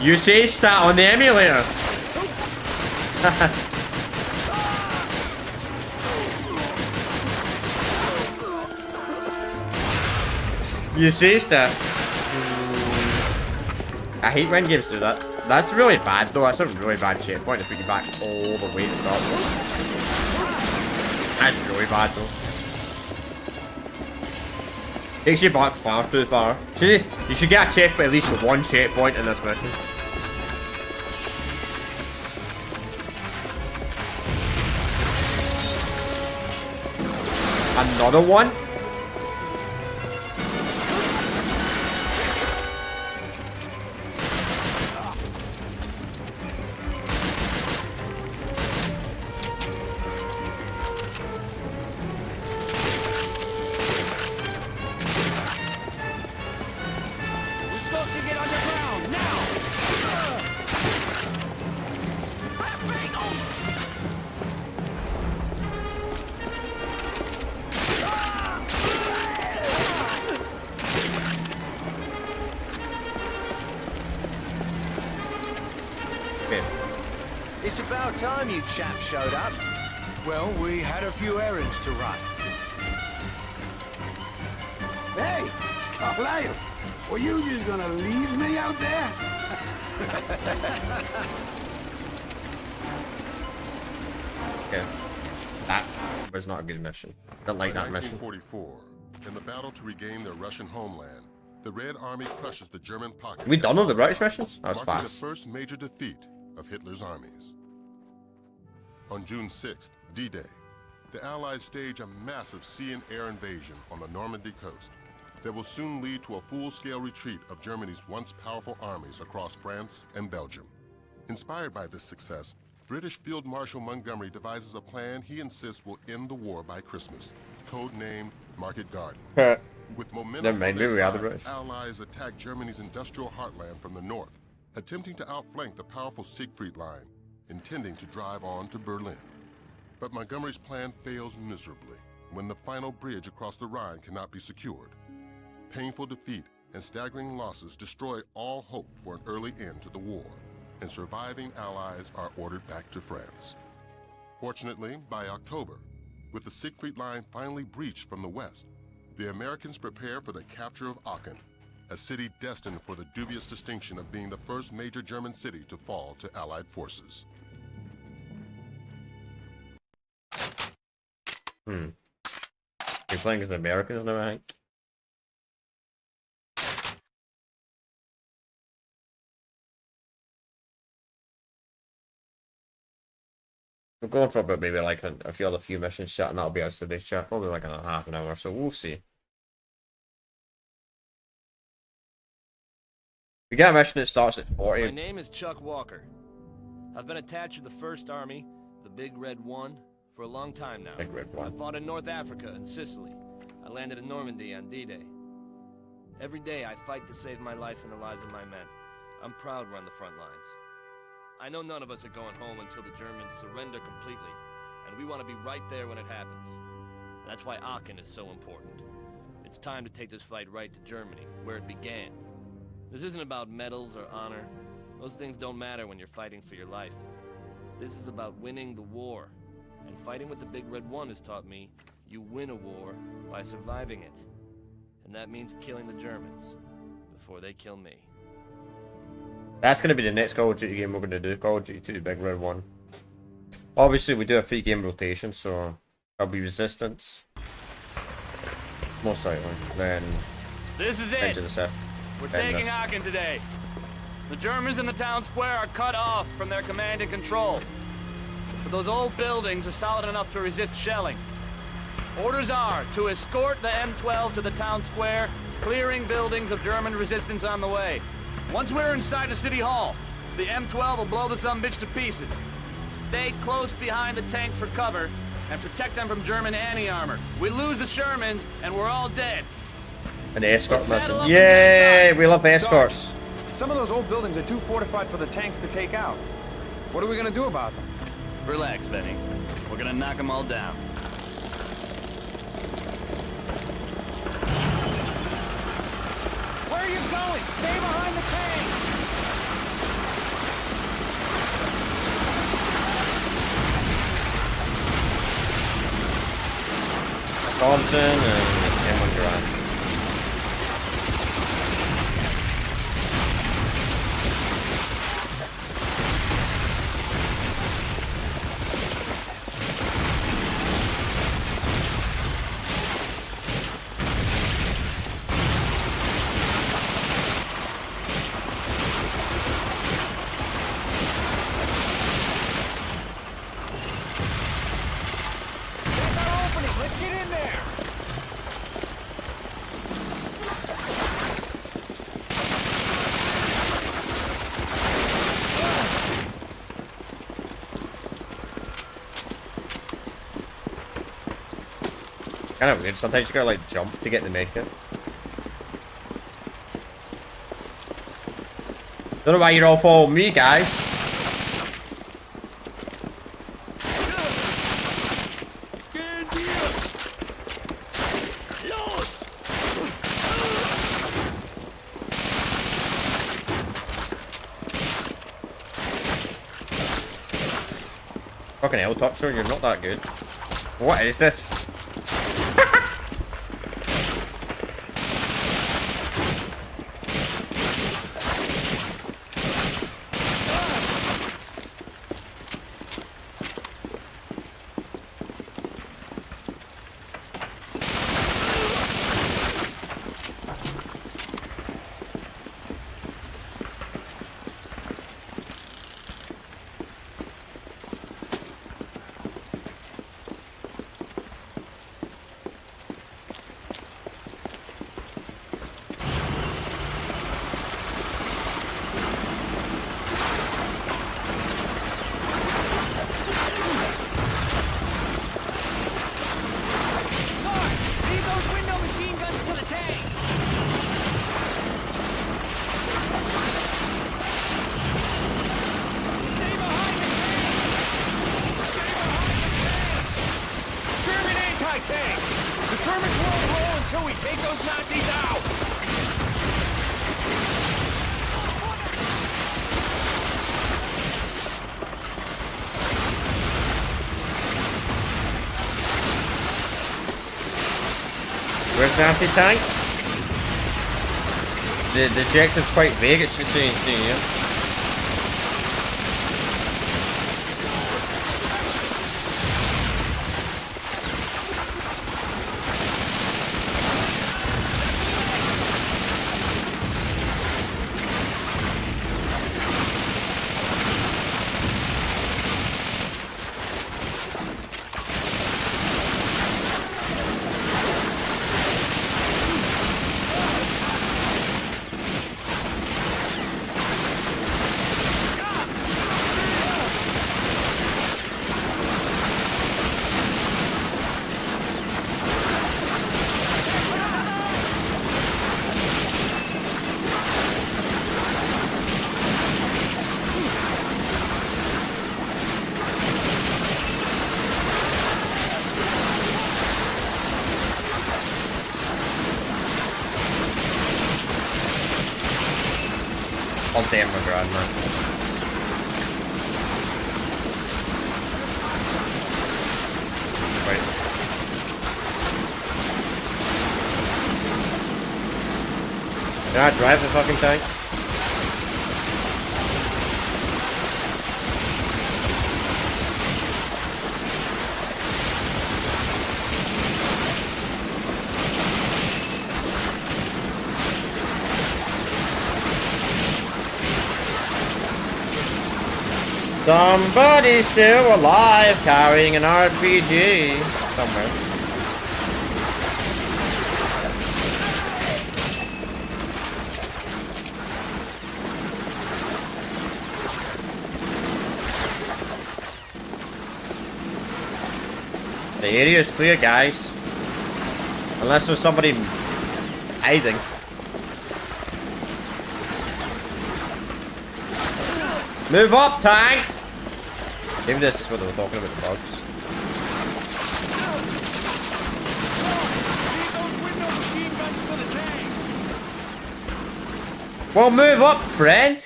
you say stat on the emulator. You saved it. I hate when games do that. That's really bad though. That's a really bad checkpoint to put you back all the way to start with. That's really bad though. Takes you back far too far. You should get a checkpoint, at least one checkpoint in this mission. Another one? It's about time you chaps showed up. Well, we had a few errands to run. Hey, Carlisle, were you just gonna leave me out there? Okay. That was not a good mission. Don't like that mission. 1944, in the battle to regain their Russian homeland, the Red Army crushes the German pocket. We done all the British missions? That was marking fast. the first major defeat of Hitler's armies. On June 6th, D-Day, the Allies stage a massive sea and air invasion on the Normandy coast that will soon lead to a full-scale retreat of Germany's once powerful armies across France and Belgium. Inspired by this success, British Field Marshal Montgomery devises a plan he insists will end the war by Christmas, codenamed Market Garden. With momentum on their side, Allies attack Germany's industrial heartland from the north, attempting to outflank the powerful Siegfried Line, intending to drive on to Berlin. But Montgomery's plan fails miserably when the final bridge across the Rhine cannot be secured. Painful defeat and staggering losses destroy all hope for an early end to the war, and surviving Allies are ordered back to France. Fortunately, by October, with the Siegfried Line finally breached from the west, the Americans prepare for the capture of Aachen, a city destined for the dubious distinction of being the first major German city to fall to Allied forces. You're playing as the Americans now, I think. We're going for about maybe like a few missions chat, and that'll be us today's chat. Probably like in a half an hour, so we'll see. We get a mission that starts at 40. My name is Chuck Walker. I've been attached to the 1st Army, the Big Red One, for a long time now. Big Red One. I fought in North Africa and Sicily. I landed in Normandy on D-Day. Every day I fight to save my life and the lives of my men. I'm proud we're on the front lines. I know none of us are going home until the Germans surrender completely, and we want to be right there when it happens. That's why Aachen is so important. It's time to take this fight right to Germany, where it began. This isn't about medals or honor. Those things don't matter when you're fighting for your life. This is about winning the war. And fighting with the Big Red One has taught me you win a war by surviving it. And that means killing the Germans before they kill me. That's going to be the next Call of Duty game we're going to do. Call of Duty 2, Big Red One. Obviously, we do a 3-game rotation, so there'll be Resistance. Most likely. Then this is Revenge of the Sith. We're Then taking this. Aachen today. The Germans in the town square are cut off from their command and control. But those old buildings are solid enough to resist shelling. Orders are to escort the M12 to the town square, clearing buildings of German resistance on the way. Once we're inside the city hall, the M12 will blow the sumbitch to pieces. Stay close behind the tanks for cover and protect them from German anti-armor. We lose the Shermans and we're all dead. An escort mission. Yay! We love escorts. Some of those old buildings are too fortified for the tanks to take out. What are we gonna do about them? Relax, Benny. We're gonna knock them all down. shelling! Stay behind the tank! Thompson and Cameron Durant. Let's get in there! Kind of weird. Sometimes you gotta like jump to get the medkit. Don't know why you're all following me, guys. Fucking hell, Toucher, you're not that good. What is this? Where's the anti-tank? The objective's quite vague, it's just saying to you. Oh damn my god, man. Wait. Can I drive the fucking tank? Somebody's still alive carrying an RPG somewhere. The area is clear, guys. Unless there's somebody hiding. Move up, tank! Maybe this is what they were talking about, the bugs. Well, move up, friend.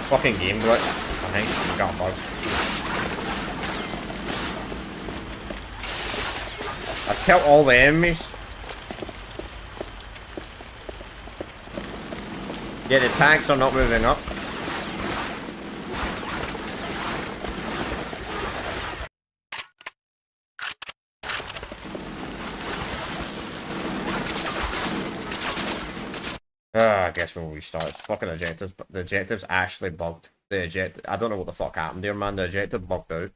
Fucking game glitch. I think we got a bug. I've killed all the enemies. Yeah, the tanks are not moving up. I guess we'll restart. It's fucking objectives, but the objective's actually bugged. The objective, I don't know what the fuck happened there, man. The objective bugged out.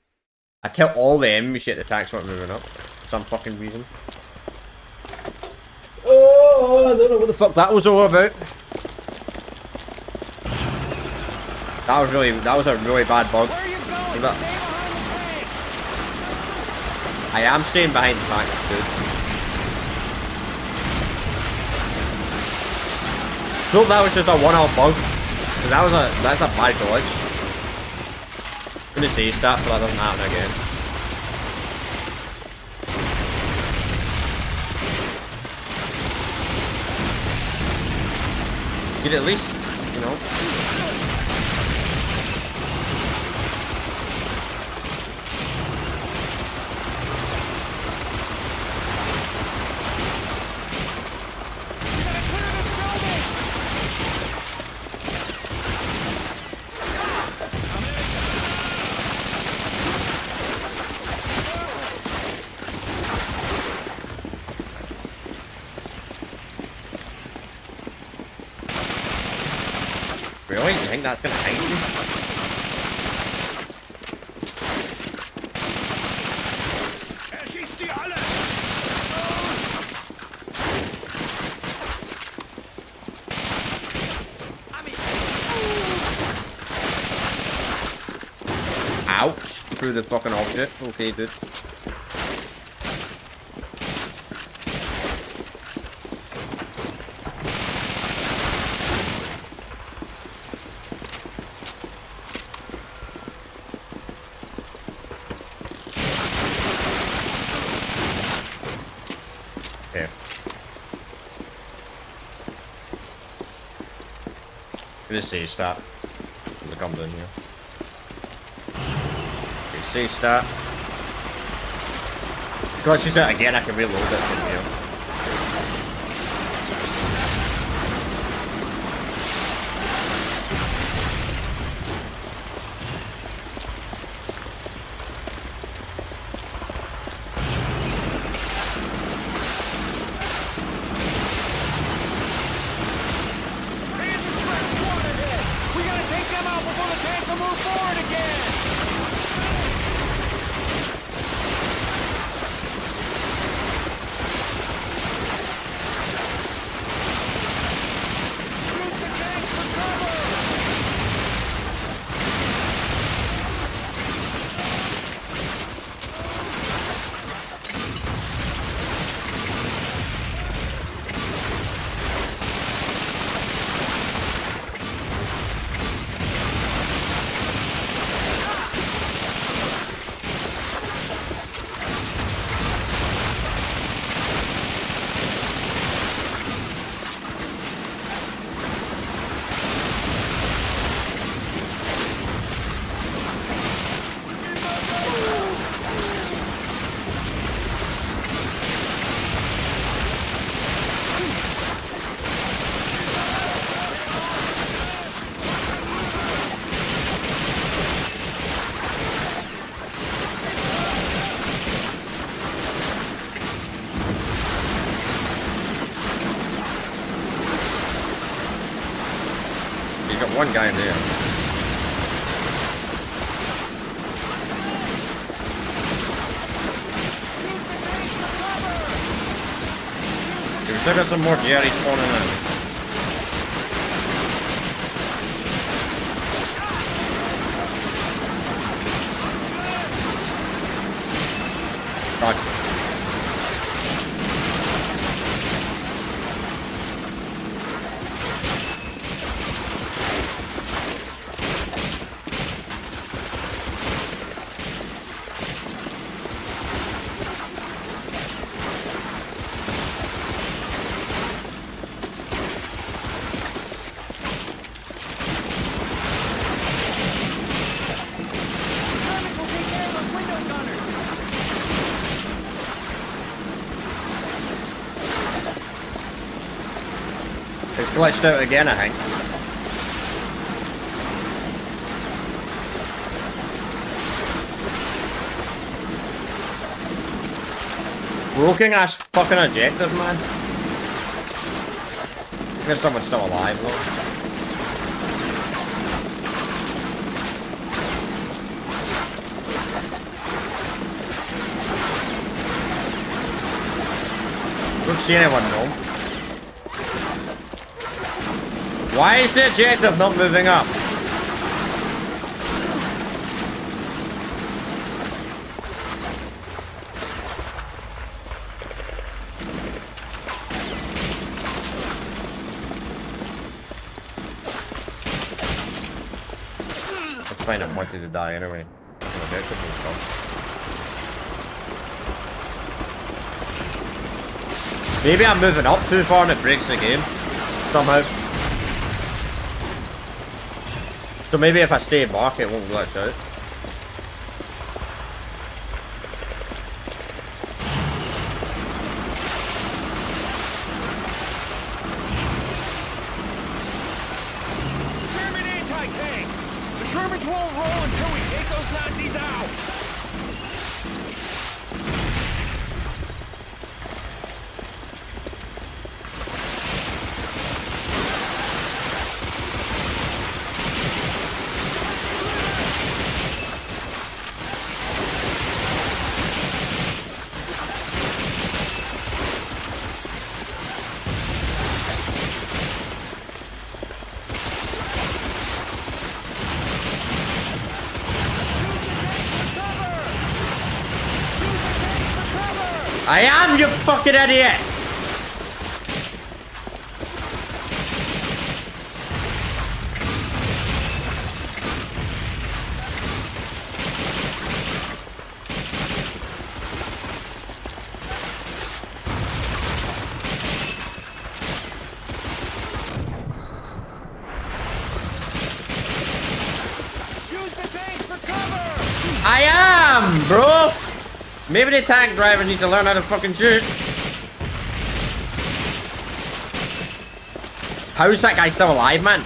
I killed all the enemies, yet the tanks weren't moving up. For some fucking reason. Oh, I don't know what the fuck that was all about. That was a really bad bug. I am staying behind the tank, dude. Hope that was just a one-off bug. Cause that's a bad glitch. I'm gonna save stat so that doesn't happen again. You'd at least, you know. Really? You think that's gonna hang you? Ouch! Through the fucking object. Okay, dude. Just save stat. I'm gonna come down here. Okay, save stat. Because she's out again, I can reload it from here. One guy in there. We've still got some more Jerry spawning in. God. Glitched out again, I think. Broken ass fucking objective, man. There's someone still alive, though. Don't see anyone, no. Why is the objective not moving up? It's fine, I'm wanting to die anyway. The objective will come. Maybe I'm moving up too far and it breaks the game. Somehow. So maybe if I stay back it won't glitch out. German anti-tank! The Shermans won't roll until we take those Nazis out! I am, you fucking idiot! I am, bro! Maybe the tank driver needs to learn how to fucking shoot. How is that guy still alive, man?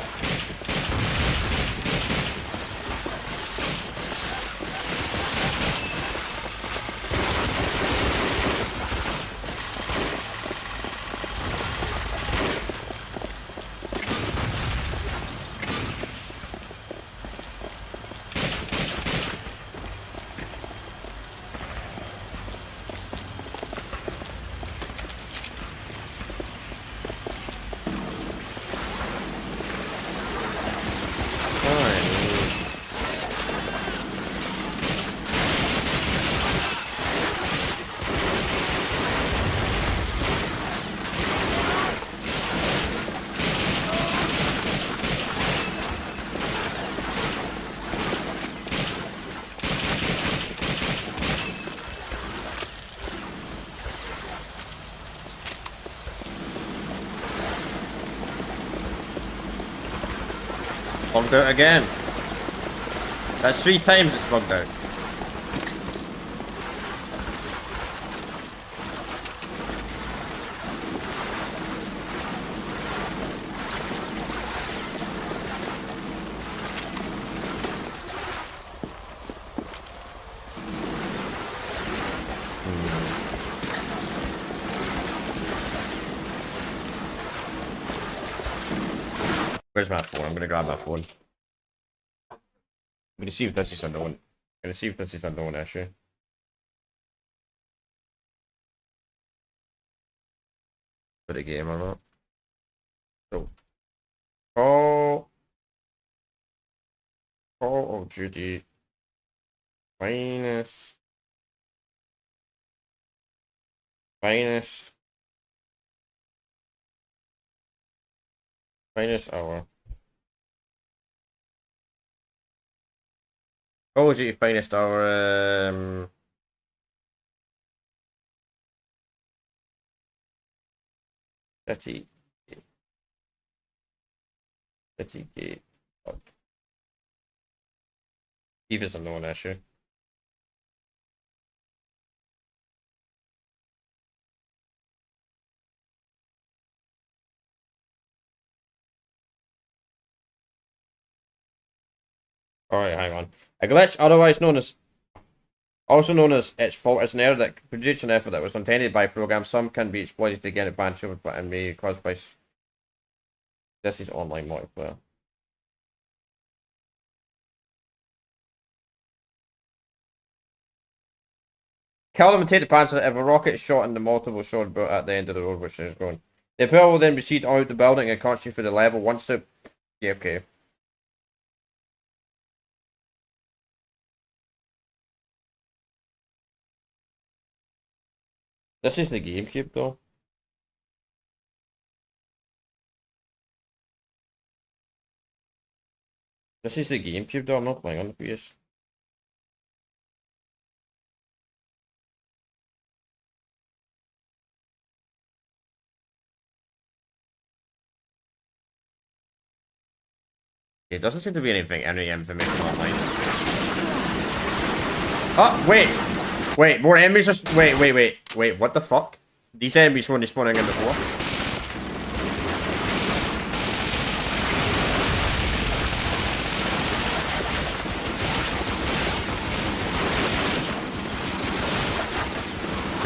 Bugged out again. That's 3 times it's bugged out. Where's my phone? I'm gonna grab my phone. I'm gonna see if this is a known. Gonna see if this is a known issue. For the game or not. So Call of Duty finest hour. Call of Duty finest hour. 30 gig. See if it's a known issue. Alright, hang on. A glitch, otherwise known as... Also known as its fault, is an error that produces an effort that was intended by programs. Some can be exploited to gain advantage of it, but and may be caused by... This is online multiplayer. Kill them and take the Panzer if a rocket is shot in the multiple shot at the end of the road which is going. The player will then proceed out the building and continue through the level once the... Yeah, okay. This is the GameCube though. This is the GameCube though, I'm not playing on the PS. It doesn't seem to be any information online. Oh, wait! Wait, more enemies are... Wait, what the fuck? These enemies weren't spawning in before.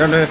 No.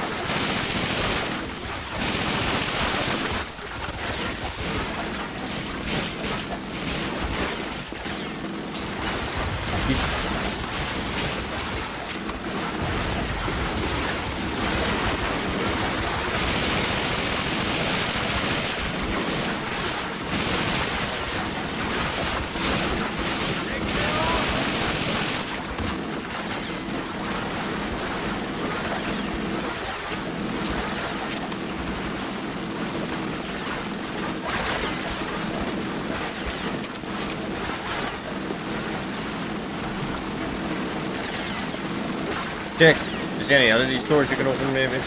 Check. Is there any other of these doors you can open, maybe?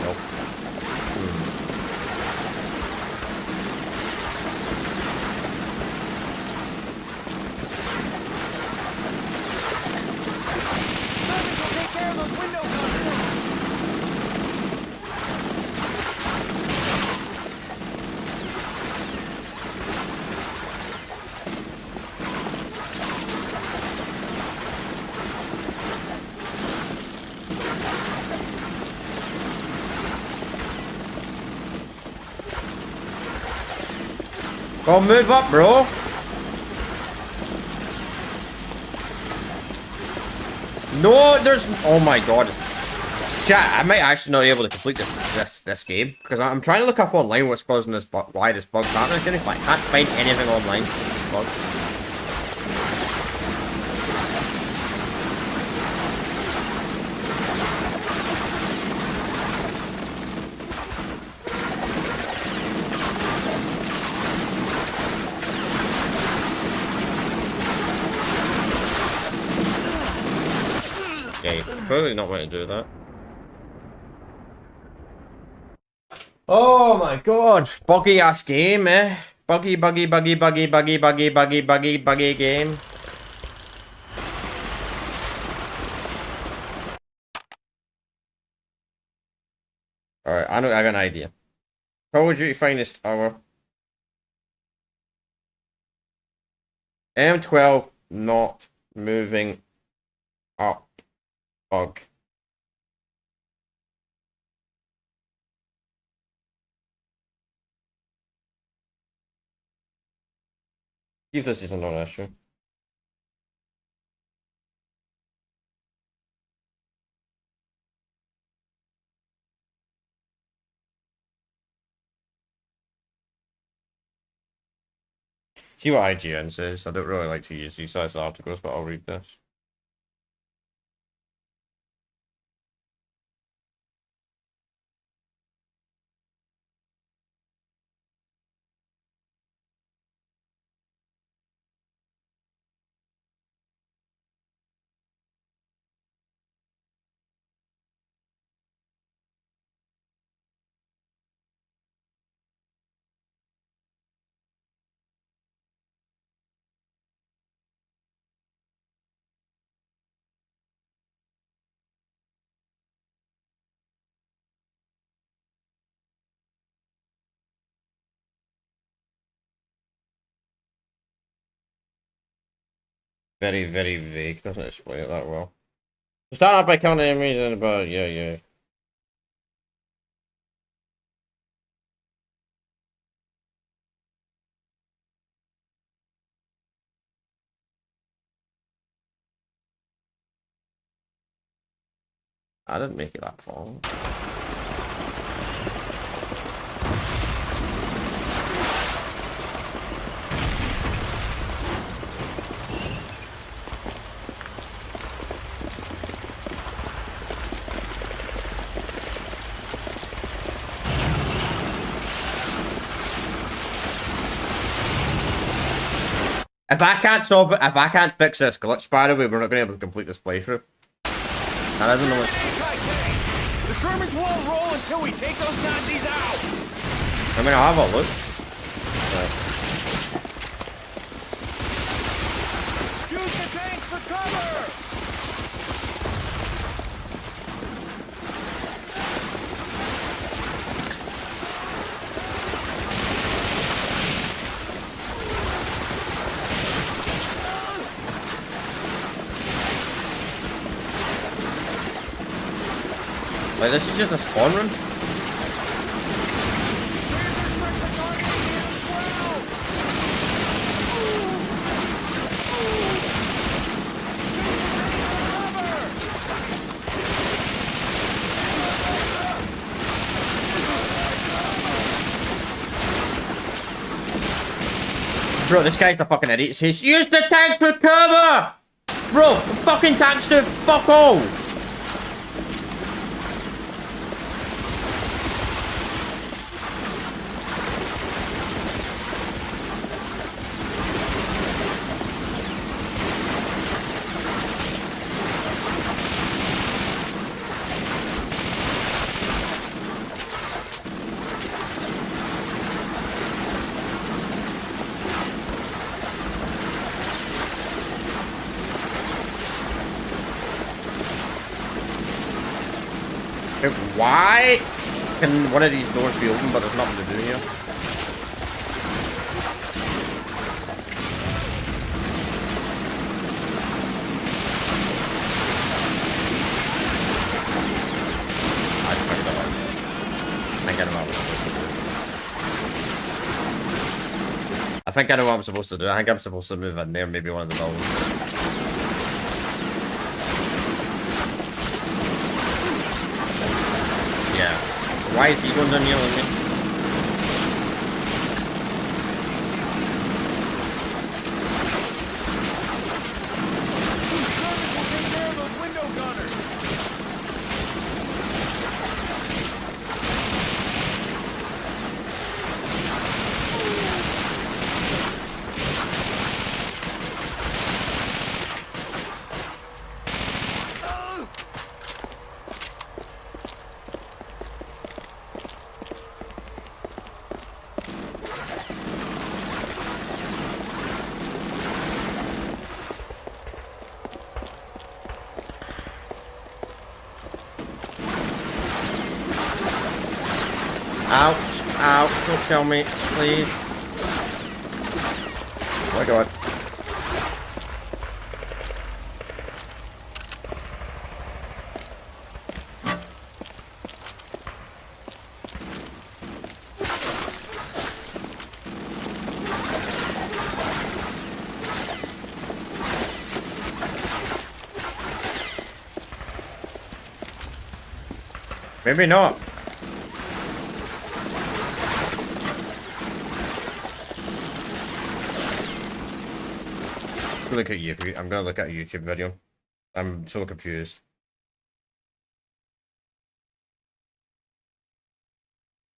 Nope. Take care of those window guards. Go move up, bro. No, there's... Oh my god. Chat, I might actually not be able to complete this game. Because I'm trying to look up online what's causing this why this bug's happening. I can't find anything online. Bug. Yeah, you're clearly not meant to do that. Oh my god. Buggy ass game, eh? Buggy game. Alright, I got an idea. Call of Duty Finest Hour. M12 not moving up. Bug. See if this isn't an issue. See what IGN says. I don't really like to use these size articles, but I'll read this. Very, very vague. Doesn't explain it that well. So start off by killing enemies and about yeah. I didn't make it that far. If I can't solve it, if I can't fix this glitch, by the way, we're not going to be able to complete this playthrough. And I don't know what's... The Shermans won't roll until we take those Nazis out! I mean, I'll have a look. Use the tank for cover! Like, this is just a spawn room? Bro, this guy's the fucking idiot. He says, use the tanks for cover! Bro, the fucking tanks do fuck all! Why can one of these doors be open but there's nothing to do here? I figured that out. I think I know what I'm supposed to do. I think I'm supposed to move in there, maybe one of the buildings. Yeah. Why is he going down here with me? Ouch, ouch, don't kill me, please. Oh my god. Maybe not. Look at YouTube. I'm gonna look at a YouTube video. I'm so confused.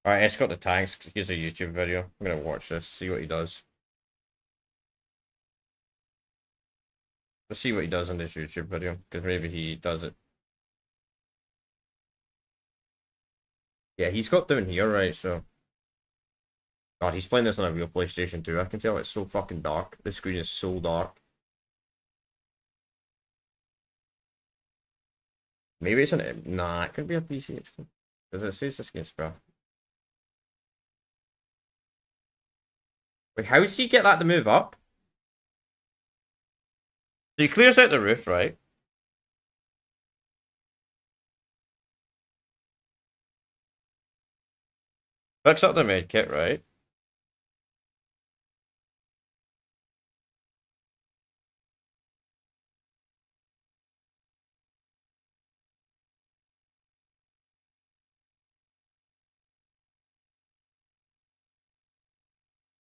Alright, escort the tanks. Here's a YouTube video. I'm gonna watch this, see what he does. Let's see what he does in this YouTube video, because maybe he does it. Yeah, he's got down here, right, so... God, he's playing this on a real PlayStation 2. I can tell it's so fucking dark. The screen is so dark. Maybe it's an... Nah, it could be a PC extension. Because it says this game's bro. Wait, how does he get that to move up? So he clears out the roof, right? Picks up the medkit, right?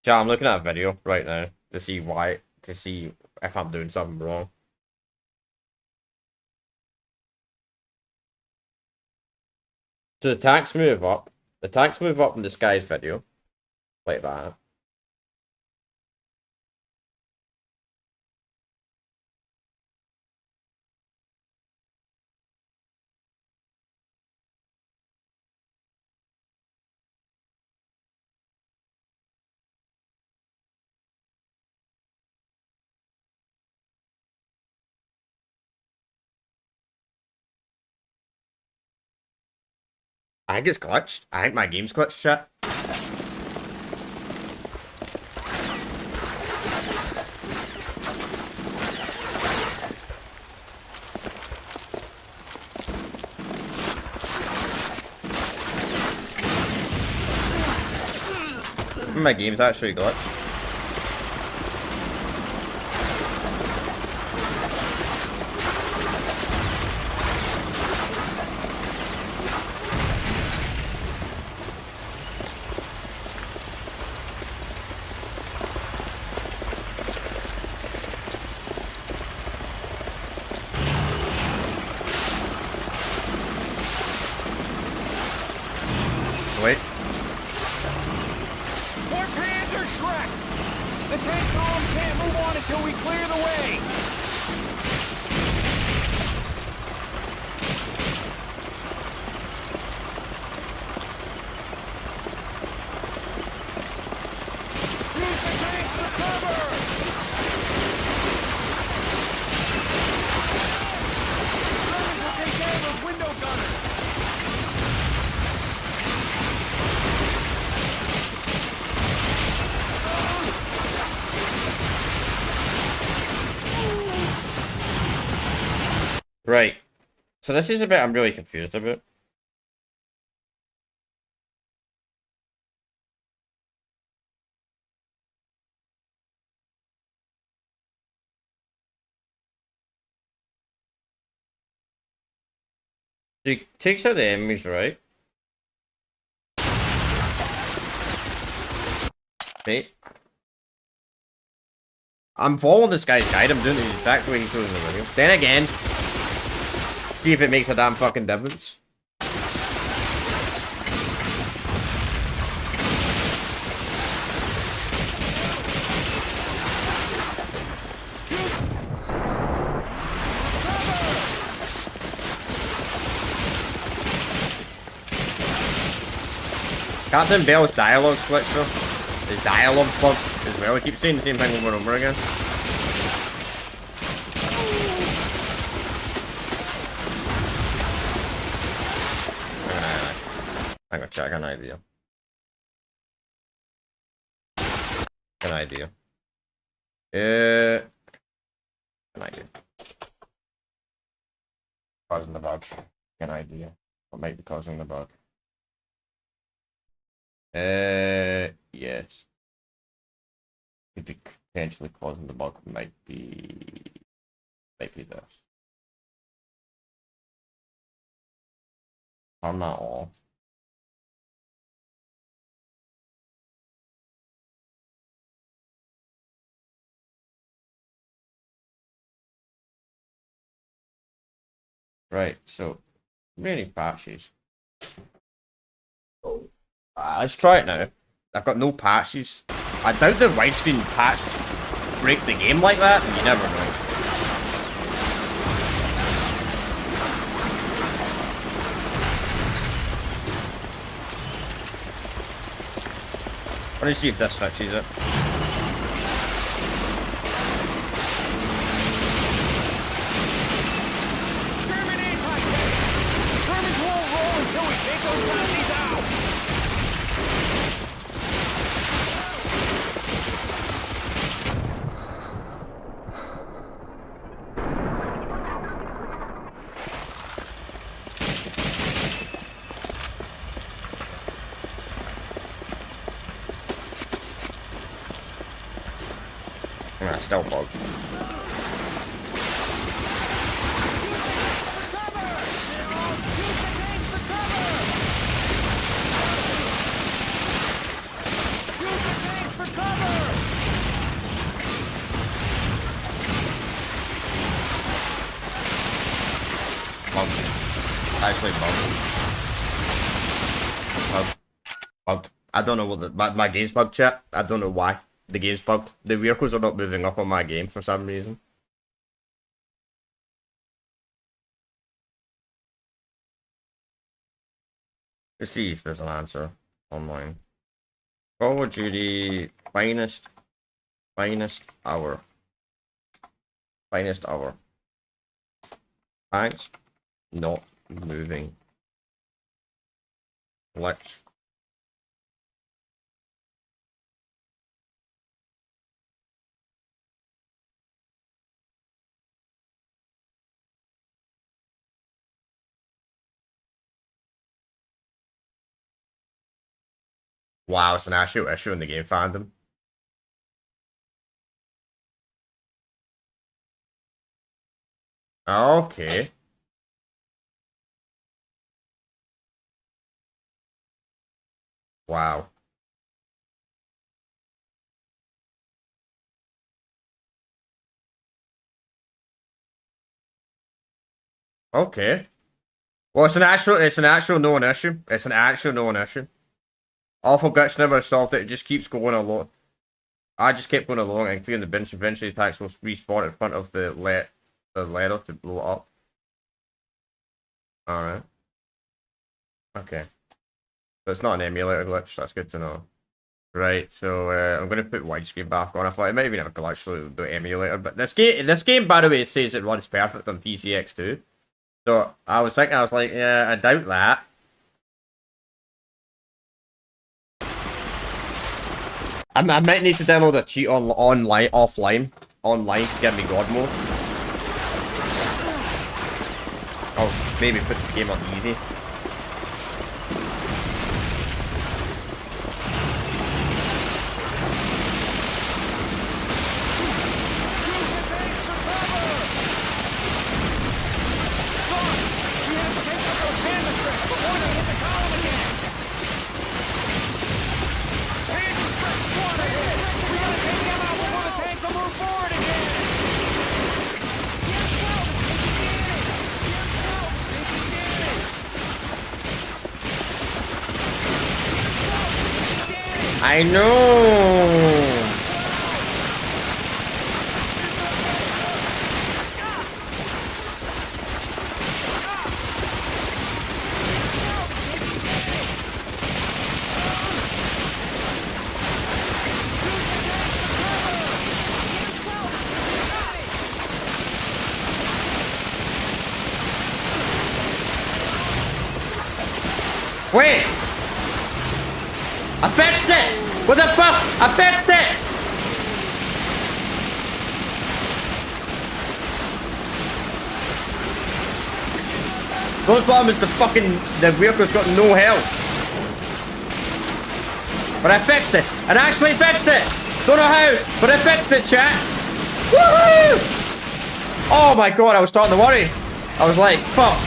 Yeah, I'm looking at a video right now to see if I'm doing something wrong. So the tanks move up. The tanks move up in this guy's video. Like that. I think it's glitched. I think my game's glitched, shit. My game's actually glitched. Wait. Our plans are shreked! The tank column can't move on until we clear the way! Use the tank for cover! Germans will take care of those window gunners! Right. So this is a bit I'm really confused about. So he takes out the enemies, right? Mate. I'm following this guy's guide, I'm doing it exactly what he shows in the video. Then again, see if it makes a damn fucking difference. Captain Bell's dialogue's glitched though. His dialogue's bugged as well. He keeps saying the same thing over and over again. I'm gonna check an idea. An idea. An idea. Causing the bug. An idea. What might be causing the bug? Yes. Could be potentially causing the bug. Might be this. Turn that off. Right, so many patches. Let's try it now. I've got no patches. I doubt the widescreen patch break the game like that. You never know. I want to see if this fixes it. still bugged. Actually bugged. I don't know what my game's bugged, chat. I don't know why the game's bugged. The vehicles are not moving up on my game for some reason. Let's see if there's an answer online. Call of Duty finest hour. Finest hour. Thanks. Not moving. Glitch. Wow, it's an actual issue in the game fandom. Okay. Wow. Okay. Well, it's an actual known issue. It's an actual known issue. Awful glitch never solved it. It just keeps going along. I just kept going along and clearing the bench. Eventually, the tanks will respawn in front of the ladder to blow it up. All right. Okay. So it's not an emulator glitch. That's good to know. Right. So I'm gonna put widescreen back on. I thought it might have been a glitch so the emulator, but this game, by the way, it says it runs perfect on PCX2. So I was thinking, I was like, yeah, I doubt that. I might need to download a cheat offline to get me God mode. Oh, maybe put the game on easy. I know. Wait! I fixed it! What the fuck? I fixed it! The only problem is the vehicle's got no health. But I fixed it! I actually fixed it! Don't know how, but I fixed it, chat! Woohoo! Oh my god, I was starting to worry. I was like, fuck.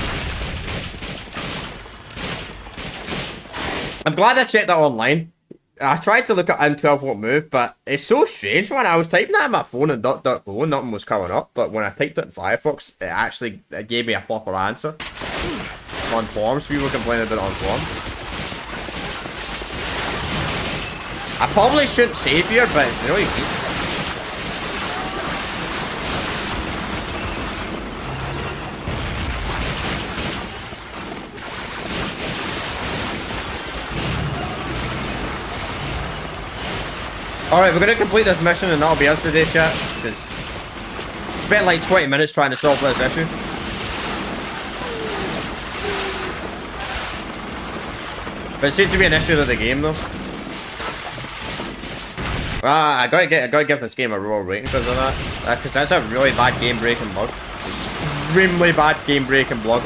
I'm glad I checked that online. I tried to look at M12 won't move, but it's so strange when I was typing that on my phone and DuckDuckGo, nothing was coming up. But when I typed it in Firefox, it gave me a proper answer. On forums, people were complaining about it on forums. I probably shouldn't save here, but it's really good. Alright, we're gonna complete this mission and that'll be us today, chat. Because spent like 20 minutes trying to solve this issue. But it seems to be an issue with the game though. I gotta give this game a raw rating because of that. Because that's a really bad game breaking bug. Extremely bad game breaking bug.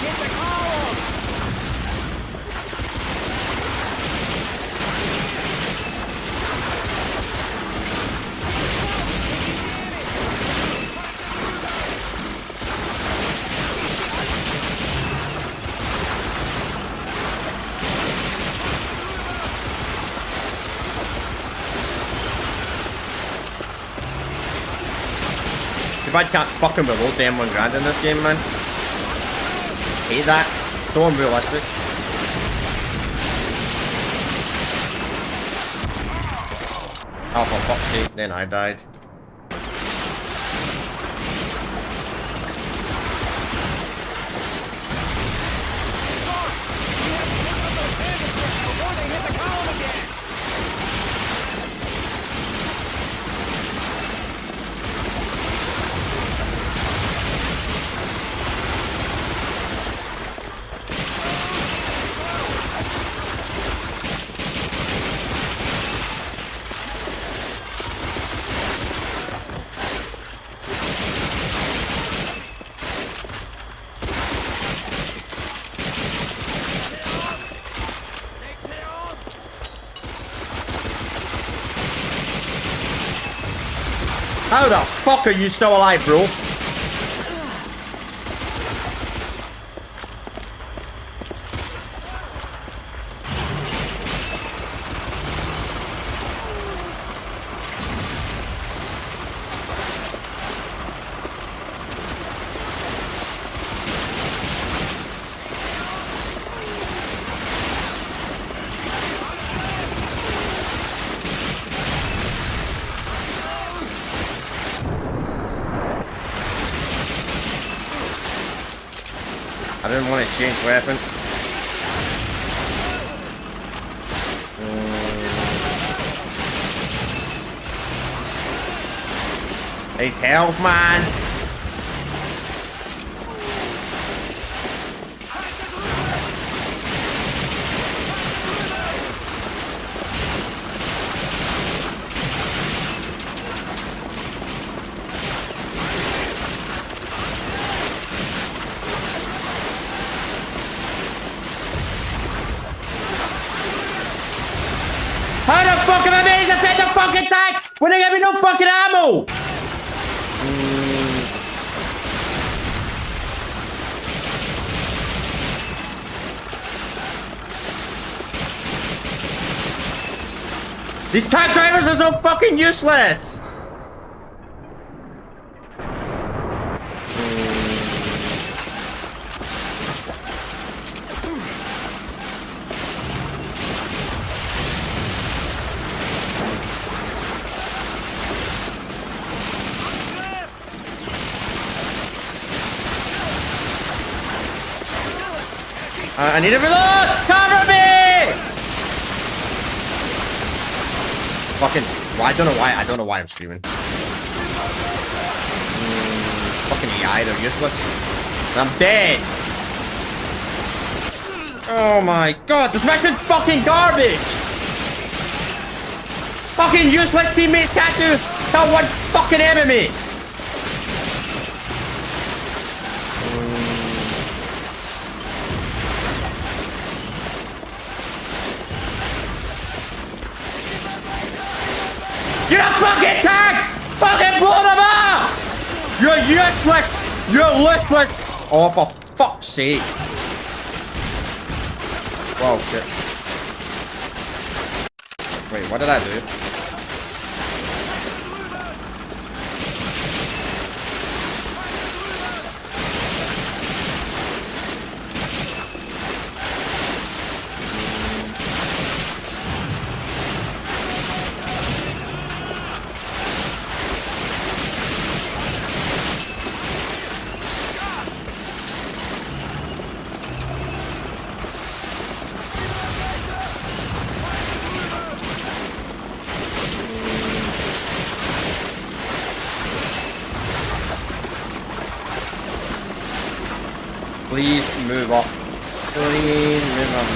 hit the column! If I can't fucking reload the M1 Grand in this game, man. Hate that. So unrealistic. Oh, for fuck's sake, then I died. How the fuck are you still alive, bro? I didn't want to change weapon. Need help, man. How the fuck am I made to defend the fucking tank when they give me no fucking ammo? These tank drivers are so fucking useless. I need a reload! Cover me! Fucking, well, I don't know why I'm screaming. Fucking AI, they're useless. I'm dead. Oh my god, this mission's fucking garbage! Fucking useless teammates can't do one fucking enemy! You're a fucking tank! Fucking blow them up! You're useless! You're listless! Oh, for fuck's sake. Oh, shit. Wait, what did I do? Please move off. Please move off.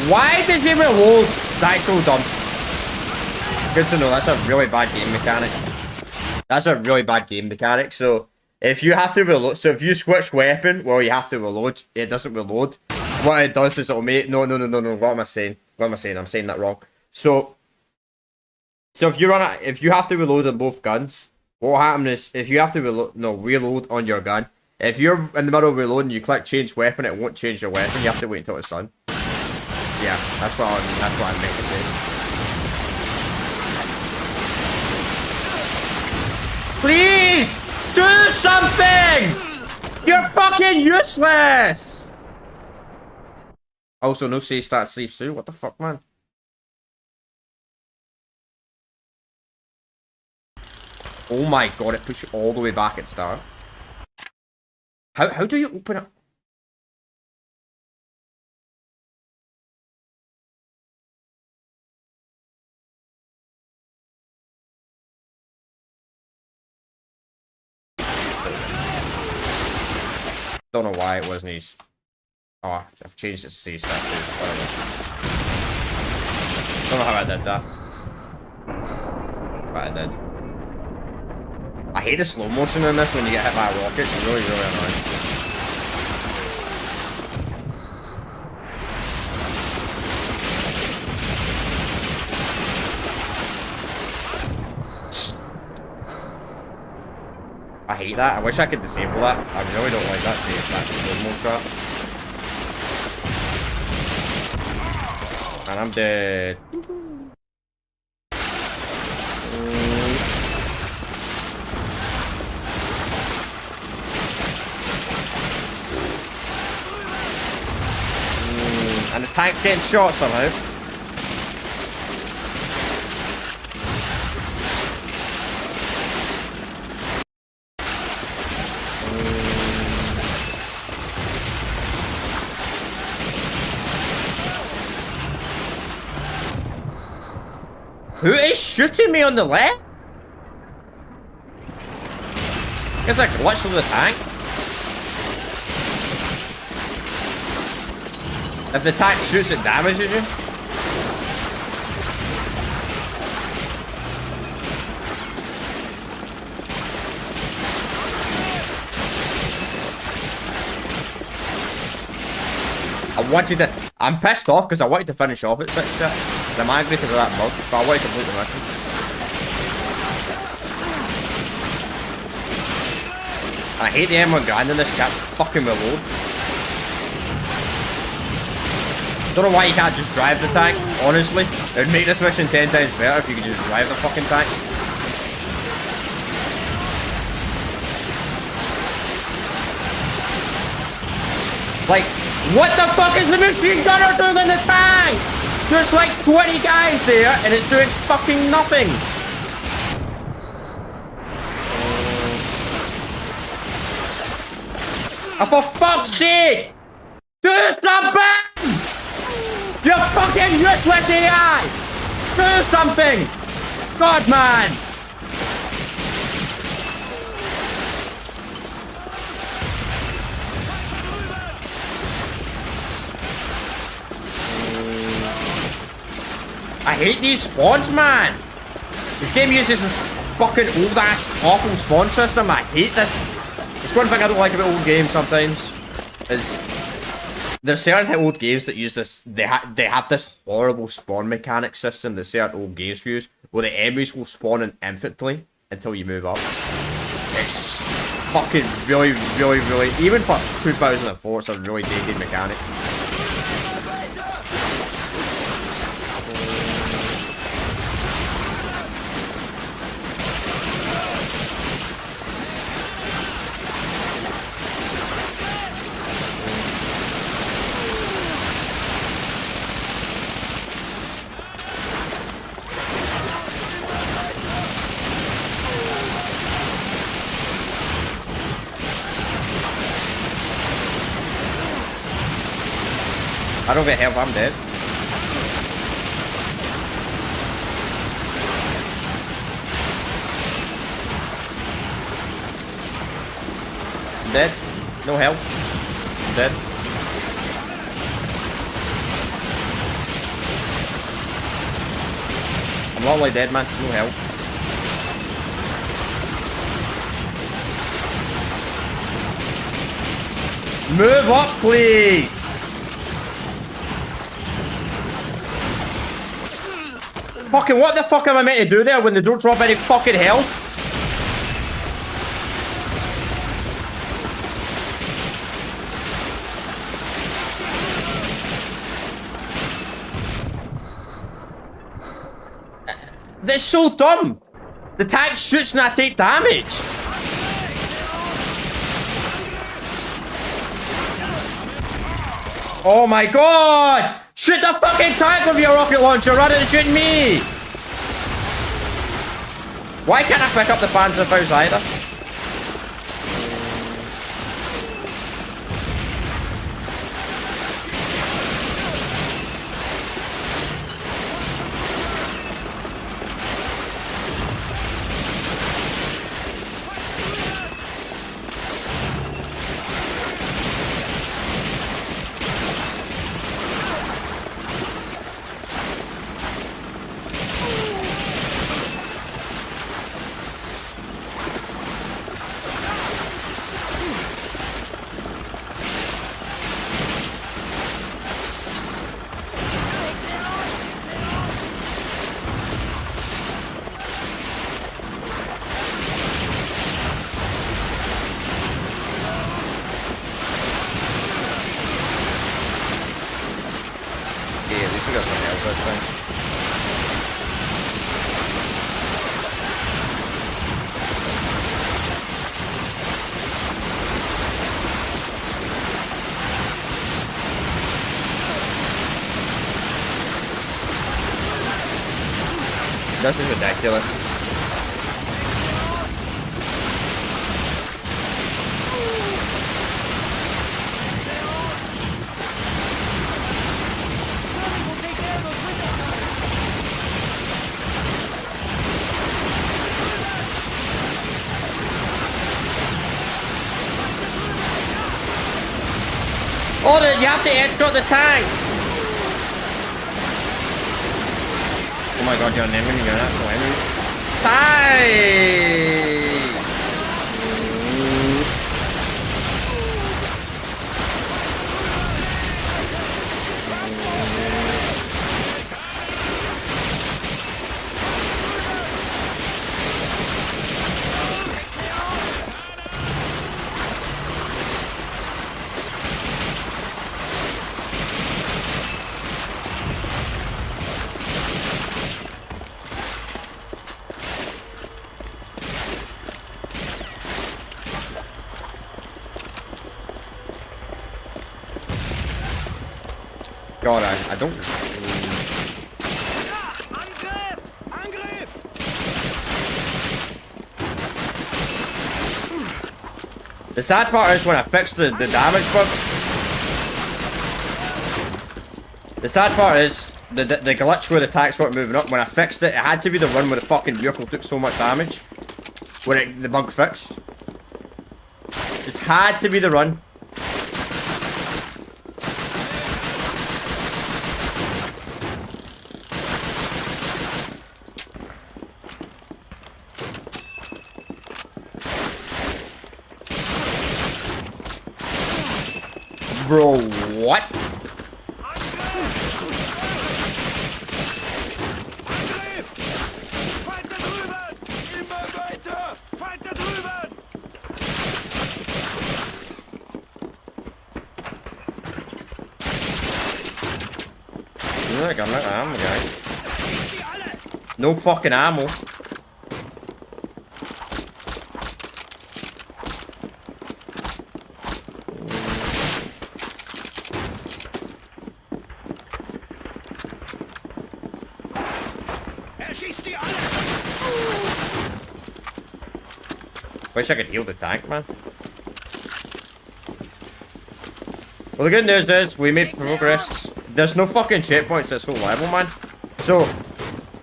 Why did he reload? That's so dumb. Good to know, that's a really bad game mechanic. That's a really bad game mechanic. So if you have to reload, so if you switch weapon, well, you have to reload. It doesn't reload. What it does is it'll make no. What am I saying? What am I saying? I'm saying that wrong. So if you if you have to reload on both guns, what will happen is if you have to reload on your gun. If you're in the middle of reloading, you click change weapon, it won't change your weapon. You have to wait until it's done. Yeah, that's what I meant to say. Please do something! You're fucking useless! Also, no save start, save soon. What the fuck, man? Oh my god, it pushed you all the way back at start. How do you open it? Don't know why it wasn't his. Oh, I've changed it to see stuff too. Whatever. Don't know how I did that. But I did. I hate the slow motion in this when you get hit by a rocket. It's really, really annoying. I hate that. I wish I could disable that. I really don't like that slow mo crap. And I'm dead. And the tank's getting shot somehow. Who is shooting me on the left? It's like glitch of the tank. If the tank shoots, it damages you. I'm pissed off because I wanted to finish off at 6 shit. I'm angry because of that bug, but I want to complete the mission. And I hate the M1 Grand in this, you can't fucking reload. Don't know why you can't just drive the tank, honestly. It would make this mission 10 times better if you could just drive the fucking tank. Like, what the fuck is the machine gunner doing in the tank? There's like 20 guys there and it's doing fucking nothing. Oh, for fuck's sake! Do something! You fucking useless AI! Do something! God, man! I hate these spawns, man! This game uses this fucking old-ass, awful spawn system. I hate this. It's one thing I don't like about old games sometimes. Is there's certain old games that use this. They have this horrible spawn mechanic system that certain old games use, where the enemies will spawn in infinitely until you move up. It's fucking really, even for 2004, it's a really dated mechanic. I don't get help, I'm dead. I'm dead. No help. I'm dead. I'm literally dead, man. No help. Move up, please. Fucking what the fuck am I meant to do there when they don't drop any fucking health? That's so dumb. The tank shoots and I take damage. Oh my god! Shoot the fucking tank with your rocket launcher rather than shooting me! Why can't I pick up the Panzerfaust either? This is ridiculous. Hold it, you have to escort the tanks! Oh my god, you're an enemy, you're an actual enemy. Die! God, I don't... The sad part is when I fixed the damage bug. The sad part is the glitch where the tanks weren't moving up. When I fixed it, it had to be the run where the fucking vehicle took so much damage. Where the bug fixed. It had to be the run. Bro, what? Look, I'm not ammo, guy. No fucking ammo. Wish I could heal the tank, man. Well, the good news is we made progress. There's no fucking checkpoints at whole level, man. So,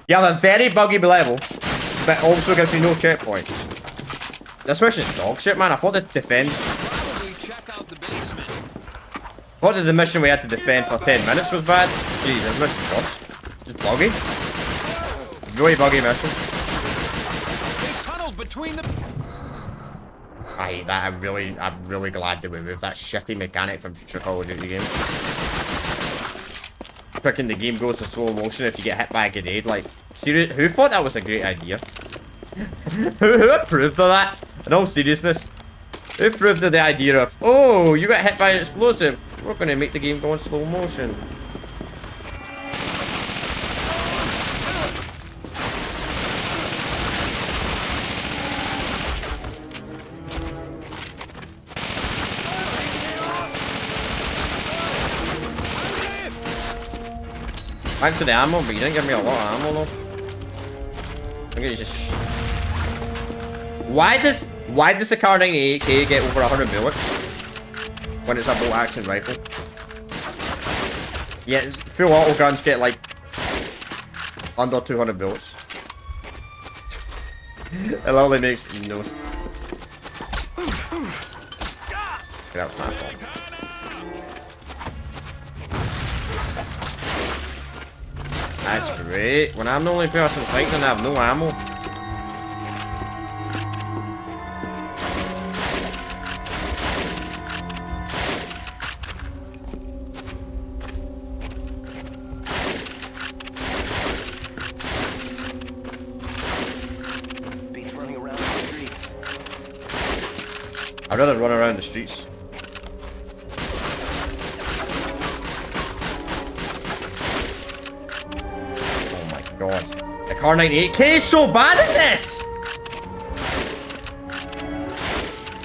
you have a very buggy level, but also gives you no checkpoints. This mission's dog shit, man. I thought the defend. I thought that the mission we had to defend for 10 minutes was bad. Jeez, this mission sucks. Just buggy. Really buggy mission. They tunneled between the... I hate that. I'm really glad they removed that shitty mechanic from future Call of Duty games. Freaking the game goes to slow motion if you get hit by a grenade. Like, serious? Who thought that was a great idea? who approved of that? In all seriousness, who approved of the idea of, oh, you got hit by an explosive, we're gonna make the game go in slow motion? Thanks for the ammo, but you didn't give me a lot of ammo though. I'm gonna just... Why does the Kar 98K get over 100 bullets when it's a bolt action rifle? Yeah, full auto guns get like under 200 bullets. It literally makes no sense. That was my fault. That's great. When I'm the only person fighting and I have no ammo. Beats running around the streets. I'd rather run around the streets. God. The Kar 98K is so bad at this!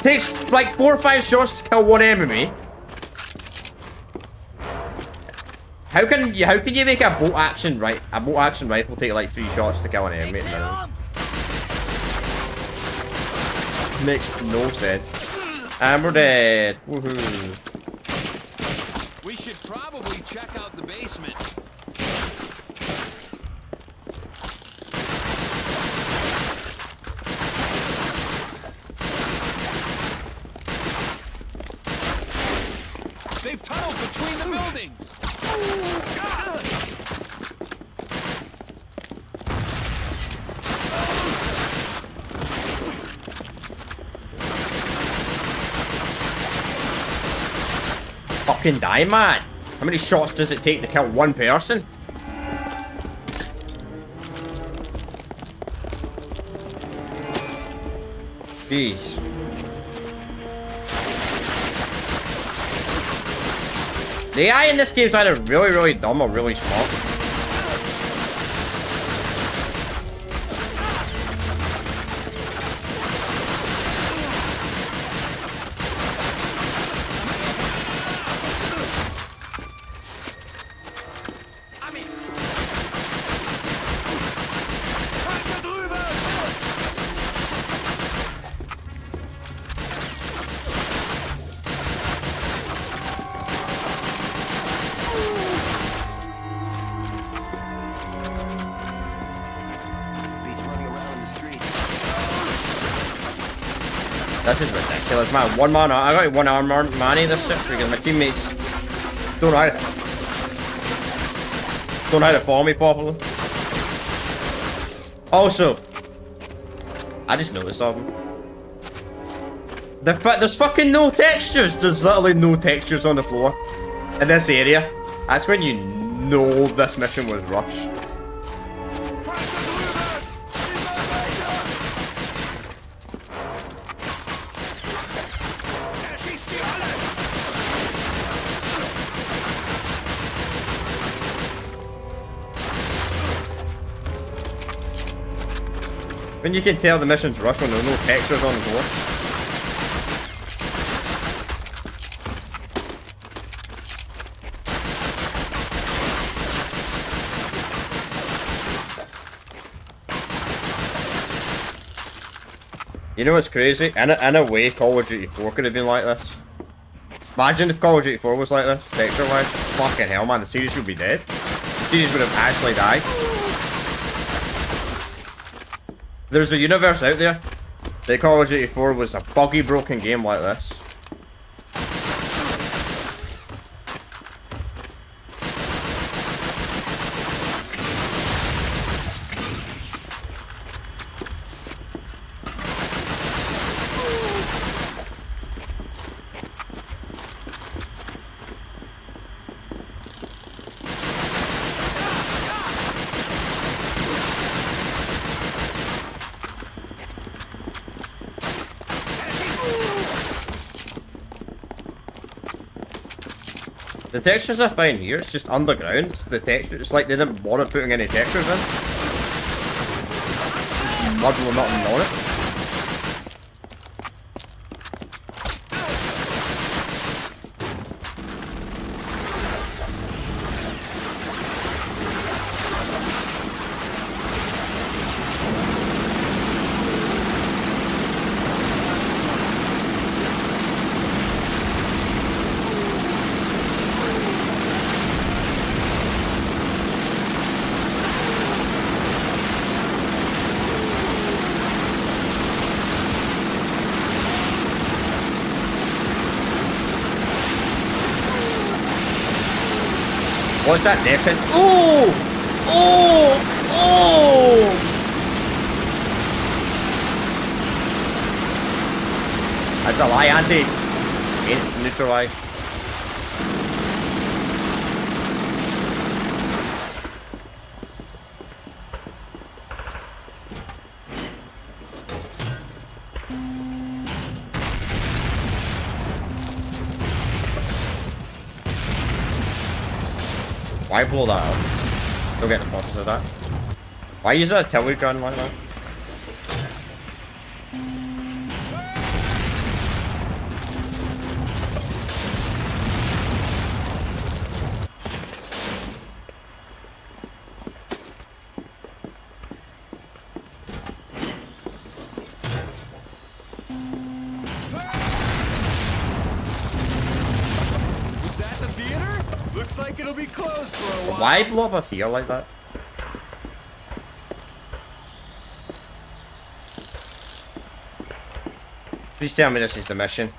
Takes like 4 or 5 shots to kill one enemy. How can you make a bolt action rifle take like 3 shots to kill an enemy? Makes no sense. And we're dead. Woohoo. We should probably check out the basement. They've tunneled between the buildings! Fucking die, man! How many shots does it take to kill one person? Jeez. The AI in this game is either really, really dumb or really smart. This is ridiculous, man. One man, I got one armor manny this shit because my teammates don't know how to follow me properly. Also, I just noticed something. There's fucking no textures. There's literally no textures on the floor in this area. That's when you know this mission was rushed. When you can tell the mission's rushed when there are no textures on the floor. You know what's crazy? In a way, Call of Duty 4 could have been like this. Imagine if Call of Duty 4 was like this, texture-wise. Fucking hell, man, the series would be dead. The series would have actually died. There's a universe out there that Call of Duty 4 was a buggy, broken game like this. The textures are fine here, it's just underground. The texture, it's like they didn't bother putting any textures in. Mud will not know it. What's that descent? Ooh! Oh! Oh! That's a lie, Andy. Ain't neutralized. Why blow that up? Don't get the purpose of that. Why use a artillery gun like that? Was that the theater? Looks like it'll be closed for a while. Why blow up a theater like that? Please tell me this is the mission.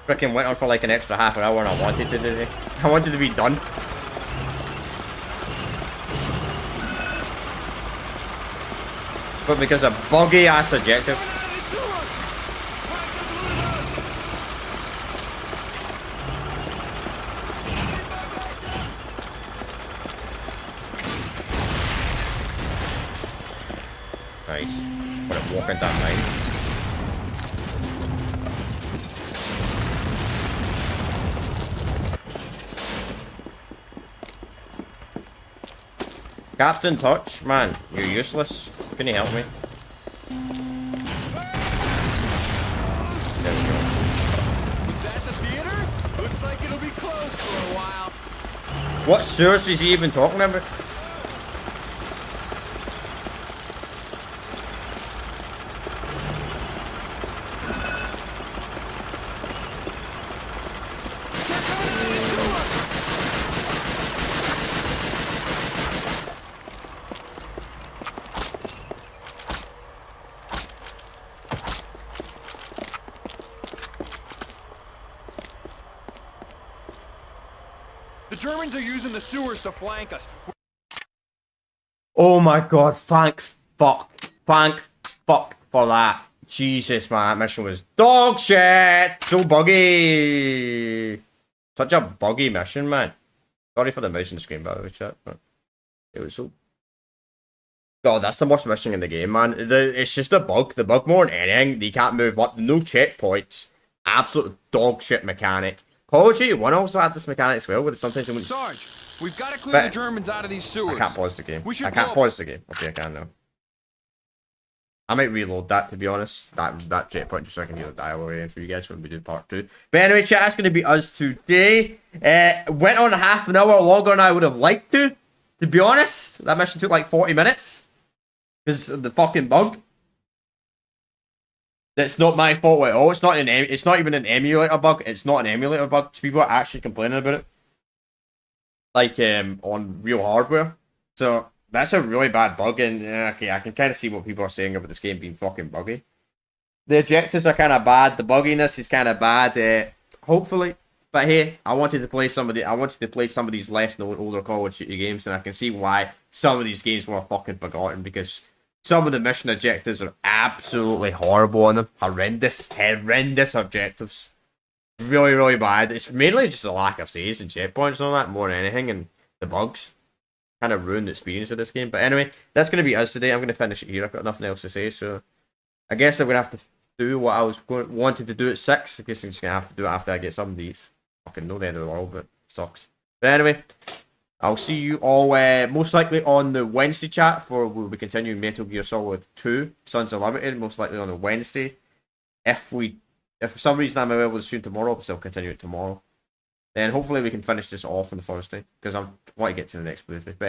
Frickin' went on for like an extra half an hour and I wanted to do it. I wanted to be done. But because of buggy ass objective. Nice. But I'm walking down line. Captain Touch, man, you're useless. Can you help me? There we go. Was that the theater? Looks like it'll be closed for a while. What source is he even talking about? The Germans are using the sewers to flank us. Oh my god, thank fuck for that. Jesus, man, that mission was dog shit. So buggy. Such a buggy mission, man. Sorry for the mouse on the screen, by the way, chat, but it was so... God, that's the worst mission in the game, man. It's just a bug. The bug more than anything. You can't move up. No checkpoints. Absolute dog shit mechanic. Call of Duty 1 also had this mechanic as well, where sometimes it wouldn't... Sarge, we've got to clear But the Germans out of these sewers. I can't pause the game. We should I can't go. pause the game. Okay, I can now. I might reload that, to be honest. That checkpoint, just so I can hear the dialogue again for you guys when we do part 2. But anyway, chat, that's going to be us today. Went on half an hour longer than I would have liked to be honest. That mission took like 40 minutes. Because of the fucking bug. That's not my fault at all. It's not even an emulator bug. It's not an emulator bug. People are actually complaining about it. Like, on real hardware. So, that's a really bad bug, and okay, I can kind of see what people are saying about this game being fucking buggy. The objectives are kind of bad. The bugginess is kind of bad. Hopefully, but hey, I wanted to play some of these less known older Call of Duty games, and I can see why some of these games were fucking forgotten, because some of the mission objectives are absolutely horrible on them. Horrendous objectives. Really, really bad. It's mainly just a lack of saves and checkpoints and all that more than anything, and the bugs kind of ruined the experience of this game. But anyway, that's going to be us today. I'm going to finish it here. I've got nothing else to say, so I guess I'm going to have to do what I wanted to do at 6. I guess I'm just going to have to do it after I get some of these. Fucking not the end of the world, but it sucks. But anyway, I'll see you all most likely on the Wednesday chat for we'll be continuing Metal Gear Solid 2 Sons Unlimited, most likely on a Wednesday. If for some reason I'm available soon tomorrow, I'll still continue it tomorrow. Then hopefully we can finish this off on the Thursday because I want to get to the next playthrough. But